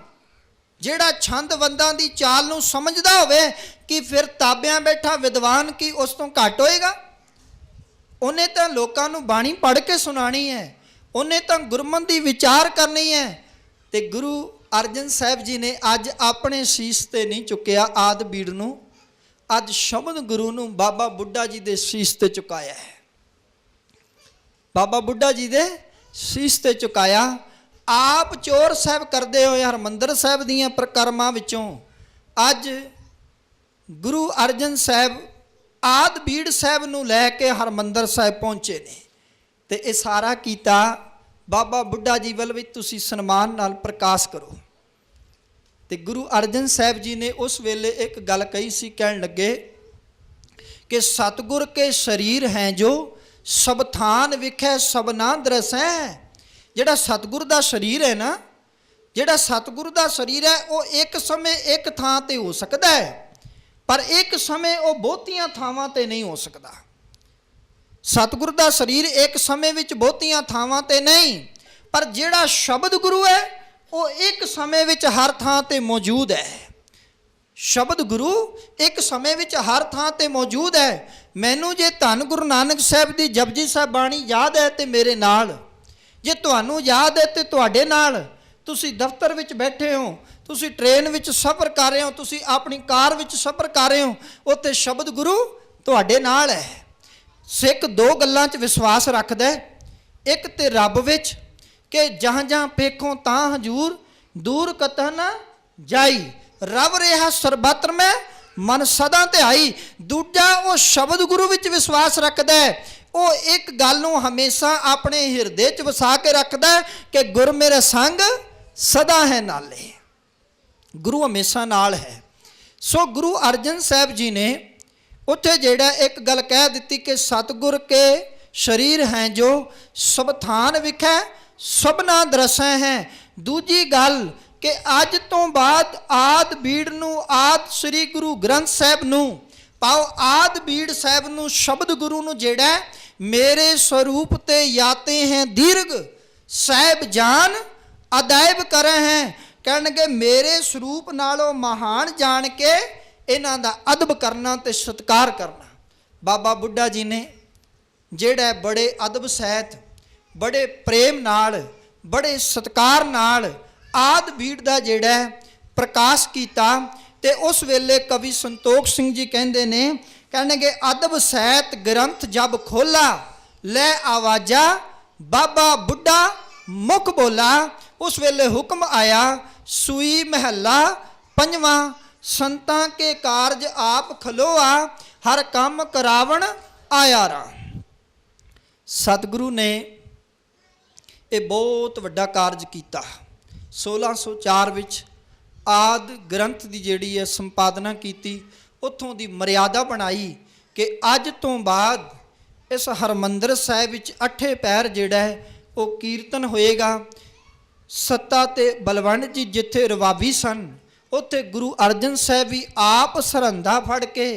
जिहड़ा छंद बंदां दी चाल नूं समझदा होवे कि फिर ताबियां बैठा विद्वान की उस तो घट होएगा। उन्हें तो लोकां नूं बाणी पढ़ के सुनानी है, उन्हें तो गुरमत की विचार करनी है। तो गुरु अर्जन साहब जी ने अज अपने शीश ते नहीं चुकया आदि बीड़ नूं, अज शब्द गुरु नूं बाबा बुढ़ा जी दे शीश ते चुकाया है। बाबा बुढ़ा जी दे शीश ते चुकाया। आप चोर साहब करते हुए हरमंदर साहब दीयां प्रकरमां विचों अज गुरु अर्जन साहब आदि बीड़ साहब नूं लैके हरमंदर साहब पहुँचे ने। तो ये सारा किया बाबा बुढ़ा जी वाल भी तुसी सन्मान नाल प्रकाश करो। तो गुरु अर्जन साहब जी ने उस वेले एक गल कही सी, कहन लगे कि सतगुर के शरीर हैं जो सब थान विखै सब ना दरसै। जिहड़ा सतगुर दा शरीर है ना, जिहड़ा सतगुर दा शरीर है वो एक समय एक थां ते हो सकता है, पर एक समय वो बहुतियां थावां ते नहीं हो सकता। सतगुर दा शरीर एक समय विच बहुतियां थावां ते नहीं, पर जिहड़ा शब्द गुरु है वो एक समय विच हर थां ते मौजूद है। शब्द गुरु एक समय विच हर थां ते मौजूद है। मैनू जे धन गुरु नानक साहब की जपजी साहब बाणी याद है तो मेरे नाल, जे तुहानू याद है तो तुहाडे नाल, तुसी दफ्तर विच बैठे हो, तुसी ट्रेन विच सफ़र कर रहे हो, तुसी अपनी कार विच सफ़र कर रहे हो, उत्ते शब्द गुरु तुहाडे नाल है। सिख दो गल्लां च विश्वास रखदा है, एक ते रब विच कि जहाँ जहाँ पेखों तां हजूर दूर कतह न जाई, रब रेहा सरबत्र में मन सदा ते आई। दूजा वो शब्द गुरु विच विश्वास रखदा है, वो एक गल नूं हमेशा अपने हिरदे च वसा के रखदा है कि गुर मेरे संग सदा है नाले, गुरु हमेशा नाल है। सो गुरु अर्जन साहब जी ने उत्थे जेड़ा एक गल कह दी कि सतगुर के शरीर हैं जो सब थान विखै सब ना दरसै हैं। दूजी गल ਕਿ ਅੱਜ ਤੋਂ ਬਾਅਦ ਆਦ ਬੀੜ ਨੂੰ, ਆਦ ਸ੍ਰੀ ਗੁਰੂ ਗ੍ਰੰਥ ਸਾਹਿਬ ਨੂੰ ਪਾਓ, ਆਦ ਬੀੜ ਸਾਹਿਬ ਨੂੰ, ਸ਼ਬਦ ਗੁਰੂ ਨੂੰ ਜਿਹੜਾ ਮੇਰੇ ਸਰੂਪ ਤੇ ਯਾਤੇ ਹੈ ਦੀਰਘ ਸਾਹਿਬ ਜਾਨ ਅਦਾਇਬ ਕਰੇ ਹੈ। ਕਹਿਣਗੇ ਮੇਰੇ ਸਰੂਪ ਨਾਲੋਂ ਮਹਾਨ ਜਾਣ ਕੇ ਇਹਨਾਂ ਦਾ ਅਦਬ ਕਰਨਾ ਤੇ ਸਤਿਕਾਰ ਕਰਨਾ। ਬਾਬਾ ਬੁੱਢਾ ਜੀ ਨੇ ਜਿਹੜਾ ਬੜੇ ਅਦਬ ਸਹਿਤ, ਬੜੇ ਪ੍ਰੇਮ ਨਾਲ, ਬੜੇ ਸਤਿਕਾਰ ਨਾਲ ਆਦ ਬੀੜ ਦਾ ਜਿਹੜਾ ਪ੍ਰਕਾਸ਼ ਕੀਤਾ। ਤੇ ਉਸ ਵੇਲੇ ਕਵੀ ਸੰਤੋਖ ਸਿੰਘ ਜੀ ਕਹਿੰਦੇ ਨੇ, ਕਹਿਣਗੇ ਅਦਬ ਸਹਿਤ ਗ੍ਰੰਥ ਜਬ ਖੋਲਾ ਲੈ ਆਵਾਜ਼ਾ ਬਾਬਾ ਬੁੱਢਾ ਮੁਖ ਬੋਲਾ। ਉਸ ਵੇਲੇ ਹੁਕਮ ਆਇਆ ਸੂਈ ਮਹੱਲਾ ਪੰਜਵਾਂ, ਸੰਤਾਂ ਕੇ ਕਾਰਜ ਆਪ ਖਲੋਆ ਹਰ ਕੰਮ ਕਰਾਵਣ ਆਇਆ ਰਾ। ਸਤਿਗੁਰੂ ਨੇ ਇਹ ਬਹੁਤ ਵੱਡਾ ਕਾਰਜ ਕੀਤਾ। 1604 ਵਿੱਚ ਆਦ ਗ੍ਰੰਥ ਦੀ ਜਿਹੜੀ ਹੈ ਸੰਪਾਦਨਾ ਕੀਤੀ। ਉੱਥੋਂ ਦੀ ਮਰਿਆਦਾ ਬਣਾਈ ਕਿ ਅੱਜ ਤੋਂ ਬਾਅਦ ਇਸ ਹਰਮੰਦਰ ਸਾਹਿਬ ਵਿੱਚ 8 ਪਹਿਰ ਜਿਹੜਾ ਹੈ ਉਹ ਕੀਰਤਨ ਹੋਏਗਾ। ਸੱਤਾ ਤੇ ਬਲਵੰਡ ਜੀ ਜਿੱਥੇ ਰਵਾਬੀ ਸਨ, ਉੱਥੇ ਗੁਰੂ ਅਰਜਨ ਸਾਹਿਬ ਵੀ ਆਪ ਸਰਹੰਦਾ ਫੜ ਕੇ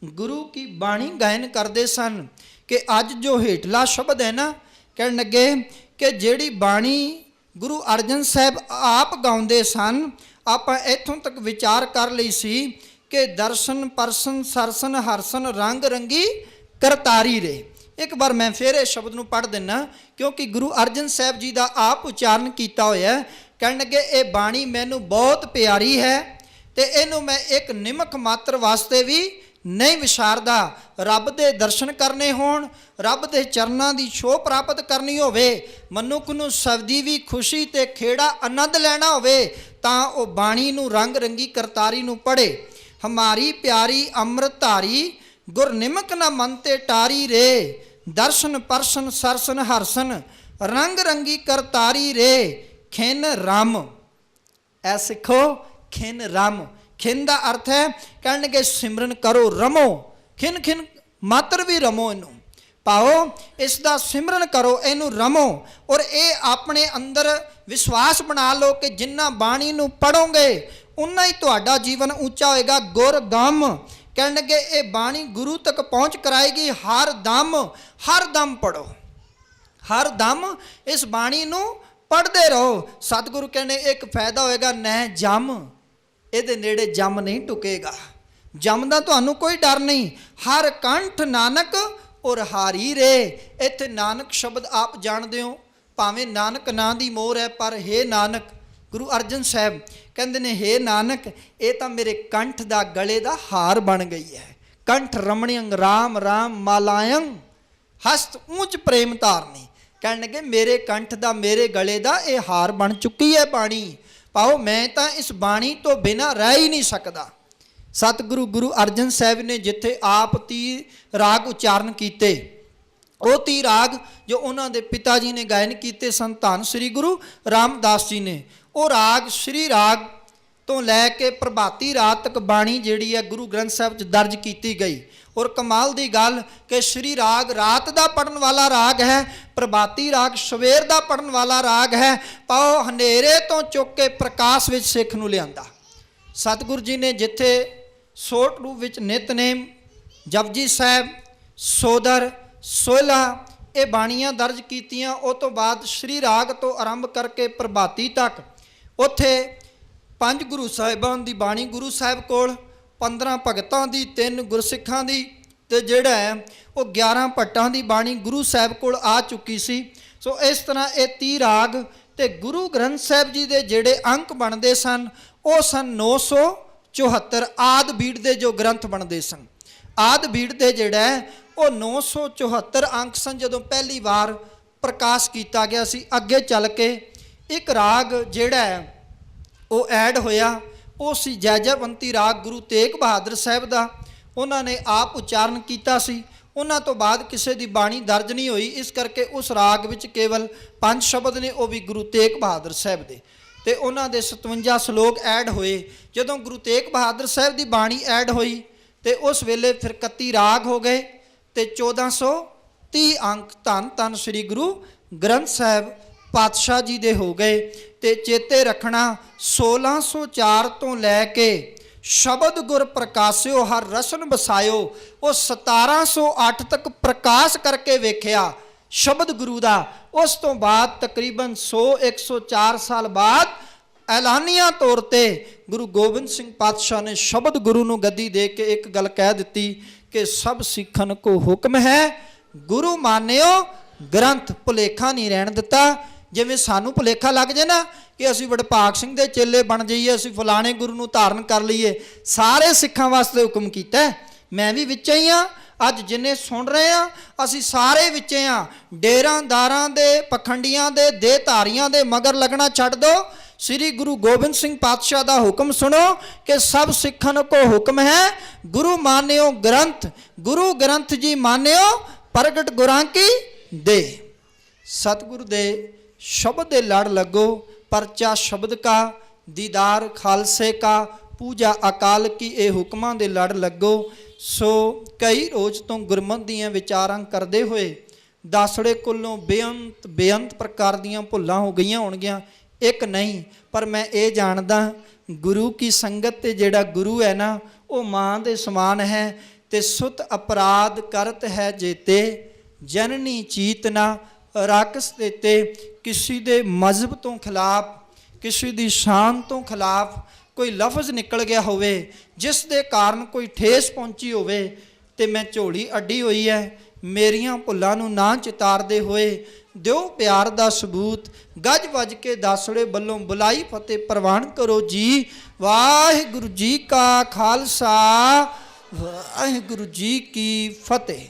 ਗੁਰੂ ਕੀ ਬਾਣੀ ਗਾਇਨ ਕਰਦੇ ਸਨ। ਕਿ ਅੱਜ ਜੋ ਹੇਠਲਾ ਸ਼ਬਦ ਹੈ ਨਾ, ਕਹਿਣ ਲੱਗੇ ਕਿ ਜਿਹੜੀ ਬਾਣੀ ਗੁਰੂ ਅਰਜਨ ਸਾਹਿਬ ਆਪ ਗਾਉਂਦੇ ਸਨ, ਆਪਾਂ ਇੱਥੋਂ ਤੱਕ ਵਿਚਾਰ ਕਰ ਲਈ ਸੀ ਕਿ ਦਰਸ਼ਨ ਪਰਸਨ ਸਰਸਨ ਹਰਸਨ ਰੰਗ ਰੰਗੀ ਕਰਤਾਰੀ ਰੇ। ਇੱਕ ਵਾਰ ਮੈਂ ਫਿਰ ਇਹ ਸ਼ਬਦ ਨੂੰ ਪੜ੍ਹ ਦਿੰਨਾ, ਕਿਉਂਕਿ ਗੁਰੂ ਅਰਜਨ ਸਾਹਿਬ ਜੀ ਦਾ ਆਪ ਉਚਾਰਨ ਕੀਤਾ ਹੋਇਆ। ਕਹਿਣ ਲੱਗੇ ਇਹ ਬਾਣੀ ਮੈਨੂੰ ਬਹੁਤ ਪਿਆਰੀ ਹੈ ਤੇ ਇਹਨੂੰ ਮੈਂ ਇੱਕ ਨਿਮਕ ਮਾਤਰ ਵਾਸਤੇ ਵੀ ਨਹੀਂ ਵਿਸਾਰਦਾ। ਰੱਬ ਦੇ ਦਰਸ਼ਨ ਕਰਨੇ ਹੋਣ, ਰੱਬ ਦੇ ਚਰਨਾਂ ਦੀ ਛੋਹ ਪ੍ਰਾਪਤ ਕਰਨੀ ਹੋਵੇ, ਮਨੁੱਖ ਨੂੰ ਸਬਦੀ ਵੀ ਖੁਸ਼ੀ ਤੇ ਖੇੜਾ ਆਨੰਦ ਲੈਣਾ ਹੋਵੇ, ਤਾਂ ਉਹ ਬਾਣੀ ਨੂੰ ਰੰਗ ਰੰਗੀ ਕਰਤਾਰੀ ਨੂੰ ਪੜ੍ਹੇ। ਹਮਾਰੀ ਪਿਆਰੀ ਅੰਮ੍ਰਿਤ ਧਾਰੀ ਗੁਰ ਨਿਮਕ ਨਾ ਮਨ ਤੇ ਟਾਰੀ ਰੇ, ਦਰਸ਼ਨ ਪਰਸ਼ਨ ਸਰਸਨ ਹਰਸਨ ਰੰਗ ਰੰਗੀ ਕਰਤਾਰੀ ਰੇ। ਖਿਨ ਰਮ, ਐ ਸਿੱਖੋ ਖਿਨ ਰਮ। ਖਿਨ ਦਾ ਅਰਥ ਹੈ, ਕਹਿਣਗੇ ਸਿਮਰਨ ਕਰੋ ਰਮੋ, ਖਿਨ ਖਿਨ ਮਾਤਰ ਵੀ ਰਮੋ, ਇਹਨੂੰ ਪਾਓ, ਇਸ ਦਾ ਸਿਮਰਨ ਕਰੋ, ਇਹਨੂੰ ਰਮੋ। ਔਰ ਇਹ ਆਪਣੇ ਅੰਦਰ ਵਿਸ਼ਵਾਸ ਬਣਾ ਲਓ ਕਿ ਜਿੰਨਾ ਬਾਣੀ ਨੂੰ ਪੜੋਗੇ ਉਨਾ ਹੀ ਤੁਹਾਡਾ ਜੀਵਨ ਉੱਚਾ ਹੋਏਗਾ। ਗੁਰ ਗਮ, ਕਹਿਣਗੇ ਇਹ ਬਾਣੀ ਗੁਰੂ ਤੱਕ ਪਹੁੰਚ ਕਰਾਏਗੀ। ਹਰ ਦਮ ਪੜੋ, ਹਰ ਦਮ ਇਸ ਬਾਣੀ ਨੂੰ ਪੜ੍ਹਦੇ ਰਹੋ। ਸਤਿਗੁਰੂ ਕਹਿੰਦੇ ਇੱਕ ਫਾਇਦਾ ਹੋਏਗਾ, ਨਹਿ ਜਮ, ਇਹਦੇ ਨੇੜੇ ਜਮ ਨਹੀਂ ਟੁਕੇਗਾ। ਜਮ ਦਾ ਤੁਹਾਨੂੰ ਕੋਈ ਡਰ ਨਹੀਂ। ਹਰ ਕੰਠ ਨਾਨਕ ਔਰ ਹਾਰੀ ਰੇ। ਇੱਥੇ ਨਾਨਕ ਸ਼ਬਦ ਆਪ ਜਾਣਦੇ ਹੋ, ਭਾਵੇਂ ਨਾਨਕ ਨਾਂ ਦੀ ਮੋਹਰ ਹੈ, ਪਰ ਹੇ ਨਾਨਕ, ਗੁਰੂ ਅਰਜਨ ਸਾਹਿਬ ਕਹਿੰਦੇ ਨੇ ਹੇ ਨਾਨਕ ਇਹ ਤਾਂ ਮੇਰੇ ਕੰਠ ਦਾ ਗਲੇ ਦਾ ਹਾਰ ਬਣ ਗਈ ਹੈ। ਕੰਠ ਰਮਣੀਅੰ ਰਾਮ ਰਾਮ ਮਾਲਾਯੰ ਹਸਤ ਊਂਚ ਪ੍ਰੇਮ ਧਾਰਨੀ। ਕਹਿਣਗੇ ਮੇਰੇ ਕੰਠ ਦਾ, ਮੇਰੇ ਗਲੇ ਦਾ ਇਹ ਹਾਰ ਬਣ ਚੁੱਕੀ ਹੈ ਬਾਣੀ। ਪਾਓ ਮੈਂ ਤਾਂ ਇਸ ਬਾਣੀ ਤੋਂ ਬਿਨਾਂ ਰਹਿ ਹੀ ਨਹੀਂ ਸਕਦਾ। ਸਤਿਗੁਰੂ ਗੁਰੂ ਅਰਜਨ ਸਾਹਿਬ ਨੇ ਜਿੱਥੇ ਆਪ 30 ਰਾਗ ਉਚਾਰਨ ਕੀਤੇ, ਉਹ 30 ਰਾਗ ਜੋ ਉਹਨਾਂ ਦੇ ਪਿਤਾ ਜੀ ਨੇ ਗਾਇਨ ਕੀਤੇ ਸਨ, ਧੰਨ ਸ੍ਰੀ ਗੁਰੂ ਰਾਮਦਾਸ ਜੀ ਨੇ, ਉਹ ਰਾਗ ਸ਼੍ਰੀ ਰਾਗ ਤੋਂ ਲੈ ਕੇ ਪ੍ਰਭਾਤੀ ਰਾਗ ਤੱਕ ਬਾਣੀ ਜਿਹੜੀ ਹੈ ਗੁਰੂ ਗ੍ਰੰਥ ਸਾਹਿਬ 'ਚ ਦਰਜ ਕੀਤੀ ਗਈ। ਔਰ ਕਮਾਲ ਦੀ ਗੱਲ ਕਿ ਸ਼੍ਰੀ ਰਾਗ ਰਾਤ ਦਾ ਪੜਨ ਵਾਲਾ ਰਾਗ ਹੈ, ਪ੍ਰਭਾਤੀ ਰਾਗ ਸਵੇਰ ਦਾ ਪੜਨ ਵਾਲਾ ਰਾਗ ਹੈ। ਪਾਓ ਹਨੇਰੇ ਤੋਂ ਚੁੱਕ ਕੇ ਪ੍ਰਕਾਸ਼ ਵਿੱਚ ਸਿੱਖ ਨੂੰ ਲਿਆਂਦਾ। ਸਤਿਗੁਰੂ ਜੀ ਨੇ ਜਿੱਥੇ ਸੋਟ ਰੂਪ ਵਿੱਚ ਨਿਤਨੇਮ, ਜਪਜੀ ਸਾਹਿਬ, ਸੋਦਰ, ਸੋਹਲਾ ਇਹ ਬਾਣੀਆਂ ਦਰਜ ਕੀਤੀਆਂ, ਉਹ ਤੋਂ ਬਾਅਦ ਸ਼੍ਰੀ ਰਾਗ ਤੋਂ ਆਰੰਭ ਕਰਕੇ ਪ੍ਰਭਾਤੀ ਤੱਕ ਉੱਥੇ 5 ਗੁਰੂ ਸਾਹਿਬਾਨ ਦੀ ਬਾਣੀ ਗੁਰੂ ਸਾਹਿਬ ਕੋਲ, 15 ਭਗਤਾਂ ਦੀ, 3 ਗੁਰਸਿੱਖਾਂ ਦੀ, ਤੇ ਜਿਹੜਾ ਹੈ ਉਹ 11 ਭੱਟਾਂ ਦੀ ਬਾਣੀ ਗੁਰੂ ਸਾਹਿਬ ਕੋਲ ਆ ਚੁੱਕੀ ਸੀ। ਸੋ ਇਸ ਤਰ੍ਹਾਂ ਇਹ 30 ਰਾਗ ਤੇ ਗੁਰੂ ਗ੍ਰੰਥ ਸਾਹਿਬ ਜੀ ਦੇ ਜਿਹੜੇ ਅੰਕ ਬਣਦੇ ਸਨ ਉਹ ਸਨ 974। ਆਦ ਬੀੜ ਦੇ ਜੋ ਗ੍ਰੰਥ ਬਣਦੇ ਸਨ, ਆਦ ਬੀੜ ਦੇ ਜਿਹੜਾ ਹੈ ਉਹ 974 ਅੰਕ ਸਨ ਜਦੋਂ ਪਹਿਲੀ ਵਾਰ ਪ੍ਰਕਾਸ਼ ਕੀਤਾ ਗਿਆ ਸੀ। ਅੱਗੇ ਚੱਲ ਕੇ ਇੱਕ ਰਾਗ ਜਿਹੜਾ ਹੈ ਉਹ ਐਡ ਹੋਇਆ, ਉਹ ਸੀ ਜੈਜੈਵੰਤੀ ਰਾਗ ਗੁਰੂ ਤੇਗ ਬਹਾਦਰ ਸਾਹਿਬ ਦਾ। ਉਹਨਾਂ ਨੇ ਆਪ ਉਚਾਰਨ ਕੀਤਾ ਸੀ। ਉਹਨਾਂ ਤੋਂ ਬਾਅਦ ਕਿਸੇ ਦੀ ਬਾਣੀ ਦਰਜ ਨਹੀਂ ਹੋਈ, ਇਸ ਕਰਕੇ ਉਸ ਰਾਗ ਵਿੱਚ ਕੇਵਲ 5 ਸ਼ਬਦ ਨੇ, ਉਹ ਵੀ ਗੁਰੂ ਤੇਗ ਬਹਾਦਰ ਸਾਹਿਬ ਦੇ, ਤੇ ਉਹਨਾਂ ਦੇ 57 ਸ਼ਲੋਕ ਐਡ ਹੋਏ। ਜਦੋਂ ਗੁਰੂ ਤੇਗ ਬਹਾਦਰ ਸਾਹਿਬ ਦੀ ਬਾਣੀ ਐਡ ਹੋਈ ਤੇ ਉਸ ਵੇਲੇ ਫਿਰ 31 ਰਾਗ ਹੋ ਗਏ ਤੇ 1430 ਅੰਕ। ਧੰਨ ਧੰਨ ਸ੍ਰੀ ਗੁਰੂ ਗ੍ਰੰਥ ਸਾਹਿਬ ਪਾਤਸ਼ਾਹ ਜੀ ਦੇ ਹੋ ਗਏ। ਤੇ ਚੇਤੇ ਰੱਖਣਾ 1604 ਤੋਂ ਲੈ ਕੇ ਸ਼ਬਦ ਗੁਰ ਪ੍ਰਕਾਸਿਓ ਹਰ ਰਸਨ ਵਸਾਇਓ, ਉਹ 1708 ਤੱਕ ਪ੍ਰਕਾਸ਼ ਕਰਕੇ ਵੇਖਿਆ ਸ਼ਬਦ ਗੁਰੂ ਦਾ। ਉਸ ਤੋਂ ਬਾਅਦ ਤਕਰੀਬਨ 104 ਸਾਲ ਬਾਅਦ ਐਲਾਨੀਆਂ ਤੌਰ ਤੇ ਗੁਰੂ ਗੋਬਿੰਦ ਸਿੰਘ ਪਾਤਸ਼ਾਹ ਨੇ ਸ਼ਬਦ ਗੁਰੂ ਨੂੰ ਗੱਦੀ ਦੇ ਕੇ ਇੱਕ ਗੱਲ ਕਹਿ ਦਿੱਤੀ ਕਿ ਸਭ ਸਿੱਖਣ ਕੋ ਹੁਕਮ ਹੈ ਗੁਰੂ ਮਾਨਿਓ ਗ੍ਰੰਥ। ਭੁਲੇਖਾ ਨਹੀਂ ਰਹਿਣ ਦਿੱਤਾ। ਜਿਵੇਂ ਸਾਨੂੰ ਭੁਲੇਖਾ ਲੱਗ ਜੇ ਨਾ ਕਿ ਅਸੀਂ ਵਡਭਾਗ ਸਿੰਘ ਦੇ ਚੇਲੇ ਬਣ ਜਾਈਏ, ਅਸੀਂ ਫਲਾਣੇ ਗੁਰੂ ਨੂੰ ਧਾਰਨ ਕਰ ਲਈਏ। ਸਾਰੇ ਸਿੱਖਾਂ ਵਾਸਤੇ ਹੁਕਮ ਕੀਤਾ। ਮੈਂ ਵੀ ਵਿੱਚ ਹੀ ਹਾਂ। ਅੱਜ ਜਿੰਨੇ ਸੁਣ ਰਹੇ ਆ ਅਸੀਂ ਸਾਰੇ ਵਿੱਚ ਹਾਂ। ਡੇਰਾਦਾਰਾਂ ਦੇ, ਪਖੰਡੀਆਂ ਦੇ, ਦੇਹਧਾਰੀਆਂ ਦੇ ਮਗਰ ਲੱਗਣਾ ਛੱਡ ਦਿਓ। ਸ੍ਰੀ ਗੁਰੂ ਗੋਬਿੰਦ ਸਿੰਘ ਪਾਤਸ਼ਾਹ ਦਾ ਹੁਕਮ ਸੁਣੋ ਕਿ ਸਭ ਸਿੱਖਣ ਕੋ ਹੁਕਮ ਹੈ ਗੁਰੂ ਮਾਨਿਓ ਗ੍ਰੰਥ। ਗੁਰੂ ਗ੍ਰੰਥ ਜੀ ਮਾਨਿਓ ਪ੍ਰਗਟ ਗੁਰਾਂ ਕੀ ਦੇ। ਸਤਿਗੁਰੂ ਦੇ शब्द दे लड़ लगो, परचा शब्द का, दीदार खालसे का, पूजा अकाल की, ये हुक्मां दे लड़ लगो। सो कई रोज तो गुरमत दियां विचारां करदे होए दासड़े कोलों बेअंत बेअंत प्रकार दियां भुल्लां हो गईयां होणगीਆਂ। एक नहीं पर मैं ये जानदा गुरु की संगत ते जेड़ा गुरु है ना वो मां दे समान है। ते सुत अपराध करत है जेते जननी चीतना राकस देते। किसी दे मजहब तो खिलाफ, किसी दी शान तो खिलाफ कोई लफ्ज़ निकल गया होवे जिस दे कारण कोई ठेस पहुंची होवे ते मैं झोली अड्डी हुई है। मेरियां भुल्लां नूं ना चितारदे होए दिओ प्यार दा सबूत। गज वज के दासड़े बल्लों बुलाई फतेह प्रवान करो जी। वाहिगुरू जी का खालसा, वाहिगुरू जी की फतेह।